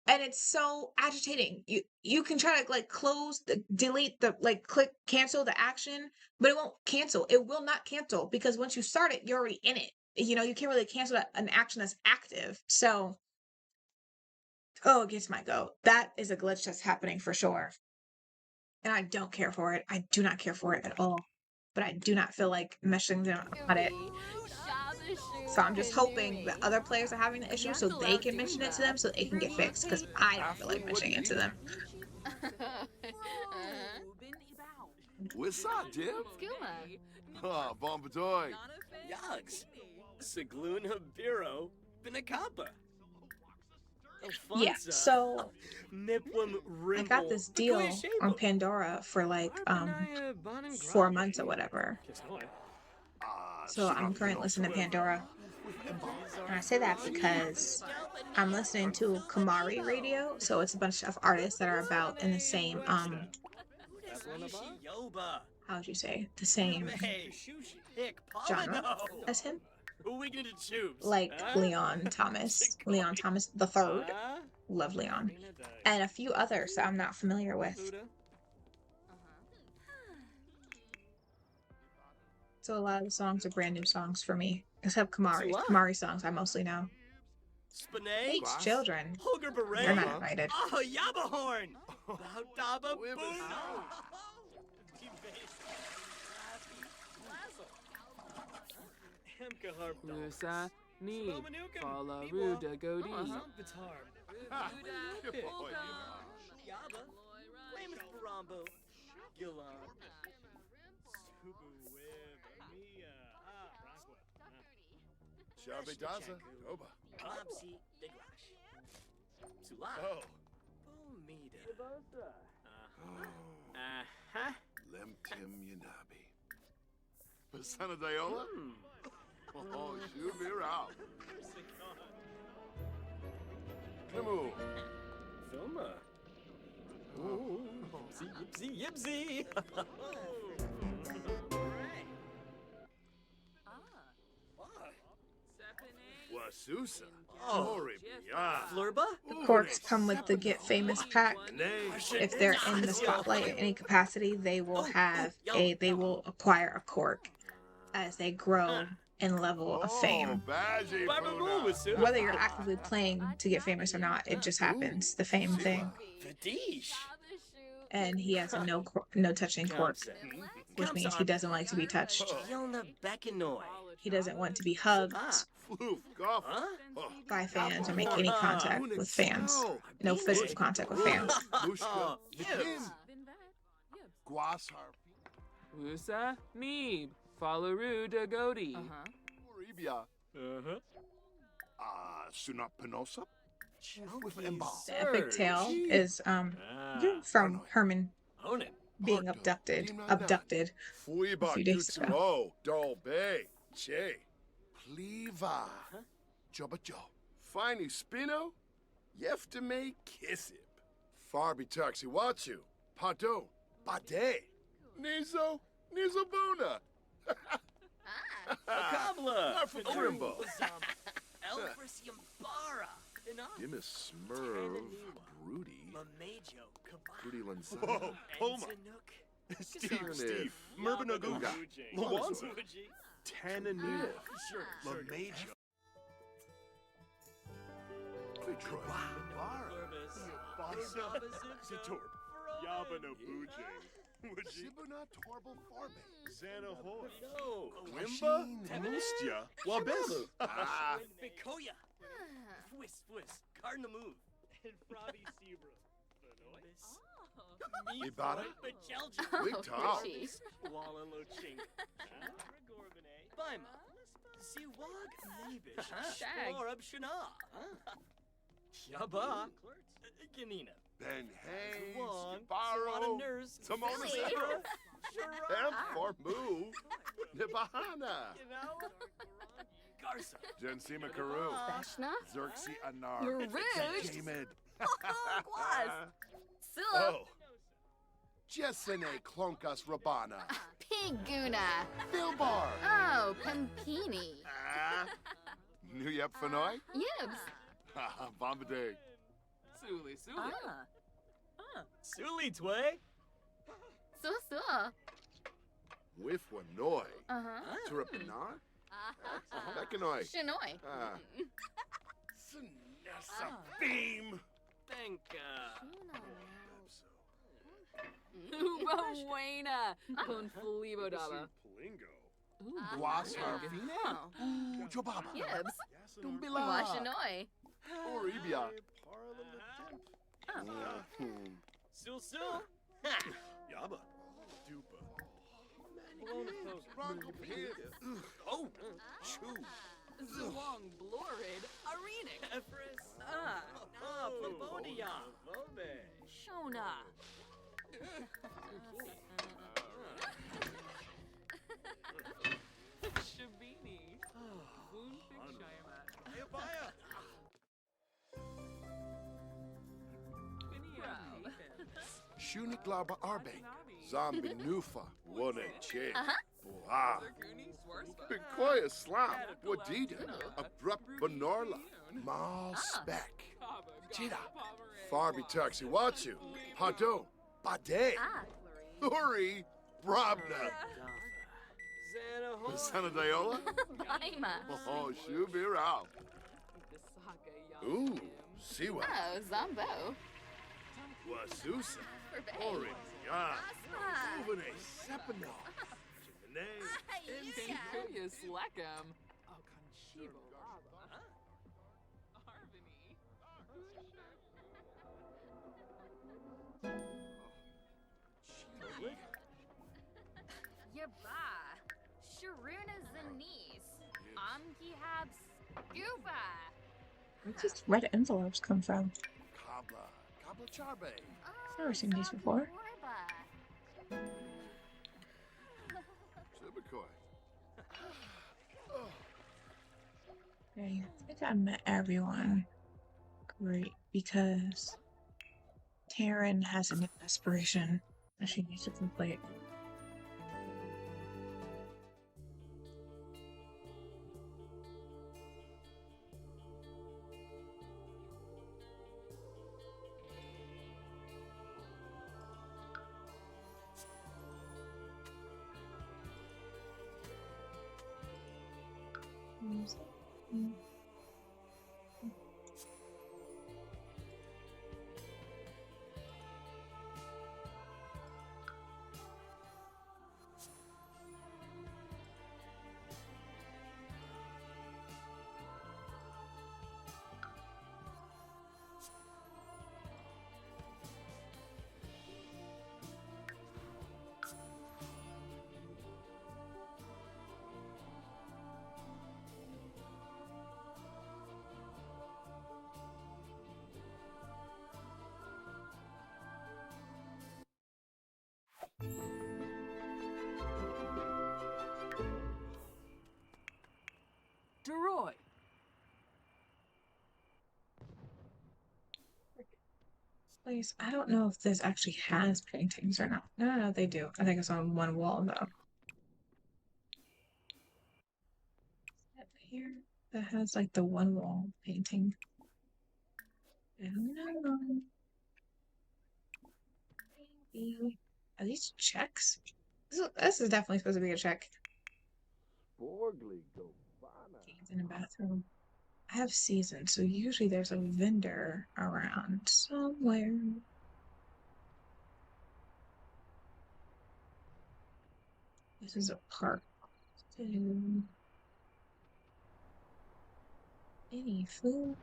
And it's so agitating. You can try to like close the delete the like click cancel the action, but it won't cancel. It will not cancel because once you start it, you're already in it. You know, you can't really cancel an action that's active. So, oh, it gets my goat. That is a glitch that's happening for sure. And I don't care for it. I do not care for it at all. But I do not feel like meshing them on it. So I'm just hoping that other players are having the issue so they can mention it to them so it can get fixed because I don't feel like mentioning it to them. What's up, Jim? Skuma. Ah, bon patoy. Yugs. Sigluna Biro Binakapa. Yeah, so I got this deal on Pen. Pandora for like 4 months or whatever. So I'm currently listening to Pandora. And I say that because I'm listening to Kamari Radio, so it's a bunch of artists that are about in the same how would you say, the same genre as him, like Leon Thomas the Third. Love Leon, and a few others that I'm not familiar with. So a lot of the songs are brand new songs for me, except Kamari. Kamari songs I mostly know. H children, you're not invited. Oh, Yabahorn! Daba Lusa, Ni, Fala, Ruda, Godi. Yaba, Lamus Barambo, Gilon, Shabby Daza. Oba. Babsi, Diglash, Sula, Oh. Bomida, Lem Tim Yanabi. Persona Diola? Oh, shoot me around. Kamu. Filma. Oh, Yipsy, Yipsy. Wasusa. Oh. Oribia. Flurba? The corks come with the Get Famous pack. If they're in the spotlight in any capacity, they will acquire a cork as they grow in level of fame. Whether you're actively playing to get famous or not, it just happens. The fame thing. Fadish. And he has a no touching cork, which means he doesn't like to be touched. Yelna Bekanoy. He doesn't want to be hugged by fans or make any contact with fans. No physical contact with fans. Lusa, Ni, Fala, Ruda, Godi. Sunap Penosa? The epic tale is from Herman being abducted a few days ago. Dolbe, Che, Pliva, Jobajo, Finey Spino, Yeftame Kissip, Farby Taxi Watsu, Pado, Bade, Nizo, Nizobuna, Kabla. Narfakrimbo, Elbrisium Bara. Gimis Smurv, Broody, Mamejo, Broody Lanza, Homa. Steve, Murbanaguga, Lawanza, Tananina, Mamejo. Detroit, Sitorb, Yabano Buje, Shibuna Torble Forbe, Xanahoy, Wimba, Teministia, Wabes, Bikoya, Fwis, Cardinamove, and Frobby Sebra, Ibata, Bajelja, Big Tom, Walla Lochink, Gorbane, Bima, Siwag, Nabish, Shorab Shana, Yaba, Ganina, Ben Hayes, Wong, Baro, Nurse, Simona Sarah, Formu, Nibahana, Garza. Jensima Karu. Bashna? Xerxi Anar. Maruj? Jamid. Glass. Sula? Oh. Jessene Klonkas Rabana. Piguna. Bilbar. Oh, Pampini. Ah. New Yep Fanoy? Yibs. Bombade. Suli, Suli. Suli Tway. Sula. With Wanoy. Uh-huh. Turapanar? Bekanoy. Shinoy. Ah. Sinessa Beam. Thank Uba Buena. Con Felibo Daba. Palingo. Guasar. Oh. Jobaba. Yibs. Dumbila. Washinoy. Oribia. Sul Sul. Yaba. Dupa. Bronco Pin. Oh. Chew. Zuwang Blorid. Arenik. Efris. Popodia. Vobe. Shona. Shabini. Woonfik Shayamat. Ayabaya. Biniam. Shunik Laba Arbank. Zombie Nufa. Wane Che. Boha. Zerguni Swarspa. Bikoya Slam. Wadida. Abrupt Banorla. Mal Spec. Jida. Farby Taxi Watsu. Hado. Bade. Huri. Brabna. Xanaho. Sanadayola. Baima. Oh, Shubirao. Ooh. Siwa. Oh, Zombo. Wasusa. Forbade. Ori. Ya. Ah. Uvane Sepano. Kuya Slackum. Oh, Conchivo Lava. Harvini. Yaba. Sharuna Zanice. Amgihab Scuba. Where did these red envelopes come from? Kabla. Kabla Charbe. Oh, never seen these before. Zorba. Subikoy. Okay, I think I met everyone. Great, because Taryn has a new aspiration that she needs to complete. Deroy. Please, I don't know if this actually has paintings or not. No, they do. I think it's on one wall though. Here, that has like the one wall painting. I don't know. Maybe. Are these checks? This is definitely supposed to be a check. Borgli Gobana. Games in a bathroom. I have seasons, so usually there's a vendor around somewhere. This is a park. Any food?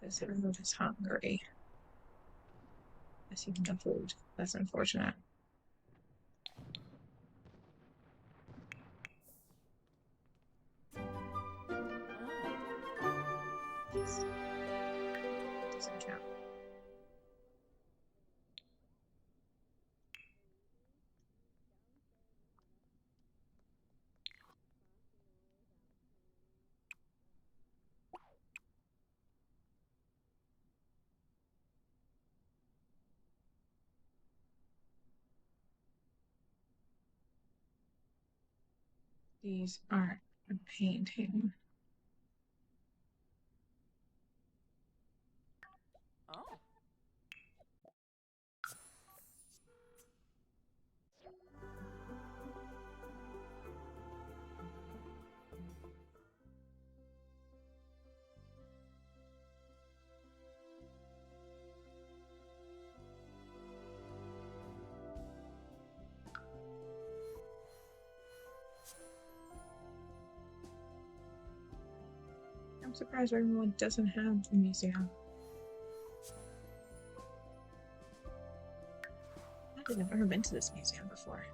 This room is hungry. I see no food. That's unfortunate. This doesn't count. These aren't a painting. Oh. I'm surprised everyone doesn't have the museum. I don't think I've ever been to this museum before.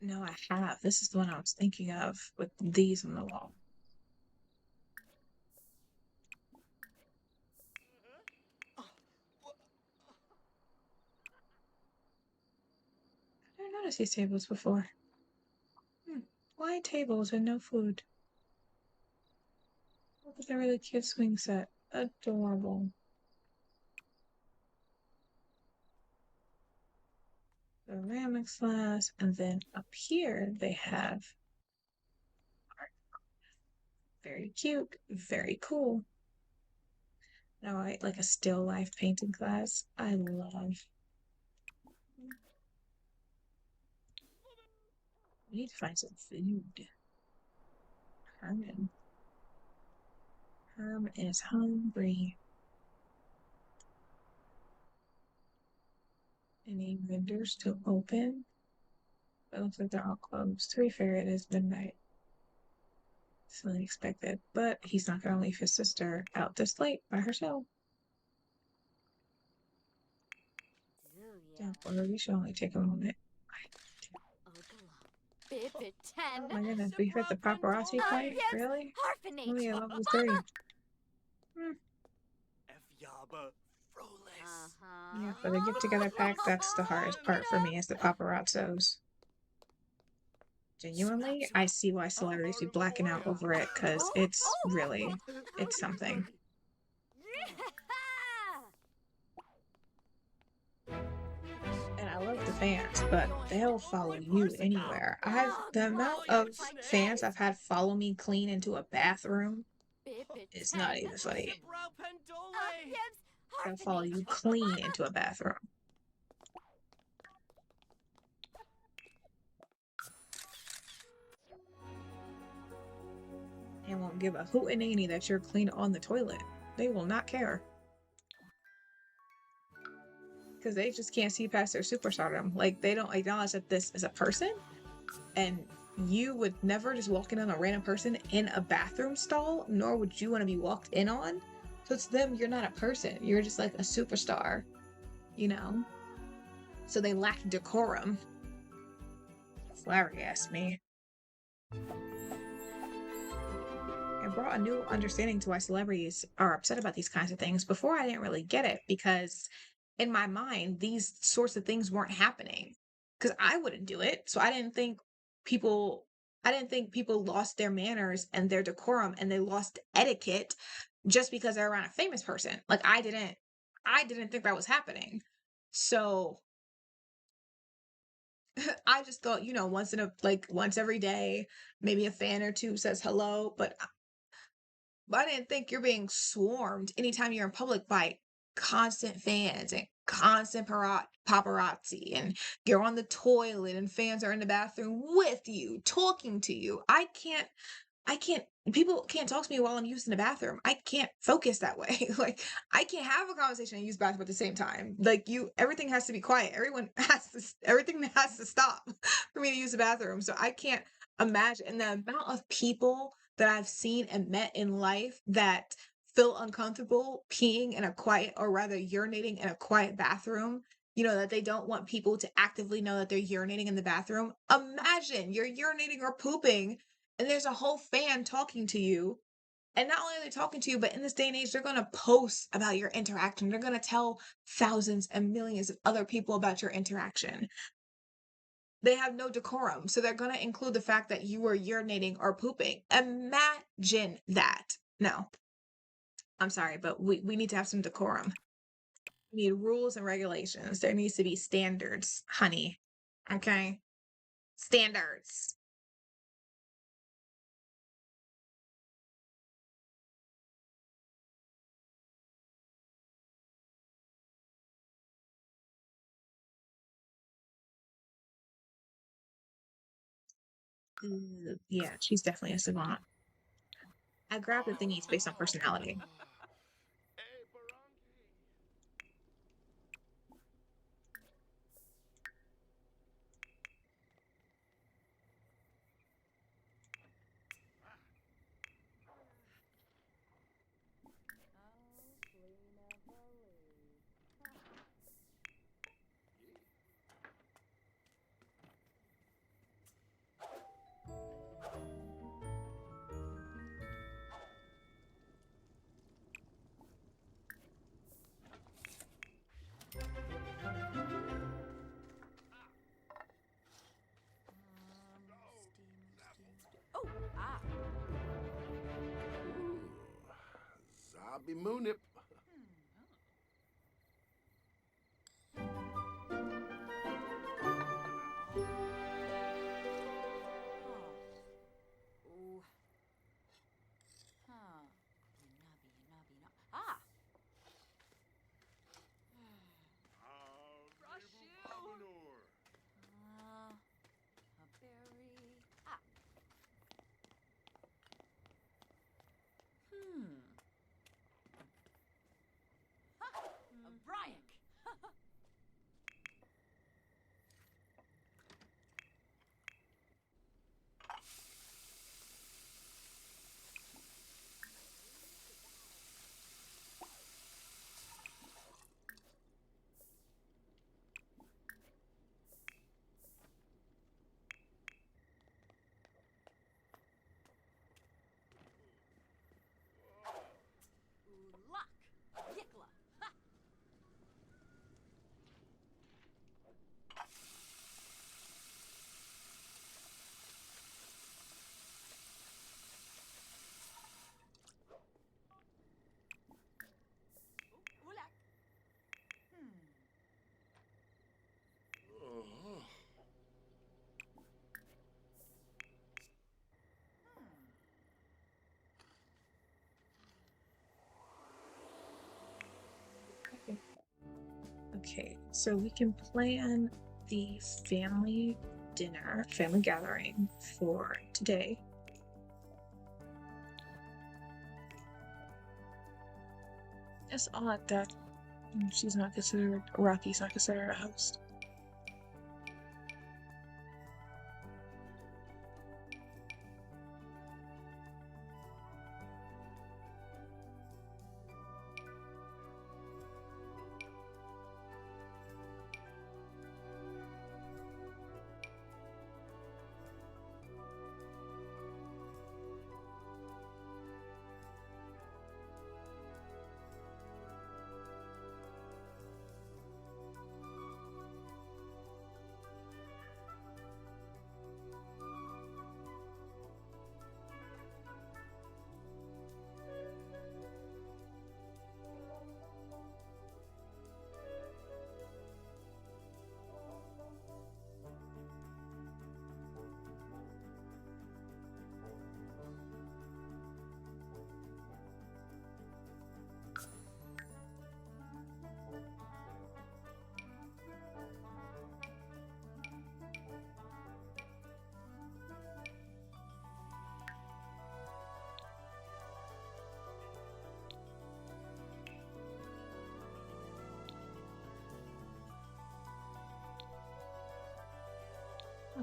No, I have. This is the one I was thinking of with these on the wall. I never noticed these tables before. Why tables and no food? Look at the really cute swing set. Adorable. Ceramics glass, and then up here they have art. Very cute, very cool. Now I like a still life painting class. I love. We need to find some food. Herman. Herm is hungry. Any vendors still open? It looks like they're all closed. To be fair, it is midnight. It's unexpected, but he's not gonna leave his sister out this late by herself. Don't worry, we should only take a moment. Oh my goodness, we hit the paparazzi fight? Really? Only at level 3. Yeah, for the get together pack, that's the hardest part for me is the paparazzos. Genuinely, I see why celebrities be blacking out over it, because it's something. And I love the fans, but they'll follow you anywhere. The amount of fans I've had follow me clean into a bathroom is not even funny. They'll follow you clean into a bathroom. And won't give a hootenanny that you're clean on the toilet. They will not care. Because they just can't see past their superstardom. Like, they don't acknowledge that this is a person, and you would never just walk in on a random person in a bathroom stall, nor would you want to be walked in on. So to them, you're not a person. You're just like a superstar, you know? So they lack decorum. Flabbergasted me. It brought a new understanding to why celebrities are upset about these kinds of things. Before, I didn't really get it because in my mind, these sorts of things weren't happening because I wouldn't do it. So I didn't think people lost their manners and their decorum and they lost etiquette just because they're around a famous person. Like I didn't think that was happening. So I just thought, once every day, maybe a fan or two says hello, but I didn't think you're being swarmed anytime you're in public by constant fans and constant paparazzi, and you're on the toilet and fans are in the bathroom with you, talking to you. People can't talk to me while I'm using the bathroom. I can't focus that way. Like, I can't have a conversation and use the bathroom at the same time. Like, everything has to be quiet. Everything has to stop for me to use the bathroom. So I can't imagine. And the amount of people that I've seen and met in life that feel uncomfortable peeing in a quiet, or rather urinating in a quiet bathroom, that they don't want people to actively know that they're urinating in the bathroom. Imagine you're urinating or pooping and there's a whole fan talking to you And not only are they talking to you, but in this day and age, they're going to post about your interaction. They're going to tell thousands and millions of other people about your interaction. They have no decorum. So they're going to include the fact that you were urinating or pooping. Imagine that. No, I'm sorry, but we need to have some decorum. We need rules and regulations. There needs to be standards, honey. Okay? Standards. Yeah, she's definitely a savant. I grabbed the thingies based on personality. Hey, Barangi. Oh, ah. Ooh, Zabi Moonip. Oh. Huh. Ah. Brush you. Habanor. A berry. Ah. A Brian. Luck. Yikla. Ha. Ulak. Oh. Okay, so we can plan the family dinner, family gathering for today. It's odd that she's not considered, Rocky's not considered a host.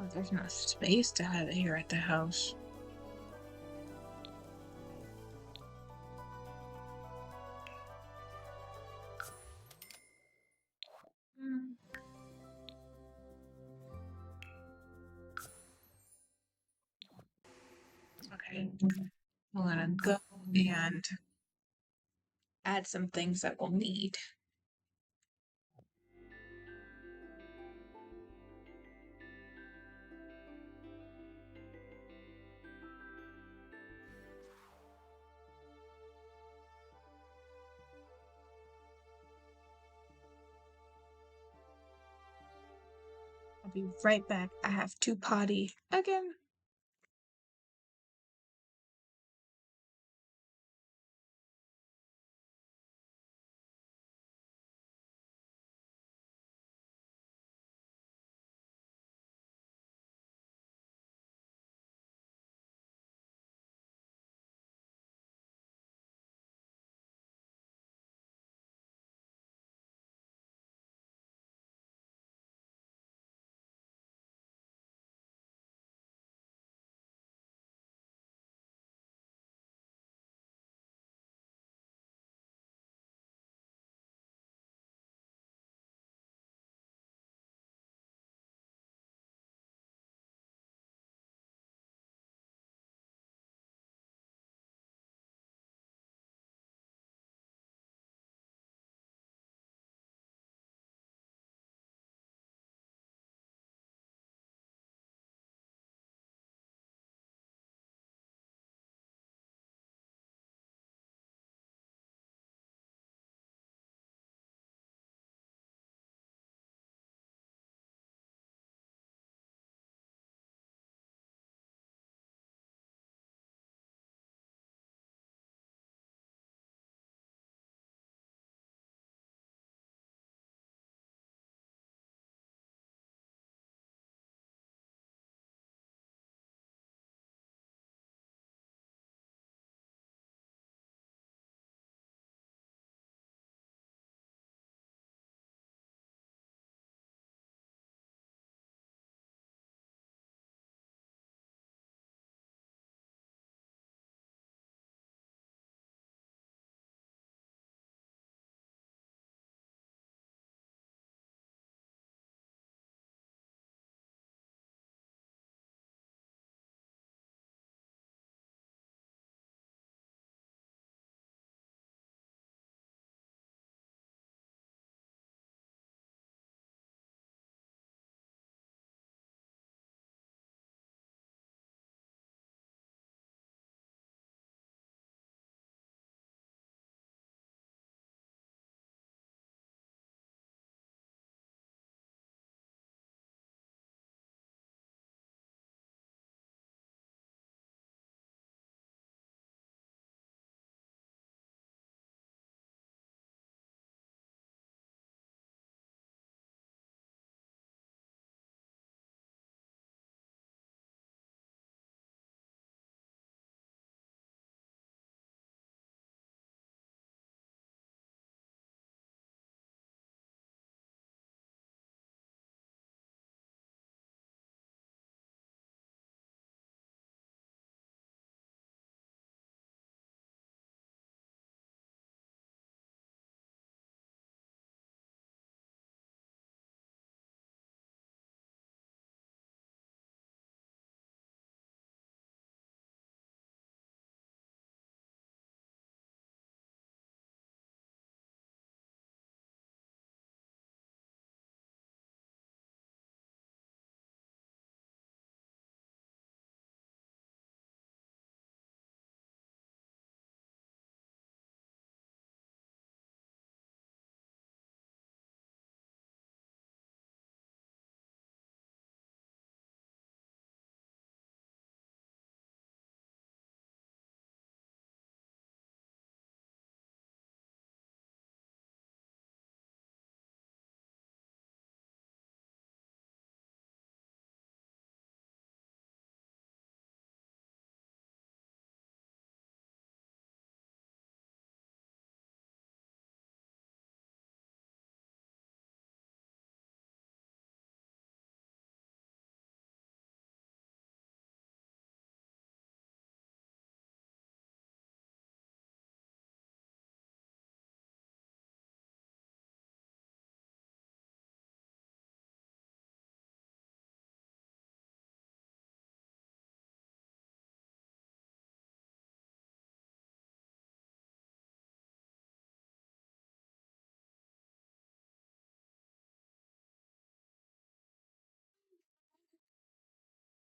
Oh, there's no space to have it here at the house. Hmm. Okay, I'm gonna go and add some things that we'll need. I'll be right back. I have to potty again.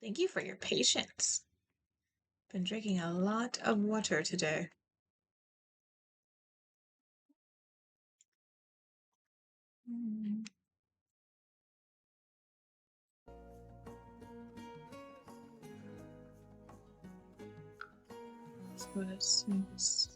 Thank you for your patience. Been drinking a lot of water today. Mm. Let's go to snooze.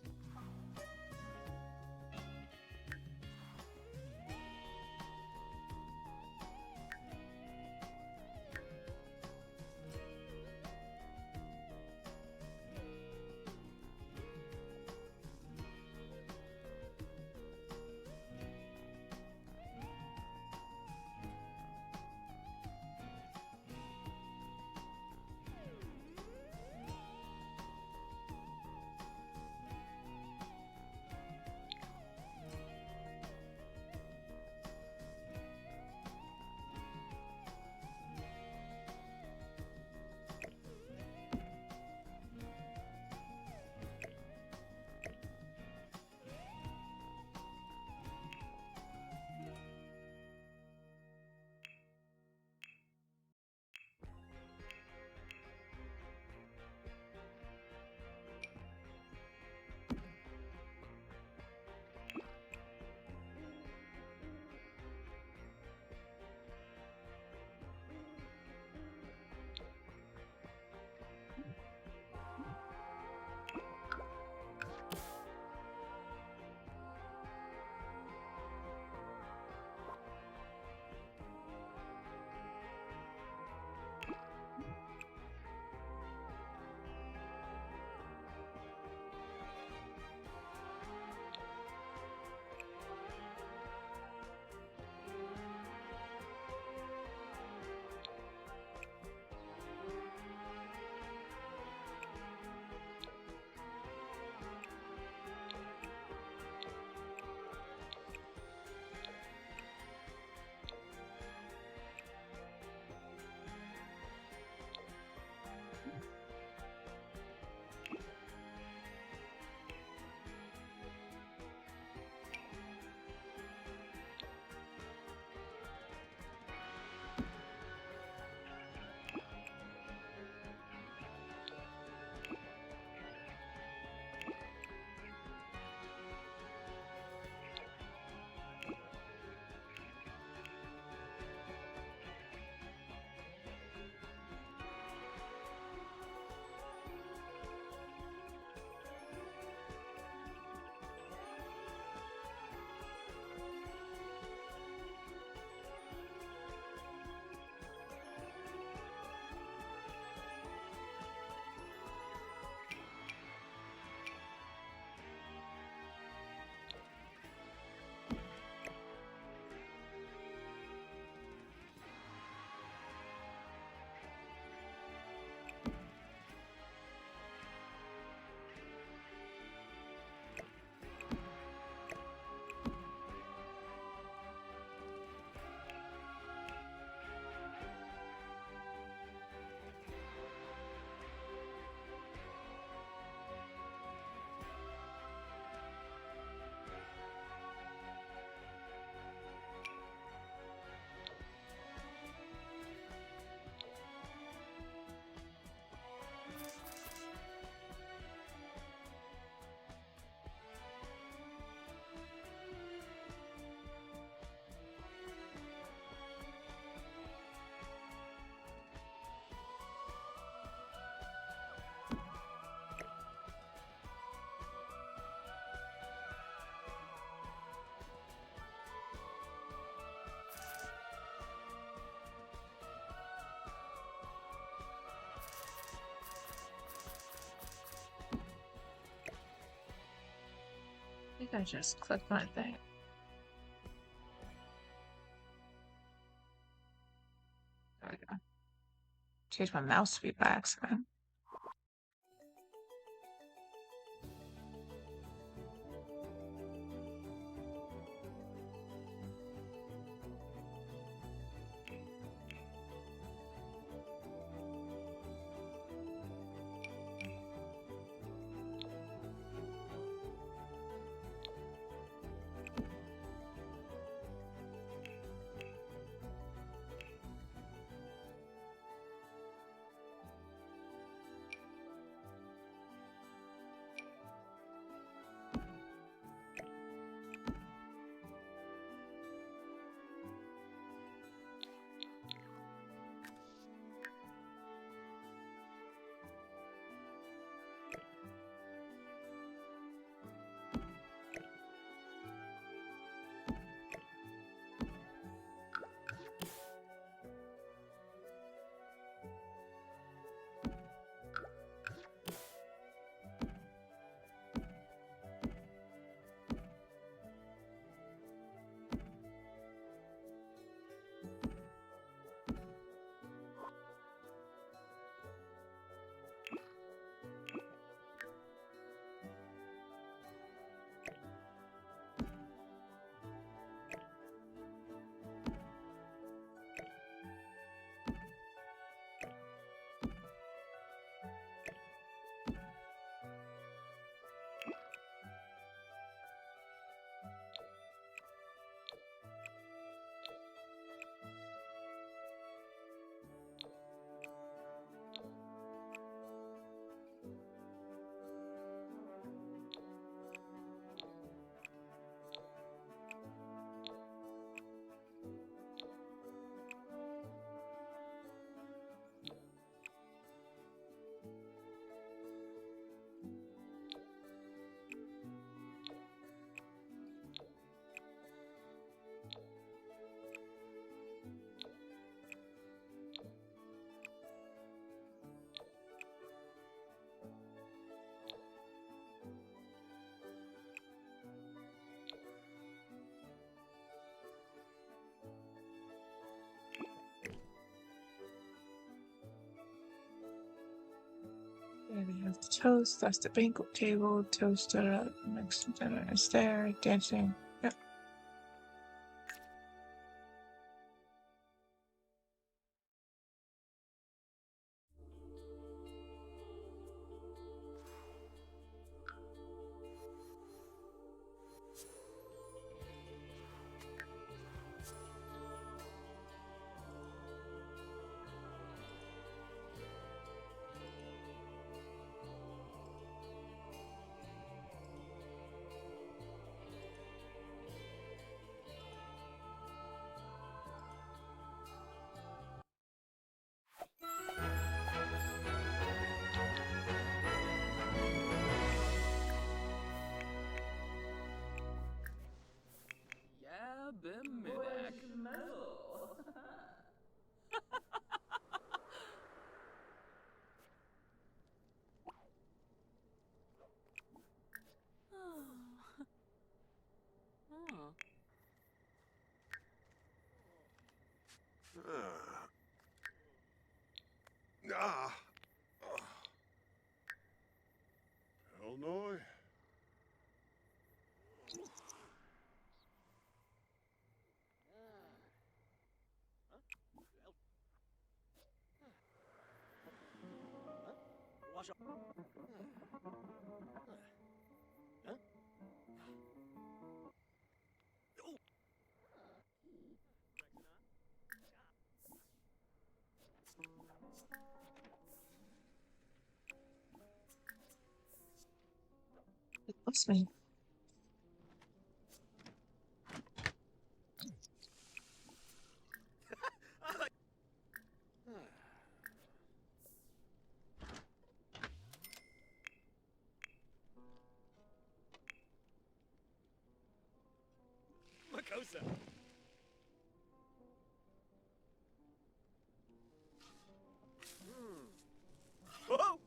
I think I just clicked my thing. There we go. Change my mouse speed by accident. of the toast. That's the banquet table. Toast stood up next to dinner is there. Dancing. Yep. Yeah, Bimidak. Oh. Ah. Illinois. Wash up. Huh? Oh. What's me? Makosa. Oh.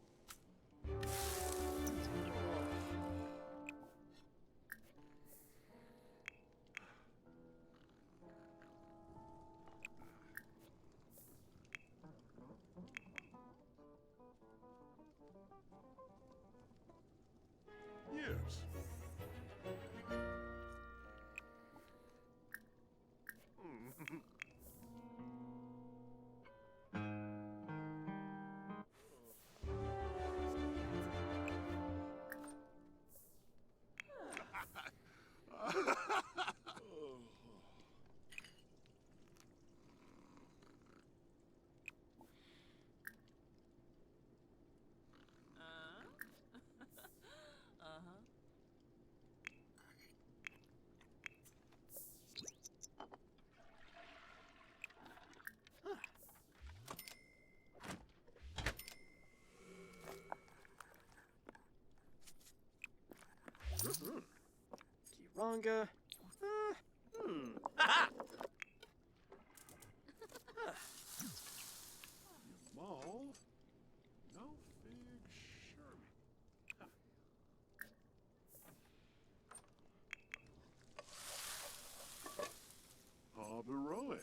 Yes. Uh-huh. Kiranga. Ha! Small. No big Sherman. Harbour.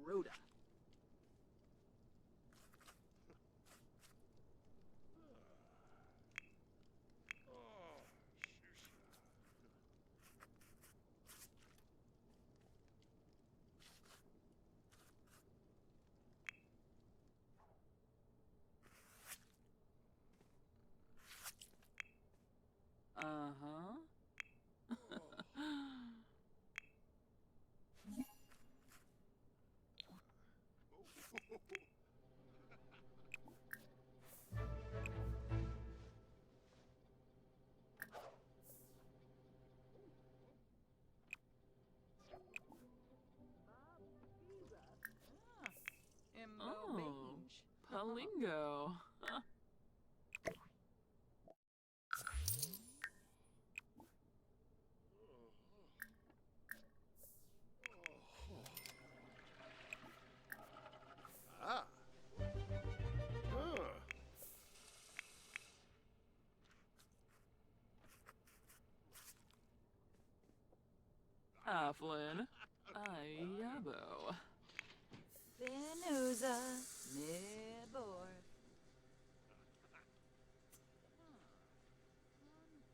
Baroda. Uh-huh. Oh, Palingo. Afflin. Ayabo. Venusa, Nibor.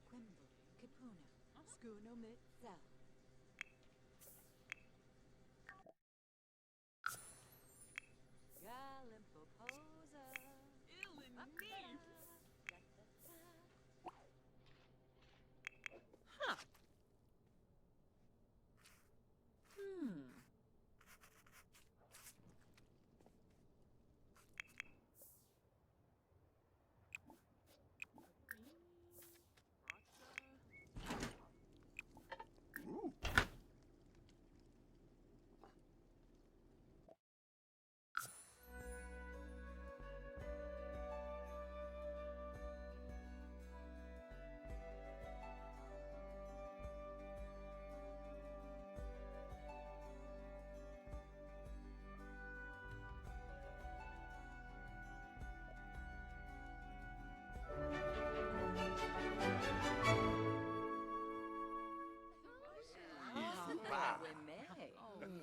Quimble, Kipuna, Skuno Mitzel. Galimpoposa. Ooh.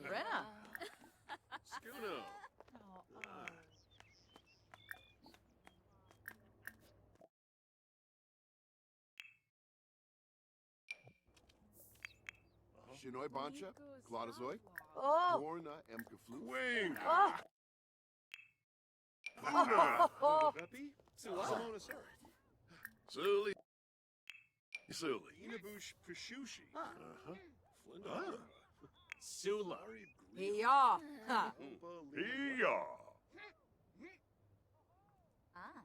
Brenna. Skuno. Shinoi Bancha, Claudazoi, Oh. Dorna Emkaflu. Wing. Oh. Puna. Oh. Beppy. Simona Sari. Suli. Suli. Inabush Pushushi. Uh-huh. Flinda. Sula. Yeah. Ha. Hiya. Ah.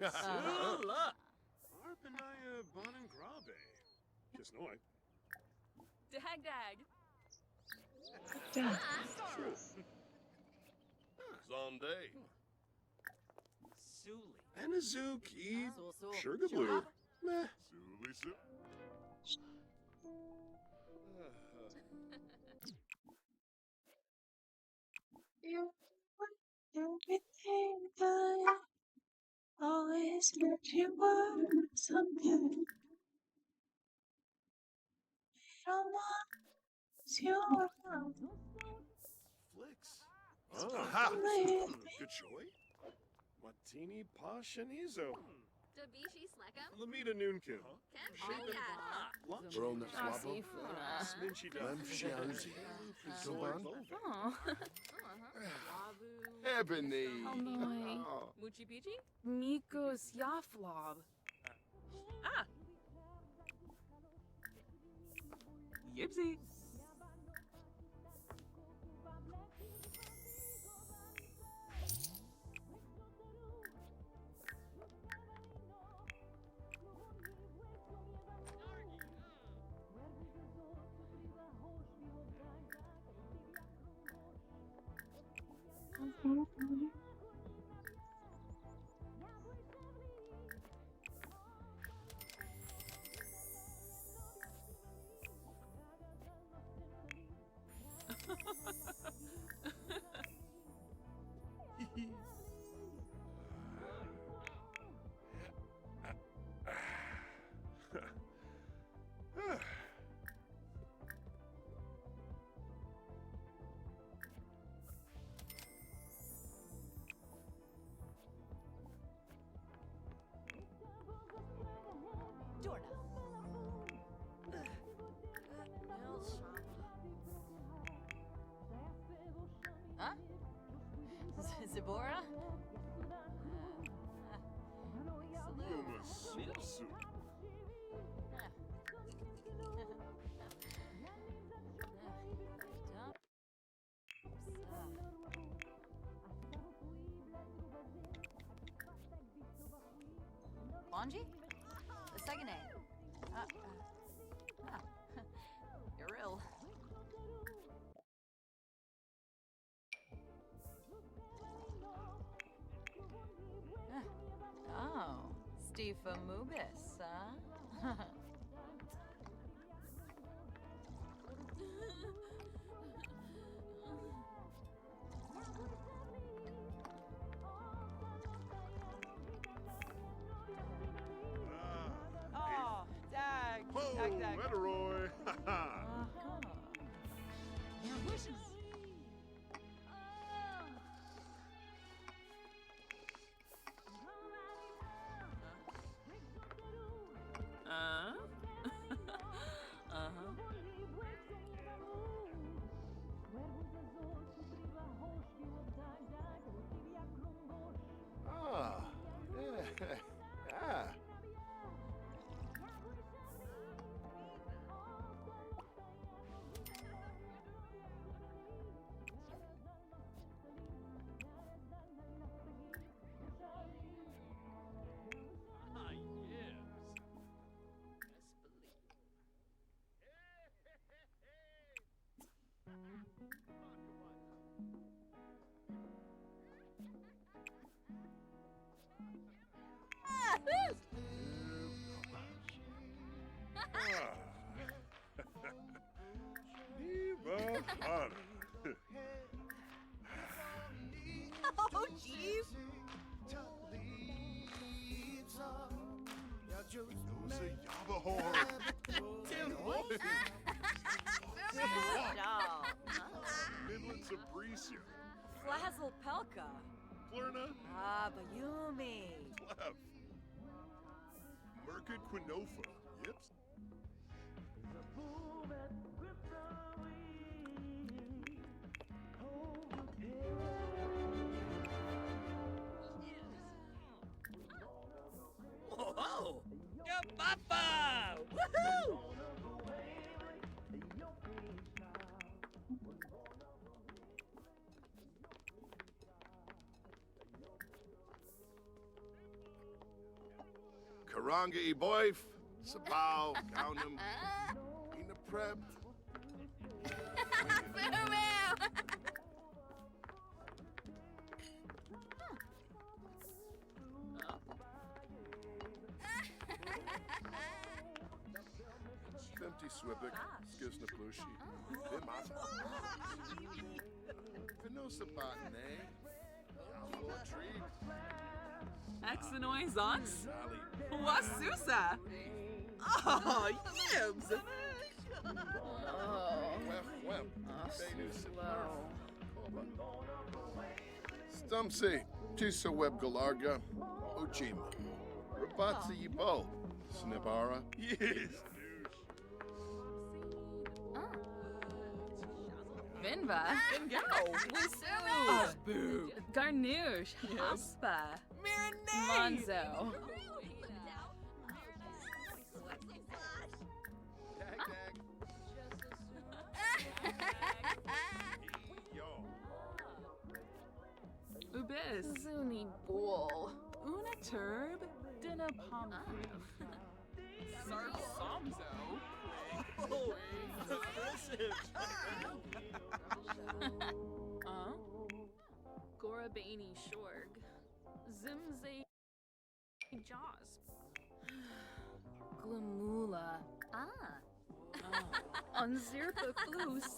Sula. Arpanaya Bonangrabe. Just know I. Dag dag. True. Zonday. Suli. Anazuki. So. Sugarblue. Meh. Suli Su. You want everything good. Always let you want something. Don't want you around. Flicks. Aha. Good choice. Martini Pashanizo. Dabishi Slekam. Lamita Noonkin. Ken Shaken. Polgad. Lunch. Brona Swabo, Asifuna. Sminchy Lem Duff. Shiauzi, Zoban, Oh. Ebony. Alnoy. Oh. Muchi Pichi? Mikos Yaflob. Ah. Yipsy. Dorna. Huh? Zibora? Uma Su. Bonji? The second name. You're ill. Oh, Stifa Mubis, huh? Oh, Dag. Ho, Dag, Dag. Meteroy. Ha ha. Uh-huh. Clara. Oh, jeez. Knows a Yaba horn. Doll. Midlands Aprecia. Flazzle Pelka. Flurna. Ah, Bayumi. Clef. Merkid Quinofa. Yips. Whoa! Yeah, papa! Woohoo! Karanga e boif. Sabao. Gaunum. Ina prep. Femti swibik. Skisna plushi. Bimasa. Vinosa botane. Yafo treat. Exenoy Zonks? Sally. Wasusa! Oh, yibs! Wef wem. Benu Sibarf. Stumsy. Tisa web galarga. Ujima. Rabatsa yibo. Snibara. Yes. Vinva? Vingo! Wisu. Boo! Garnouche! Aspa! Marinade! Monzo! Dag dag. Yo. Ubis! Zuni Bull! Una Turb! Dina Pomfrey! Sarp Somzo! Oh, aggressive! Gorabani Shorg. Zimze Jaws. Glamula. Unzirpa Flus.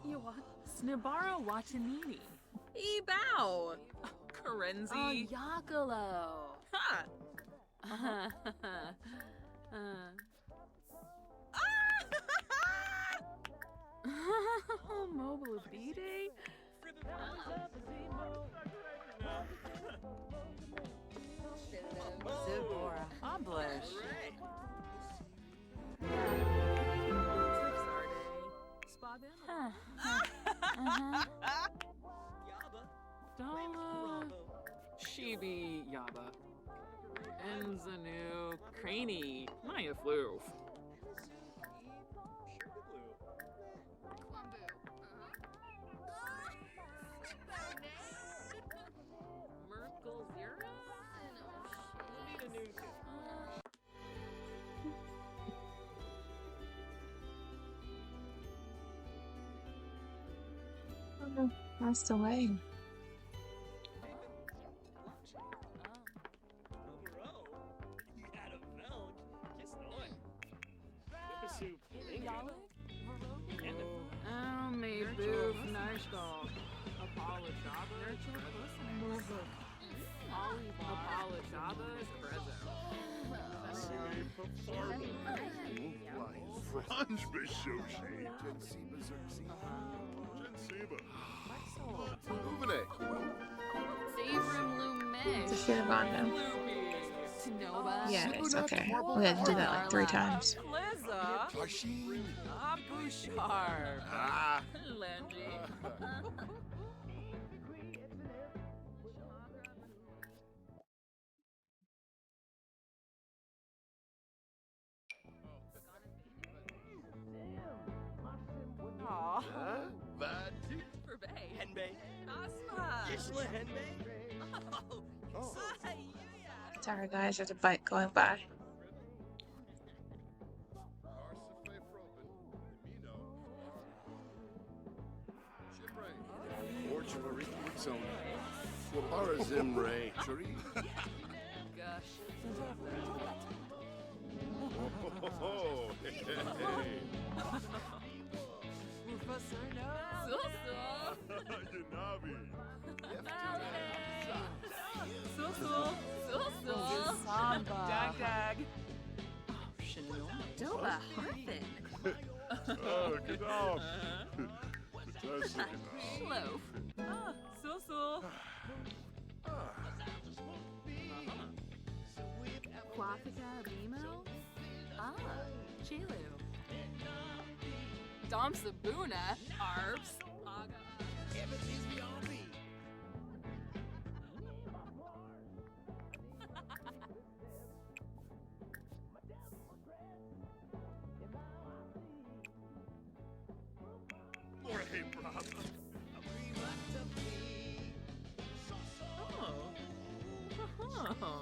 Yawa. Snibara Watanini. Ebao. Karenzi. Yakalo. Ha! Mobile B-Day? Zibora. Oblish. Dala. Shibi Yaba. Enzanu. Craney. Maya Floof. Merkel Zero? Oh no, passed away. Oh, me boof, Narskal. Apollo Jabba. Apollo Jabba is Franz Bishoshi. Jensiba Zerxi. Jensiba. Uvene. Sabrum Lume. It's a shit about them. Tanoba. Yeah, it's okay. We had to do that like 3 times. Liza. Tashin. Abushar. Ah. Langy. Aw. Vati. For Bay. Henbei. Asma. Yishla Henbei. Oh. Sorry guys, there's a bike going by. Arsafe Froben. Mino. Shimray. Orchard Zona. Wabara Zimray. Chari. Gosh. Oh, hey, hey. Professor, no. Yanabi. Samba. Dag. Oh, Shannon. Doba Harfin. Oh, get off. Fantastic. Loaf. Ah, Quafika Bimo? Ah, Chilu. Dom Sabuna. Arbs. Aga. Hey, brother. Oh.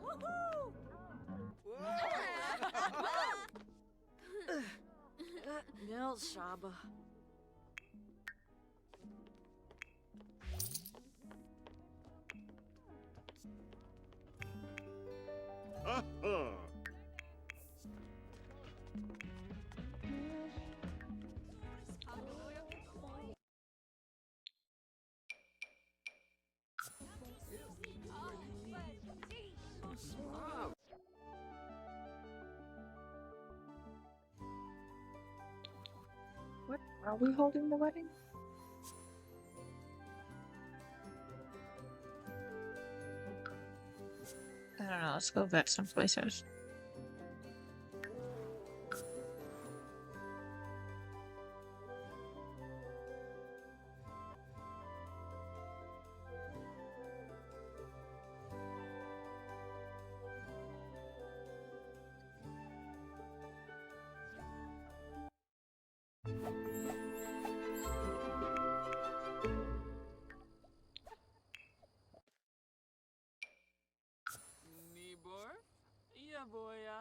Woohoo! Nil Shaba. Uh-huh. What? Are we holding the wedding? I don't know. Let's go vet some places. Nibor? Yeah, boya.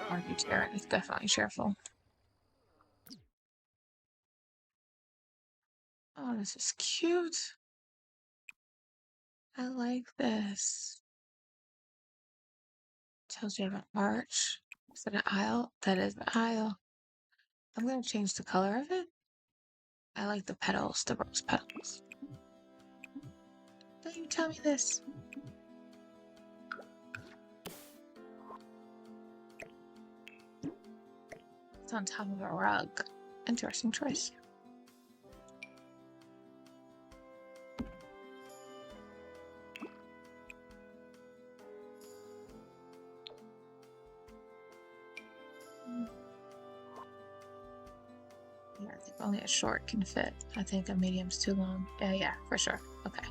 Arbitrary is definitely cheerful. Oh, this is cute. I like this. Tells you about arch. Is it an aisle? That is an aisle. I'm gonna change the color of it. I like the petals, the rose petals. Don't you tell me this. It's on top of a rug. Interesting choice. Yeah, I think only a short can fit. I think a medium's too long. Yeah, for sure. Okay.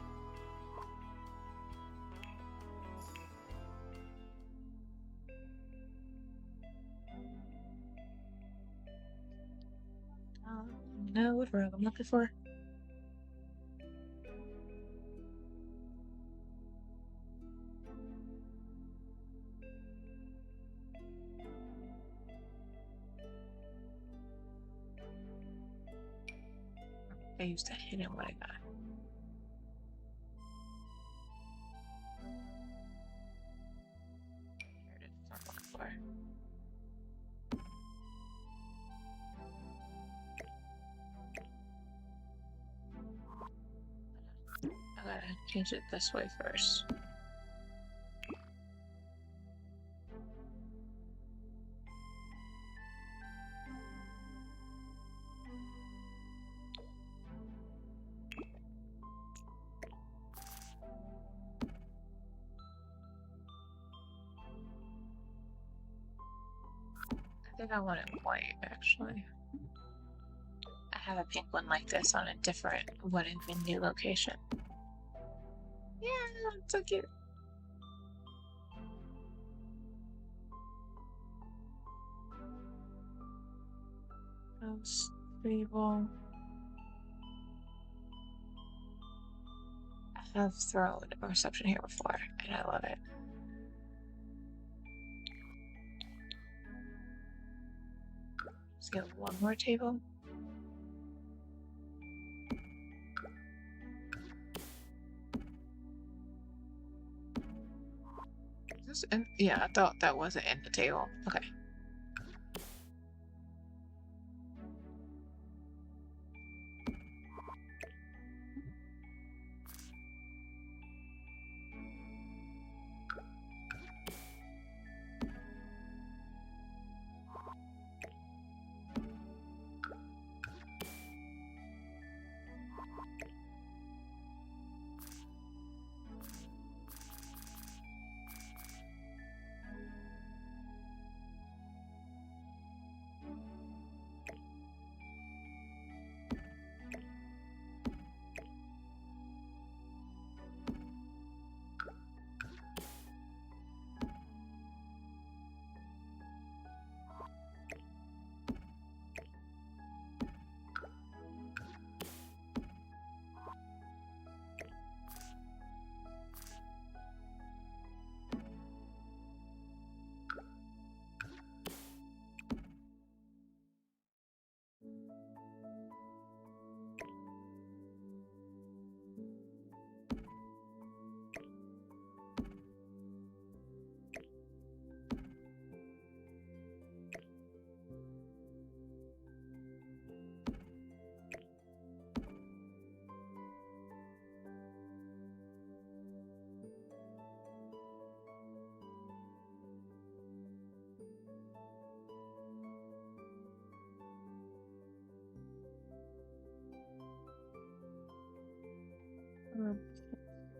No, what rug I'm looking for? I used to hate it what I got. Here it is. I'm looking for. I gotta change it this way first. think I want it white, actually. I have a pink one like this on a different wedding venue location. Yeah, it's so cute. Stable. I have thrown a reception here before, and I love it. Let's get one more table. Is this in? Yeah, I thought that wasn't in the table. Okay.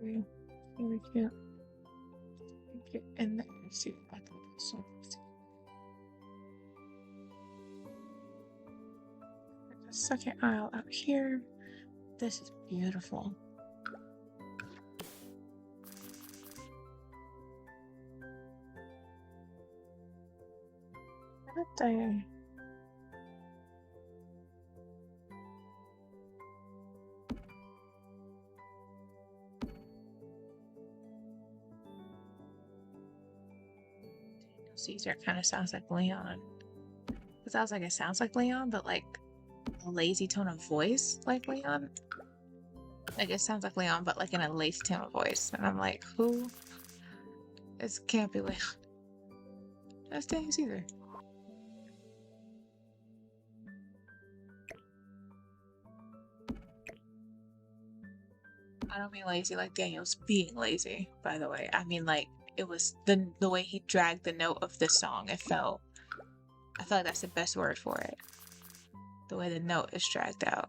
We can't get in there and see what I thought this was. The second aisle out here. This is beautiful. What did I... Caesar kind of sounds like Leon. It sounds like Leon, but like a lazy tone of voice like Leon. Like it sounds like Leon, but like in a lazy tone of voice. And I'm like, who? This can't be Leon. That's Daniel Caesar. I don't mean lazy like Daniel's being lazy, by the way. I mean like it was the way he dragged the note of this song. I feel like that's the best word for it. The way the note is dragged out.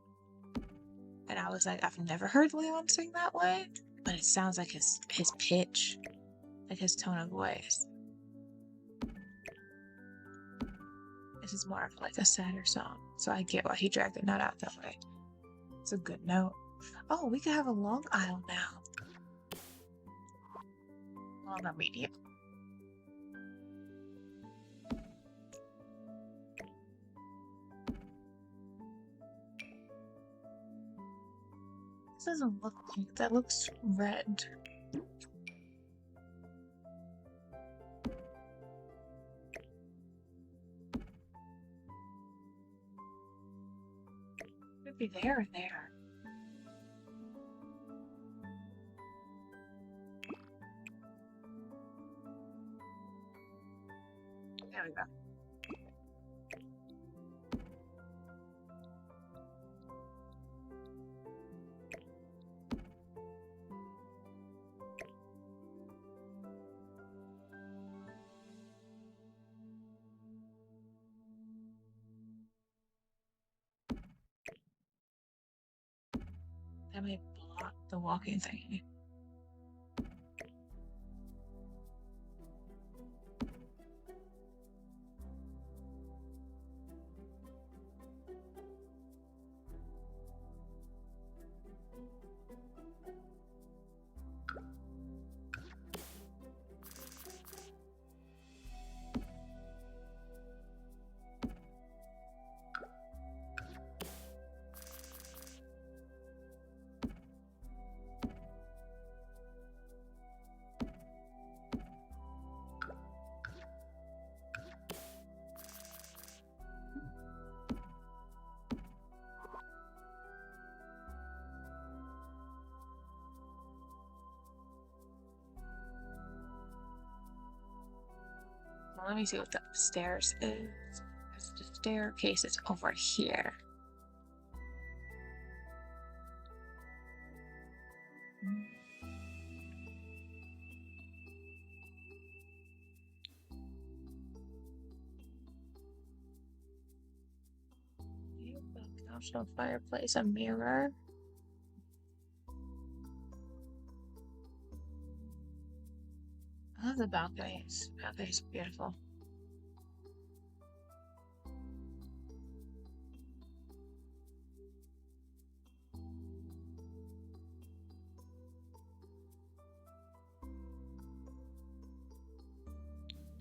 And I was like, I've never heard Leon sing that way, but it sounds like his pitch, like his tone of voice. This is more of like a sadder song, so I get why he dragged the note out that way. It's a good note. Oh, we could have a long aisle now. Long or medium. This doesn't look pink, that looks red. Could be there or there. There we go. That may block the walking thingy. Let me see what the upstairs is. The staircase is over here. Optional fireplace, a mirror. I love the balconies. Balconies are beautiful.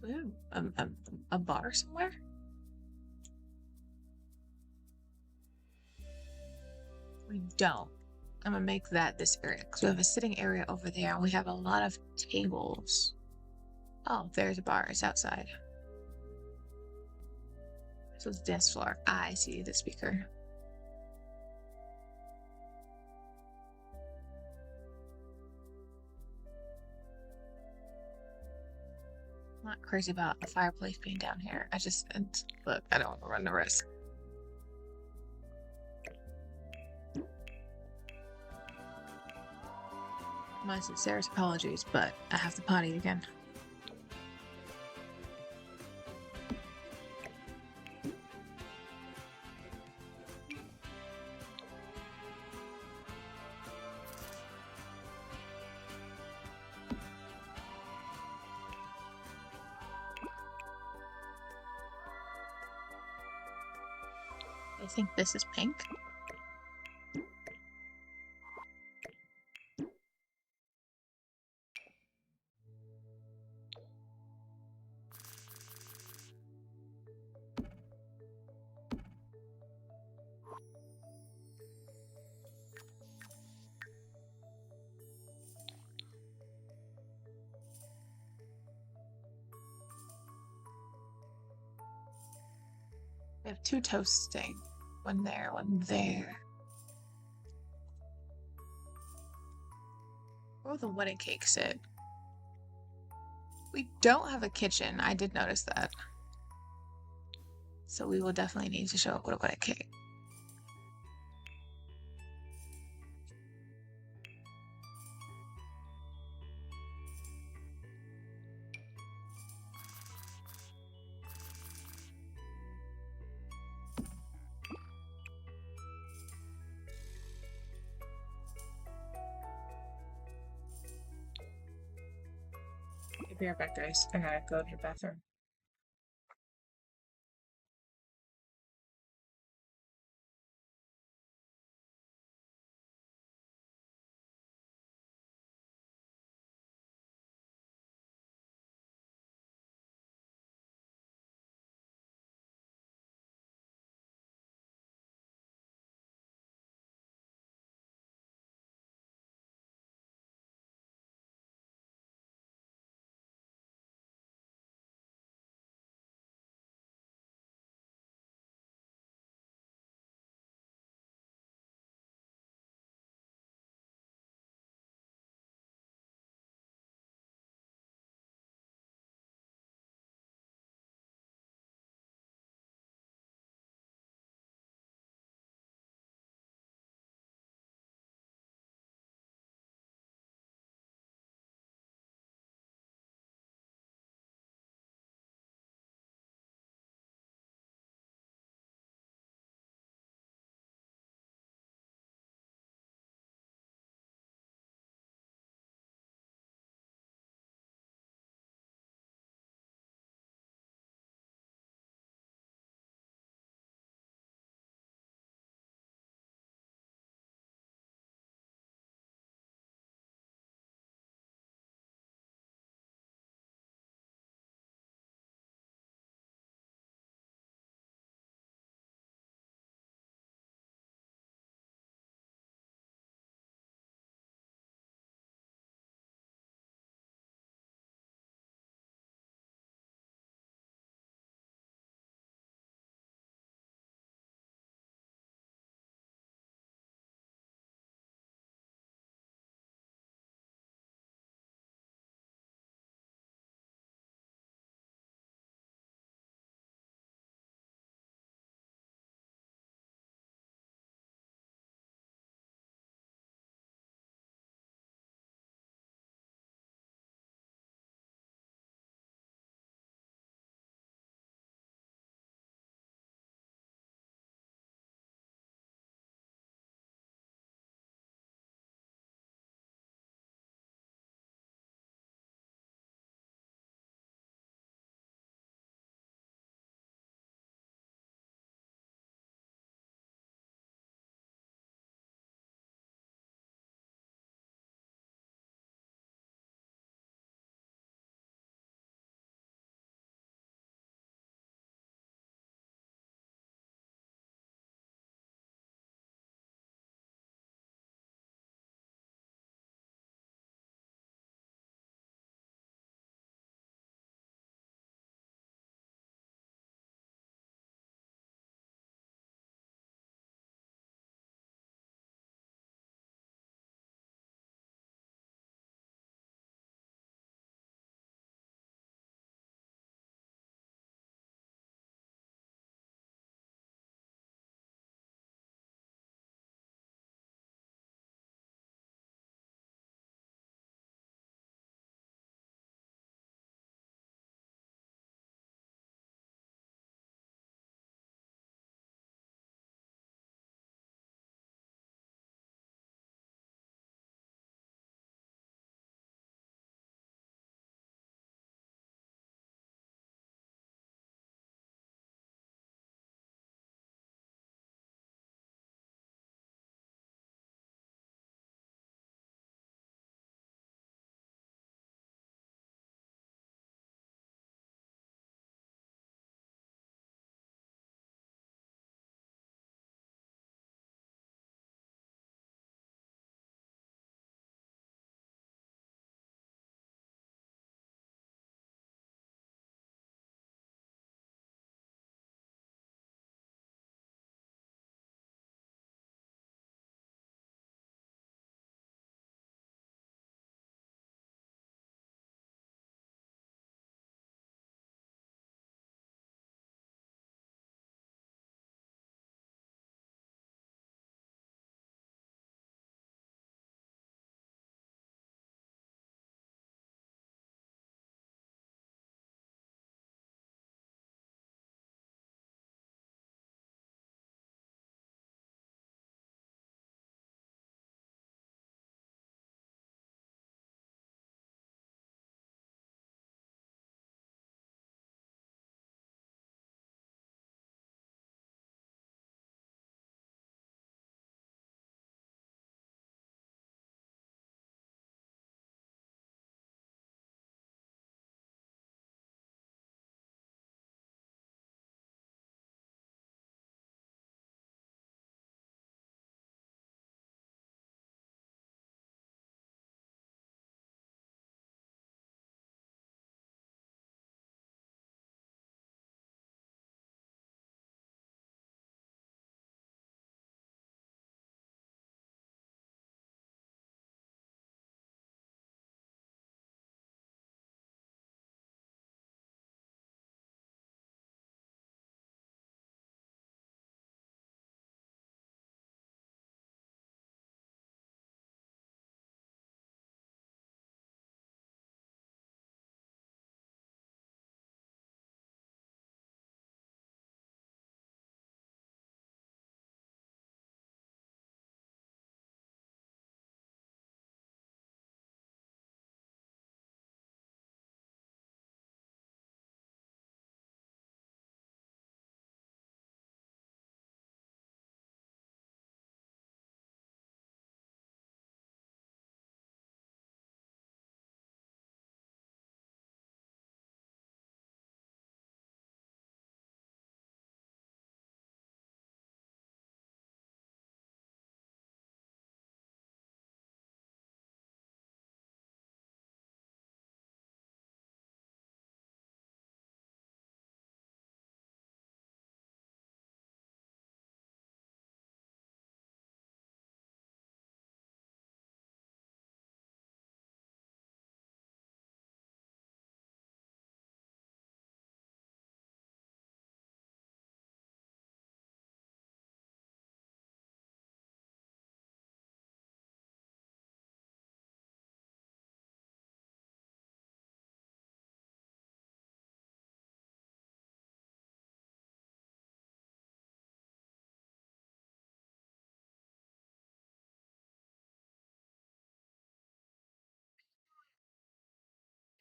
Do we have a bar somewhere? We don't. I'm gonna make that this area because we have a sitting area over there and we have a lot of tables. Oh, there's a bar. It's outside. So it's dance floor. I see the speaker. I'm not crazy about a fireplace being down here. Look, I don't want to run the risk. My sincerest apologies, but I have to potty again. I think this is pink. We have two toasting. One there, one there. Where will the wedding cake sit? We don't have a kitchen. I did notice that. So we will definitely need to show up with a wedding cake. Be right back, guys. I gotta go to the bathroom.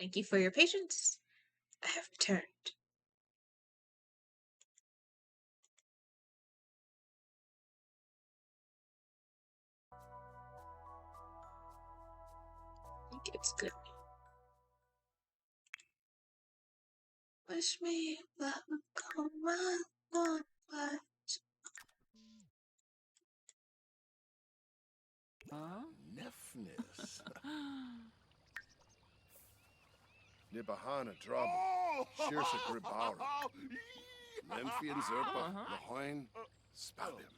Thank you for your patience. I have returned. I think it's good. Wish me luck on my long life. Huh? Nefnis. Nibahana Drub. Oh! Shirsa Gribara. Memphian Zerpa. Lahoin. Spalim.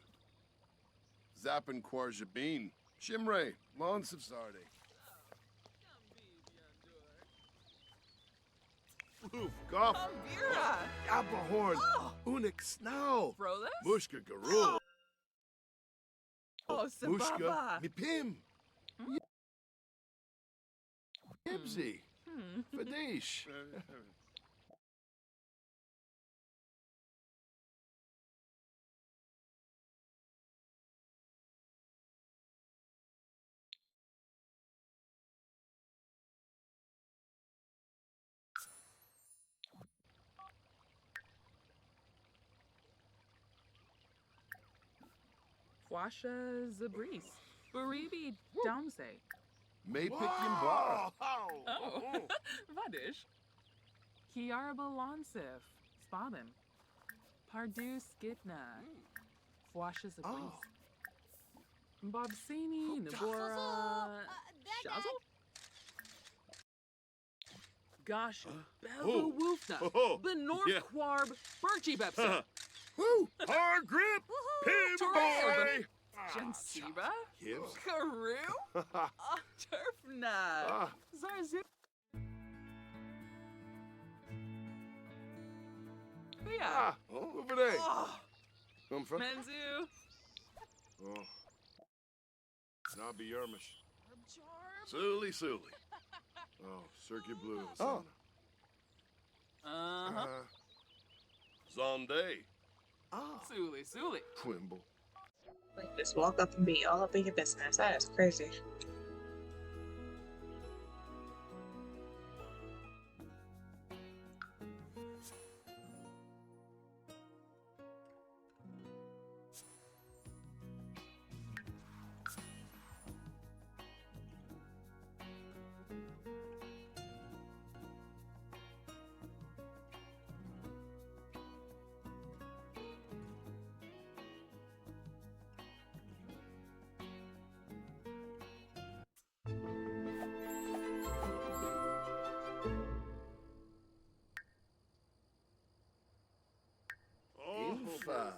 Zappin Quarjabin. Shimre. Lons of Zarde. Floof. Goff. Mira! Appahorn. Oh! Unik Snow. Frolis? Mushka Garul. Oh, Mushka. Sababa! Mipim. Ibsy. Fadish. Washa Zabris. Baribi Domse. May pick Yimbara. Oh. Vadish. Kiarba Lonsif. Spabim. Pardu Skitna. Washa Zabris. Bobsini Nabora. Shazzle? Gosh, Bella Woofna. Oh. Benor Yeah. Quarb. Birchie Bepsa. Woo! Hard grip! Pin boy! Jensiba. Gibbs. Karoo. Turfna. Ah. Zarzu. Yeah. Over there. Oh! Come from? Menzu. Oh. Nabi Yermish. Suli Suli. Oh, Circuit Blue. Oh. Uh-huh. Zonde. Suli, Suli. Quimble. Like, just walk up and be all up in your business. That is crazy. Infa.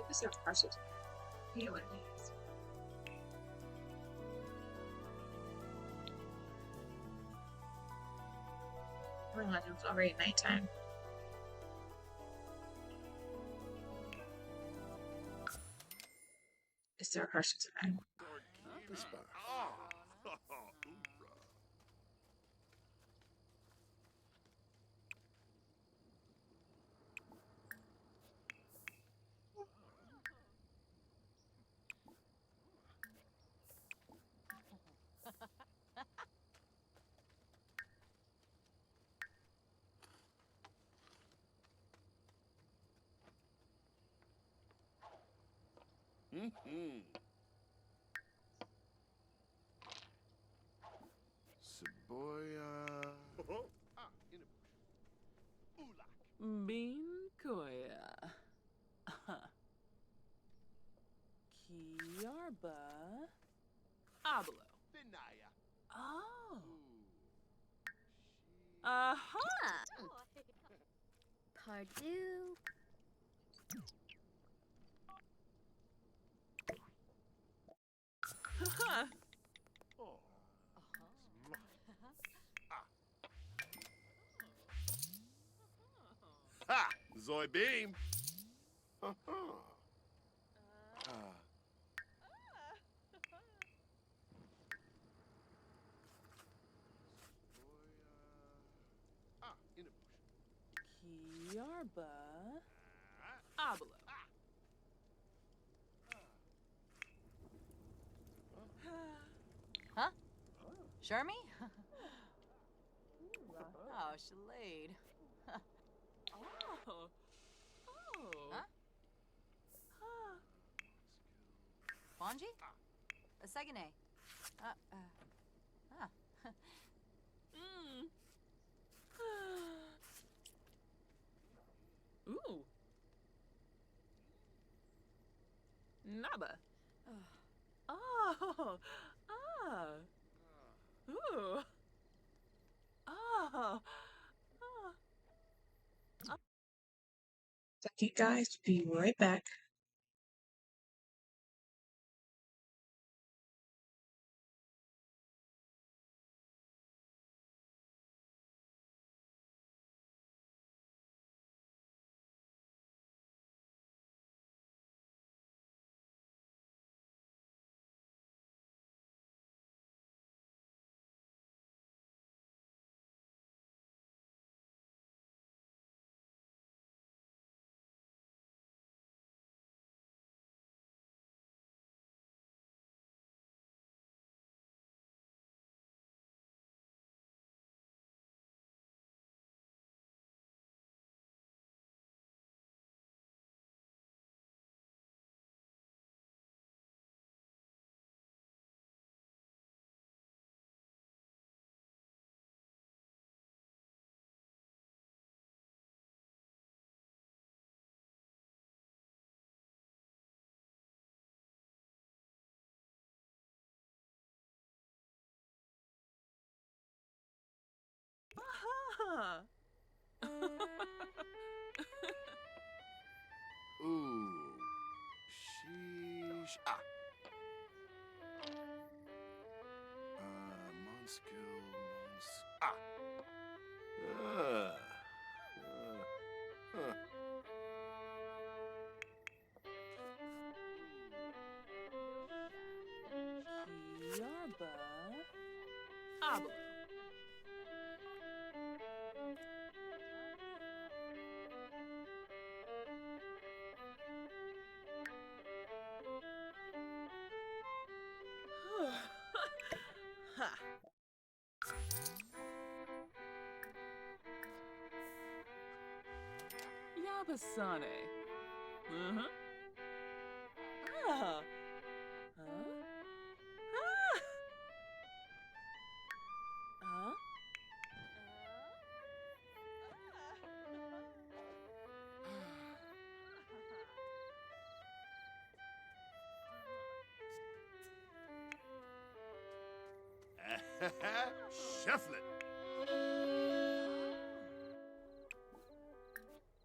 This is precious. You know what it is. I realized it was already nighttime. Is there a person tonight? This bar. Mm-hmm. Saboya. Ah, in a bush. Ulak. Bean Koya. Kiarba. Ablo. Binaya. Oh. Ooh. Aha. Pardue. Oh. Ha! Zoy Beam. Uh-huh. Ah. Ah, in a bush. Kiarba. Ah. Ablo. Huh? Shermie? Oh, Shalade. Oh. Oh. Huh? Bonji? Segane. Ah. Mm. Ooh. Naba. Oh. Ah. Ooh. Oh. Okay, guys, be right back. Aha. Ooh. Sheesh. Ah. Monskill. Ah. Huh. Kiarba. Ablo. Ha. Yabasane. Uh-huh. Ah. Huh? Ah. Huh? Cheflet.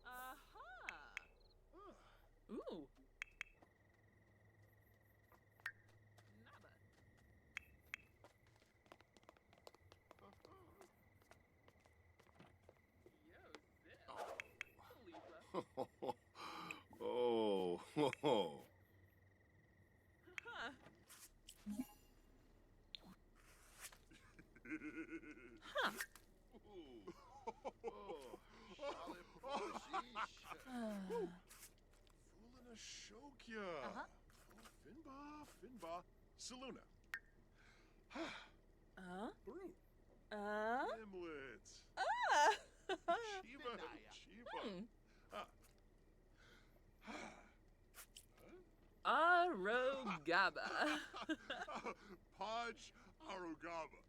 Aha. Ooh. Naba. Yo, Zip. Khalifa. Oh. Oh. Huh. Foolin' a Shokya. Uh-huh. Finba. Saluna. Brute. Nimlets. Shiva. Hmm. Ah. Aro. Naba. Podge Arugaba.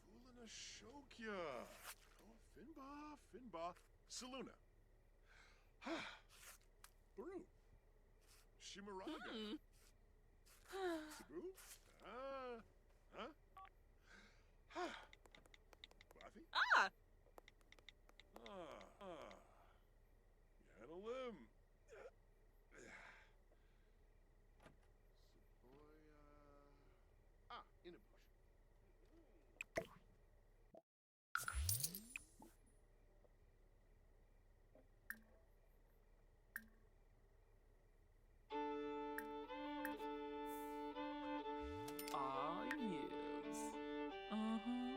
Fulana Shokya. Oh, Finba. Saluna. Baru. Shimaraga. Cebu. Huh? Buffy? Ah! Yanalim. Inabush. Ah, yes. Uh-huh.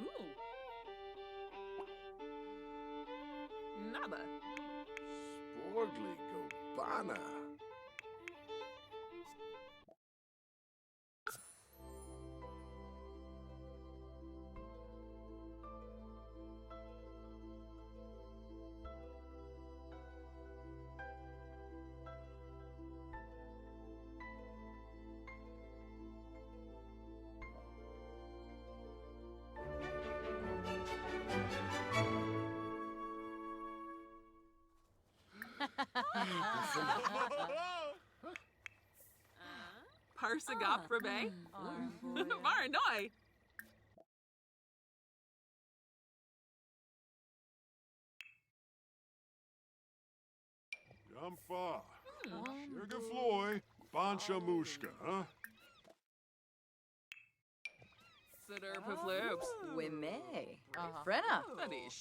Ooh. Naba. Sporgly Gobana. Parsagopra Bay. Varanoi. Yamfa. Yerga Floy. Bancha Mushka, huh? Sitter Pavloops. Wime. Frenna. Vanish.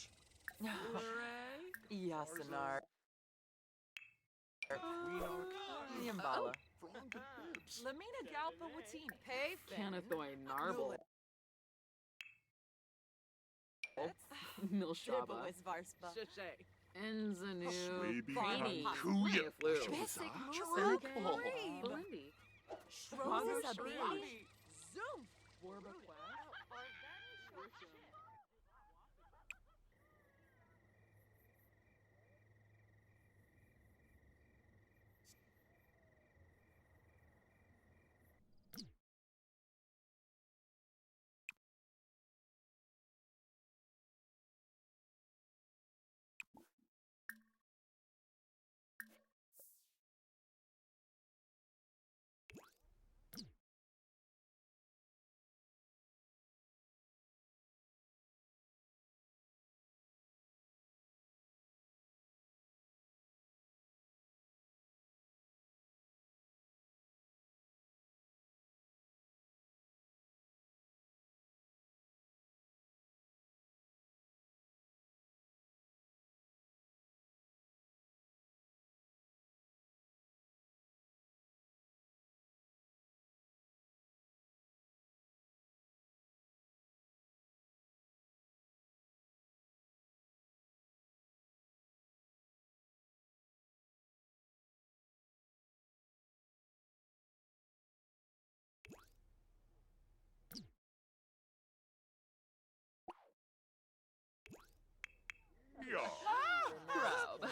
Yasanar. Yambala. Lamina Galpa Watini. Pay Canathoy Narble. Milshaba. Varspa. Shishay. Enzanu. Swaby Beanie. Kuya. Flu. Basic Senegal. Belindy. Roses a baby. Zoom. Yeah. Probe.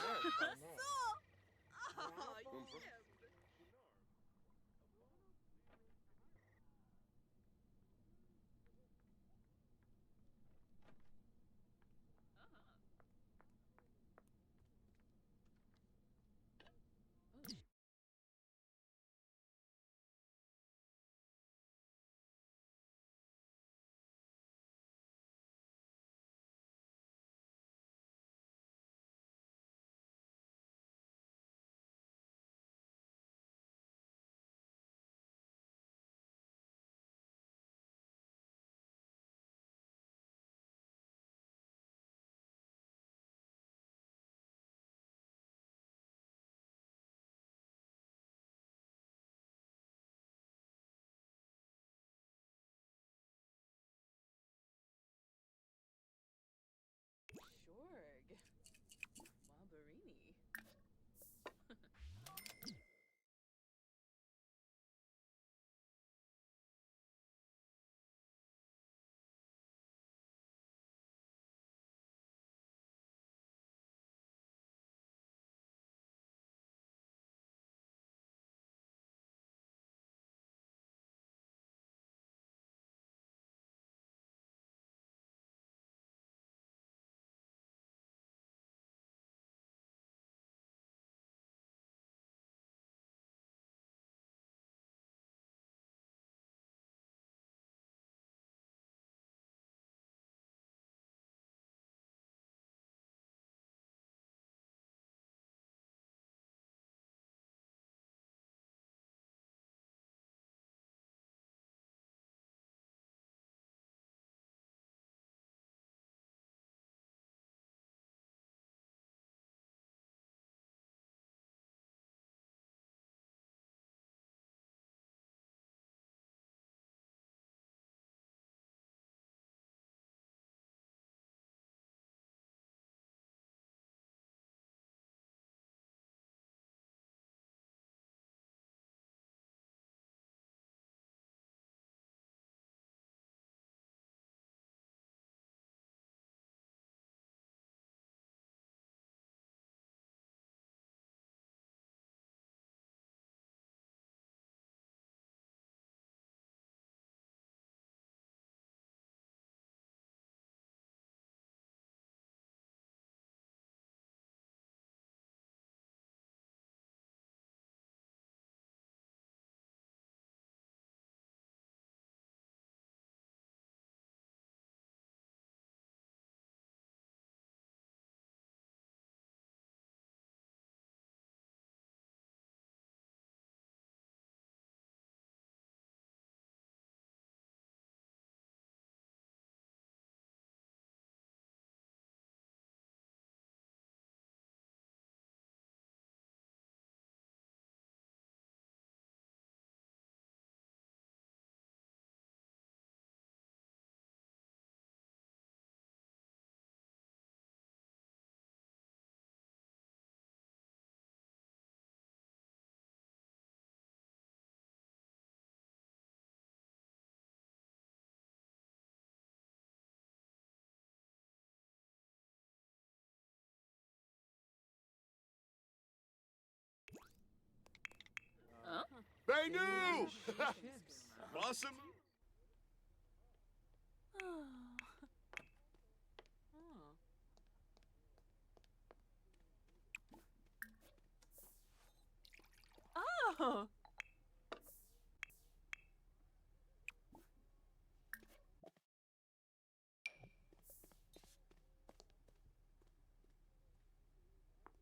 Brand new! Awesome. Oh.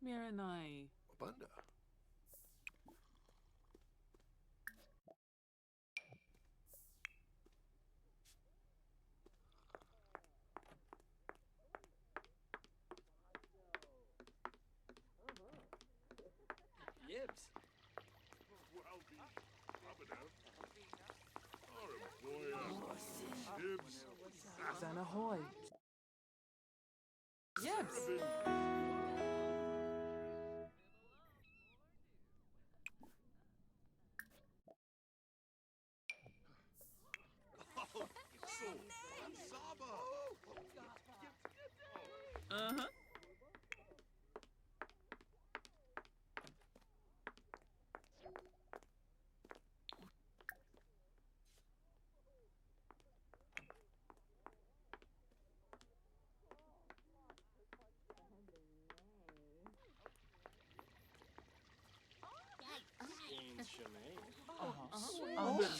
Miranai. Bunda. Yibs. Zanahoy. Yibs. Uh-huh.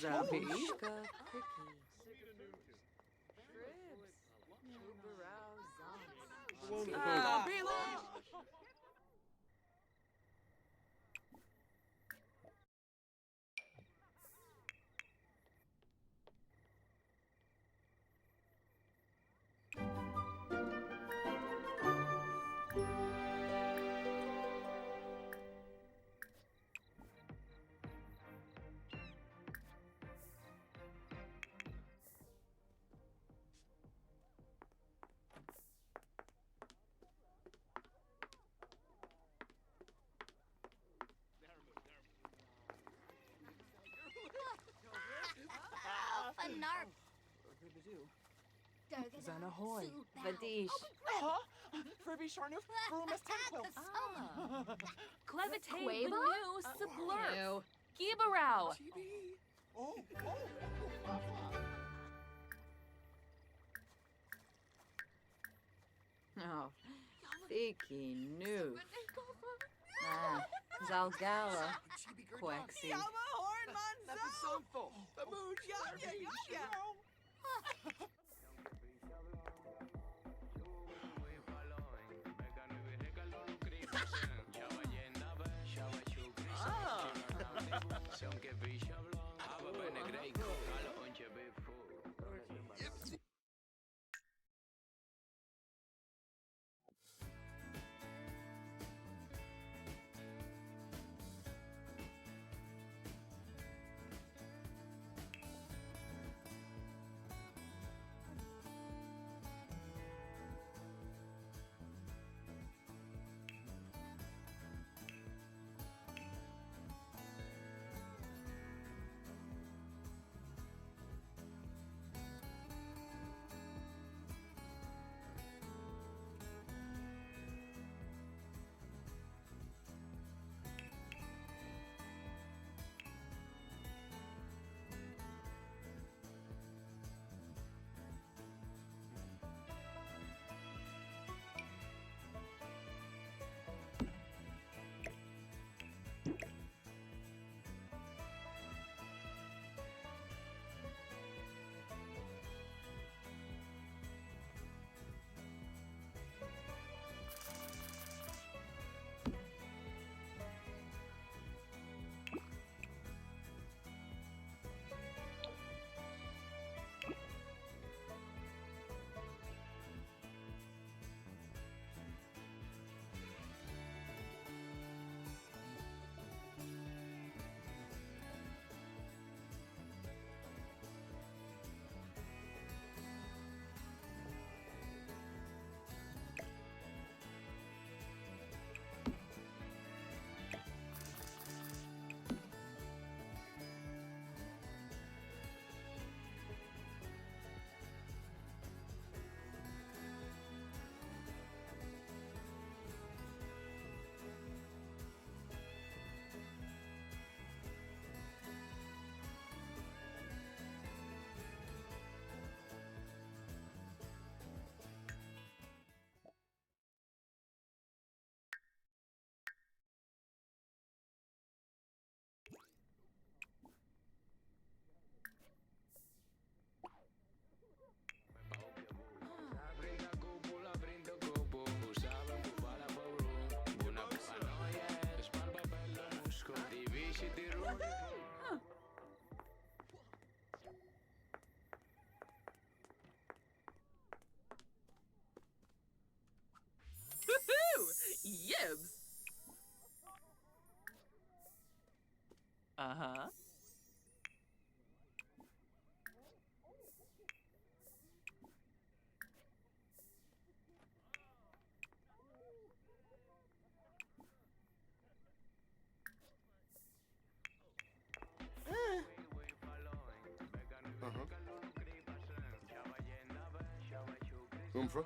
Zabishka Cricky. Shribs. Chubarao Zombies. Fanarp. Zanahoy. Vadish. Fribby Sharnoof. Brumas Temple. Clevite Quavo? Vanu Sublur. Ew. Gibarao. Oh, Fiki new. Zalgala. Quexy. Uh-huh. Umfra?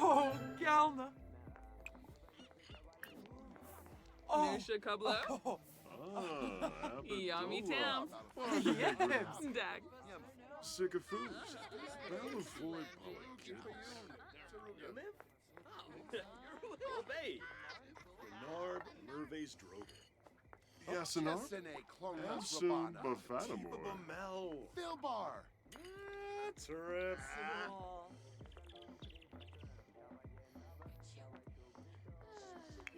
Oh, Galna. Nusha Kublo. Yummy Tams. Yes. Dag. Sycophus. Balafoy Obey. Narb Merve's Droger. Yasanar? Absent Keep Bafatamor. a Mel. Filbar. Turip.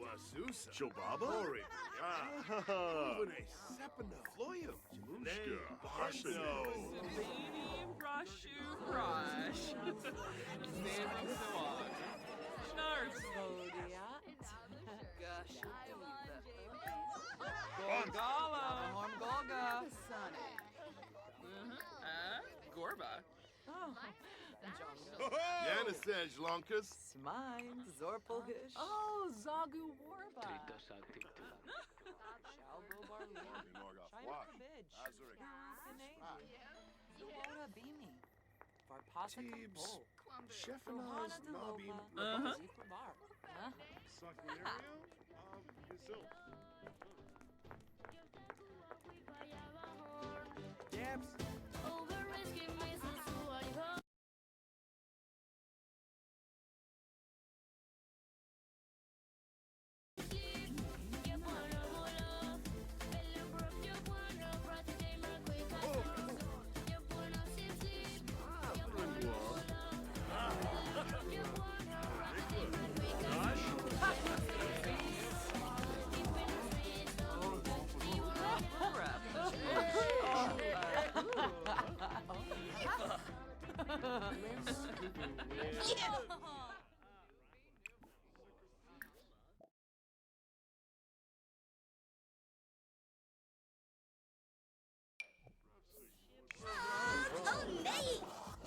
Wazusa. Chobaba? Ori. Uvene Sepino. Floyo. Mushka. Barshno. Sabini Brashu Brush. Name Sawag. Schnars. Vodiat. Gush. Gorgala. Horm Golga. Sunny. Gorba. Oh. Yanisej Lonkus. Smine. Zorpelgish. Oh, Zagu Warba. Shalbo Barlian. Shina Kabij. Kanadi. Zuora Bimi. Varpasa Tebes. Kapol. Shefanaz Nabim. Zifra Bar. Sacunario of Yazil. Dabs.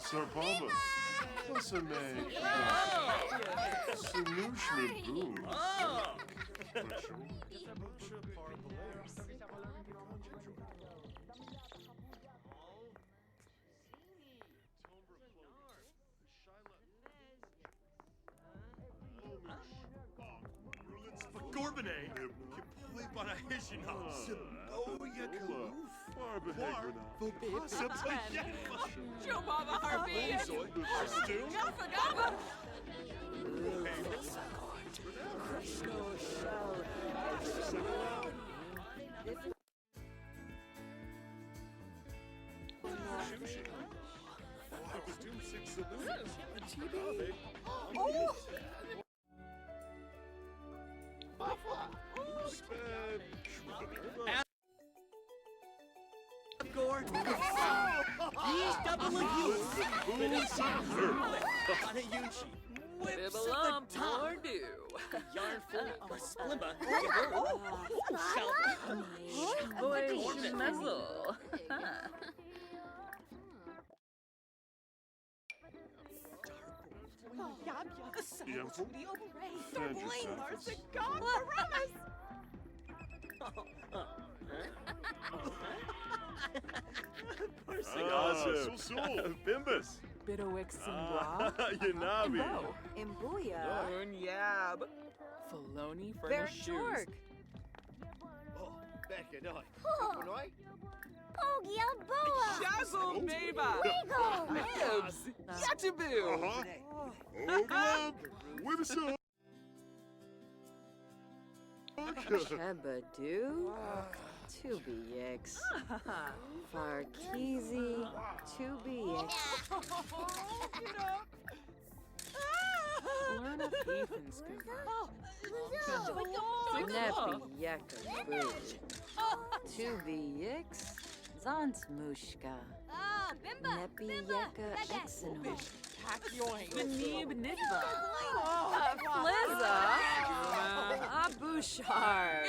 Sarpava. Wasame. Sinushma Boom. Gorbane. Complete Banahishina. Siboya Kaloof. Barbahegwana. Chobaba Harvey. Gaffa Gaffa. Bibbalum, Mordu. Yarn full of Splimba. Boy, Schmezzle. Bimbus. Bitowix Simba. Yanabi. Imbuya. Unyab. Filoni for the shoes. Verjork. Oh, back it up. Noi? Shazzle, Beba. Nibs. Yatabu. Oglub. Whibsum. Shebadu. 2BX. Farkeezy, 2BX. Learn a thief and schooner. Neppy Yeka Boo. 2BX. Zantmushka. Oh, Bimba! Neppy Yeka Exino. Benib Nidba. Flizza. Abusharb.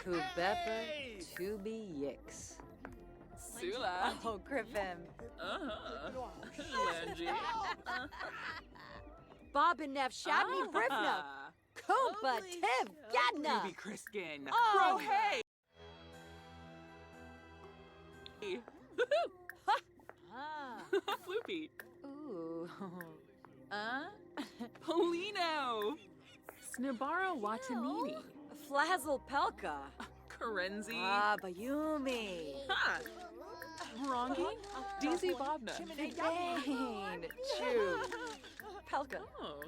Kubepa 2BX. Sula. Oh, Griffin. Langy. Bobinev Shabni Brivna. Kumpa Tiv Gadna. Ruby Kriskin. Oh. Bro, hey! Ah. Floopy. Ooh. Polino. Snibara Watanini. Flazzle Pelka. Karenzi. Ah, Bayumi. Ha! Rongi. DZ Bobna. Bane. Chew. Pelka. Oh.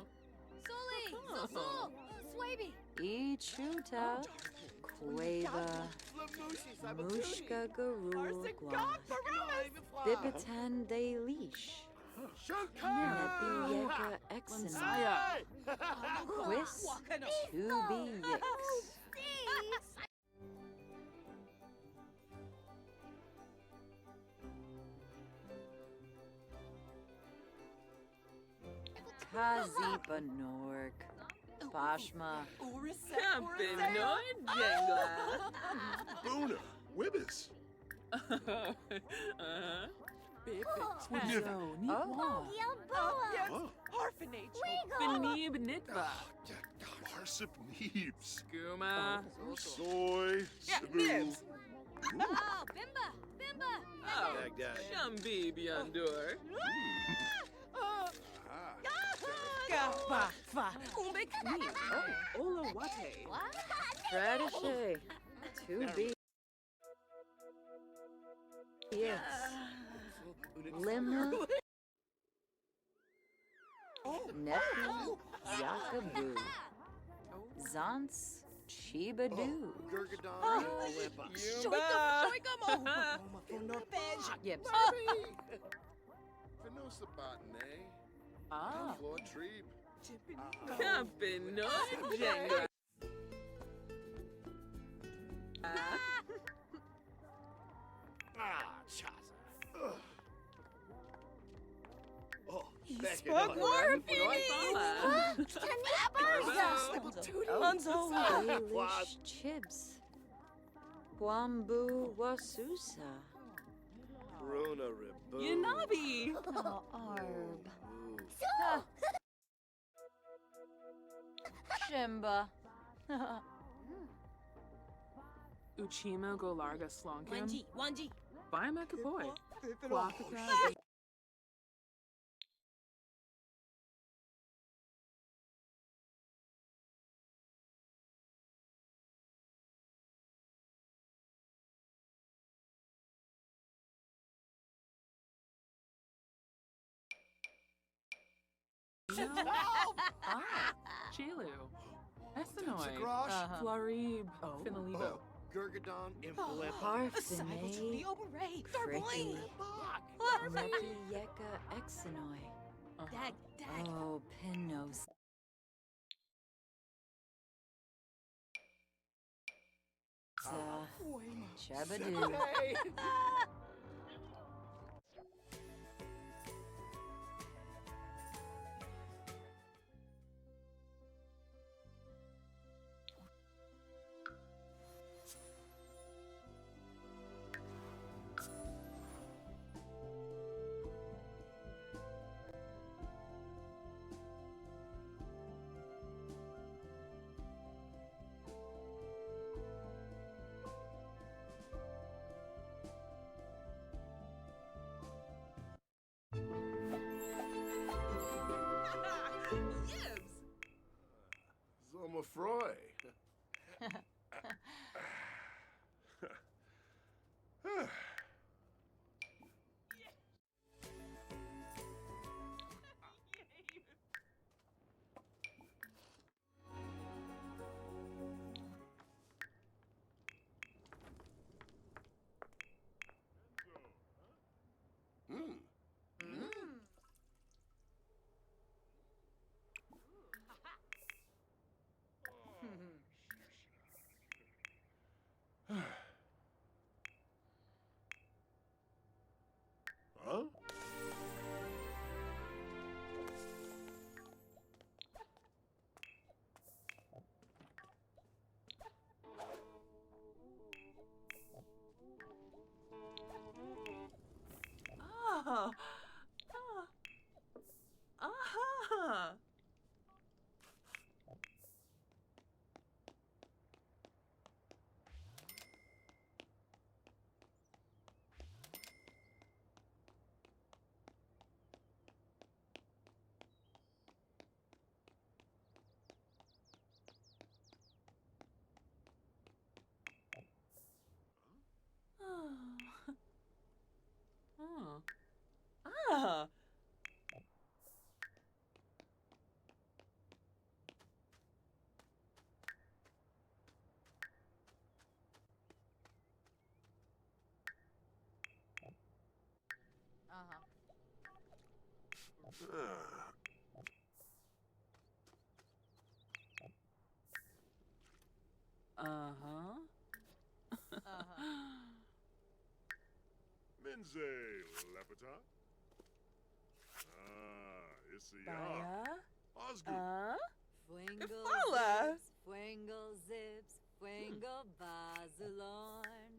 Soli! Oh. Sol! Swaby! Ichuta. Quava. Mushka Garugwa. Bibitan de Leash. Neppy Yeka Exina. Lansaya. Quiz 2BX. Kazipa Nork. Pashma. Campinoid Jengla. Boona. Wibbis. Twizzo. Oh. Oh. Benib Nitva. Marsip Neebs. Guma. Soy. Yeah, Cebu. Nibs. Oh, Bimba! Bimba! Oh, Baghdad. Shambi Biondur. Oh, Olawate. What? Tradishay. 2BX. Limmer. Neppy Yakaboo. Zance Chibadoo. Gurgadon. Yips. Venosa Botany. Ah, Floor Treeb. Campinoid Jengla. Ah, Chaza. Oh, Spoke more Dalish Chibs. Wambu Wasusa. Bruna Ribu. Yanabi. Oh, Arb. Shimba. Uchima Golarga Slonkim. Wanji! Baima Kapoi. Kwakaka. Ah, Chilu. Essenoi. Flarib. Finalibo. Gurgadon Implempa. Parfine. Cricky. Neppy Yeka Exinoi. Dag, dag! Oh, Pinnos. Chabadoo. Zoma Froy. Uh-huh. Oh. Ah. Uh-huh. Uh-huh. Uh-huh. Minze Lepeta. Issa ya. Baya. Osgood. Fwingle Fala. zips, fwingle zips, fwingle bazalorn.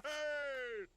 Hey!